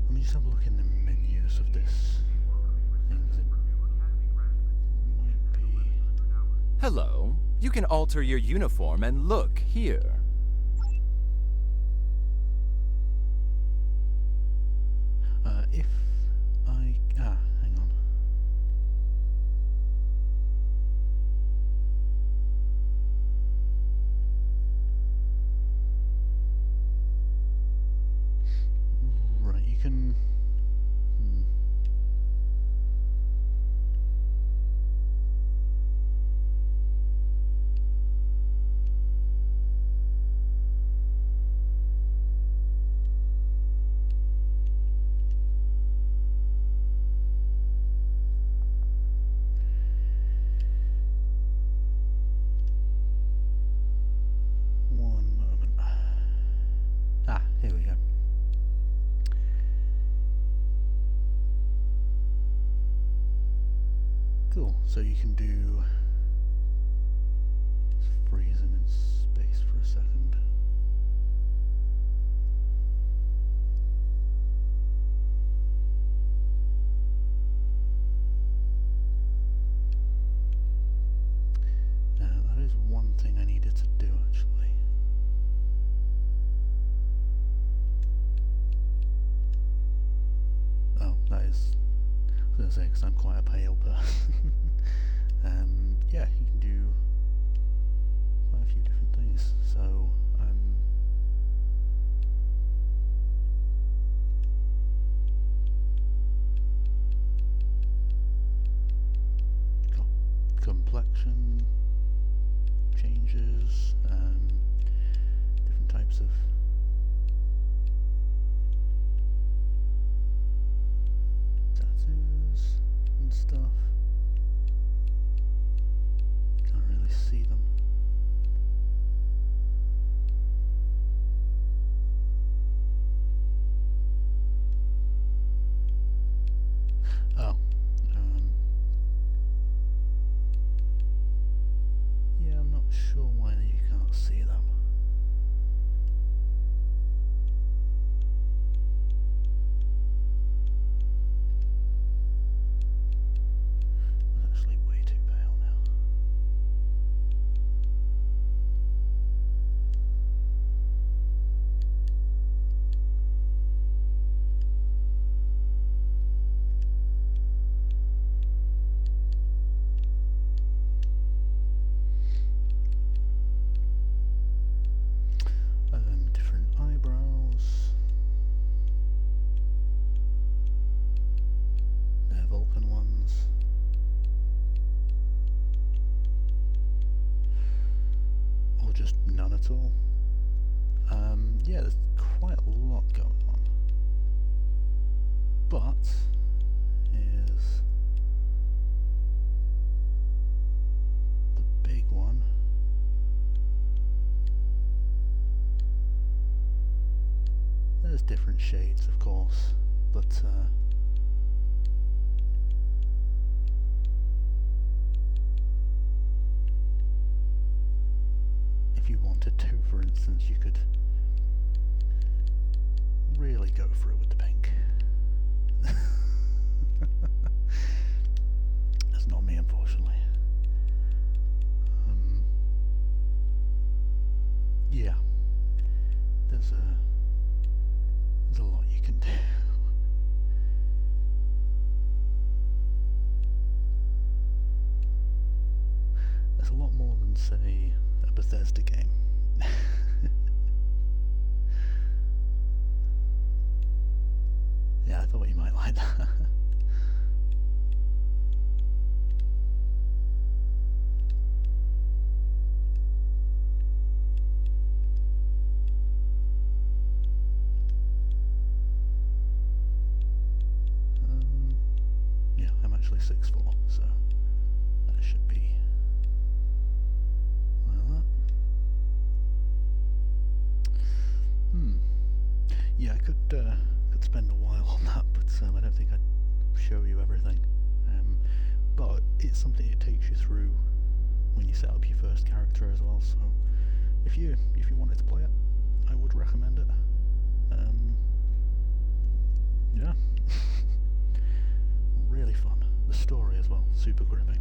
Let me just have a look in the menus of this thing, 'cause it might be... Hello. You can alter your uniform and look here. If I... hang on. Right, you can... One moment. Here we go. Cool, so you can do... Let's freeze them in space for a second. That is one thing I needed to do, actually. Oh, that is... I was going to say, because I'm quite a pale person. Yeah, you can do quite a few different things. So, got complexion changes, different types of tattoos and stuff. Can't really see them. Oh. Yeah, I'm not sure why you can't see them. I'm actually way too pale now. Different eyebrows. They're Vulcan ones. Or just none at all. Yeah, there's quite a lot going on. But here's the big one. There's different shades, of course, but if you wanted to, for instance, you could really go for it with the pink. That's not me, unfortunately. Yeah, there's a lot you can do. There's a lot more than, say, a Bethesda game. like that. Yeah, I'm actually 6'4", so that should be like that. Yeah, I could spend a while on that, but I don't think I'd show you everything. But it's something it takes you through when you set up your first character as well. So if you wanted to play it, I would recommend it. Yeah, really fun. The story as well, super gripping,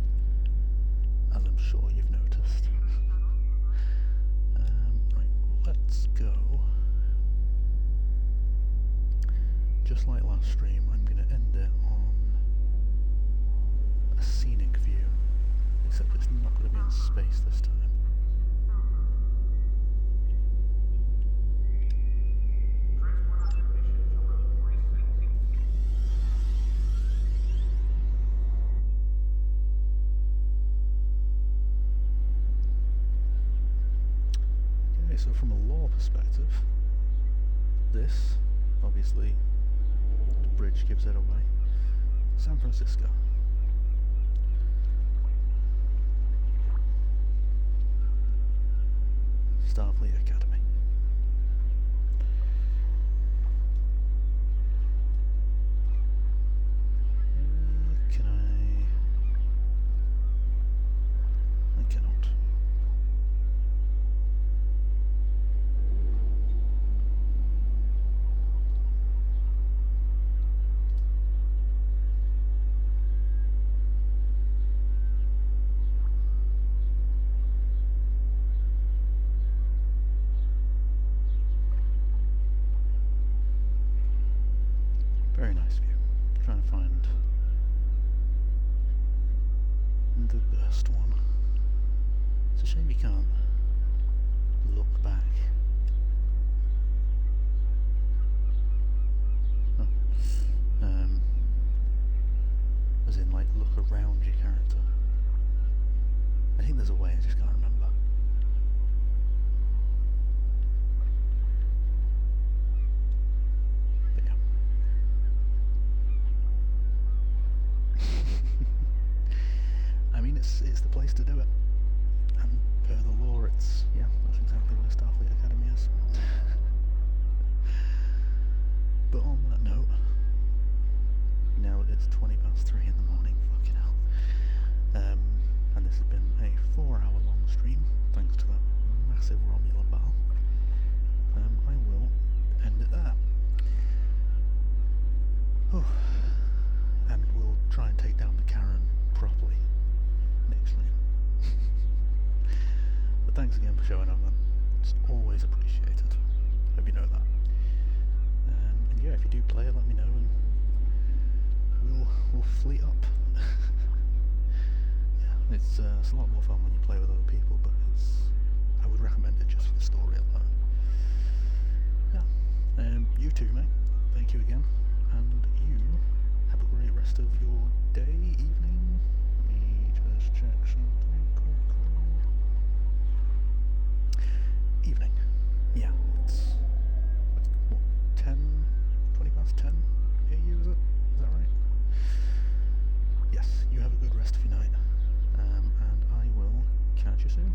as I'm sure you've noticed. Right, let's go. Just like last stream, I'm going to end it on a scenic view, except it's not going to be in space this time. Okay, so from a lore perspective, this, obviously, the bridge gives it away. San Francisco. Starfleet Academy. Can I cannot. Very nice view. Trying to find the best one. It's a shame you can't look back. Oh. As in, like, look around your character. I think there's a way, I just can't remember. But yeah. I mean, it's the place to do it. And per the lore, that's exactly where Starfleet Academy is. But on that note, now it's 3:20 in the morning, fucking hell. And this has been a 4-hour long stream, thanks to that massive Romulan battle. I will end it there. Oh. And we'll try and take down the Karen properly next stream. But thanks again for showing up, man. It's always appreciated. Hope you know that. And yeah, if you do play it, let me know, and we'll fleet up. Yeah, it's a lot more fun when you play with other people, but I would recommend it just for the story alone. Yeah. You too, mate. Thank you again, and you have a great rest of your day, evening. Let me just check something quickly. Evening. Yeah, it's what, 20 past 10 here, is it? Is that right? Yes, you have a good rest of your night. And I will catch you soon.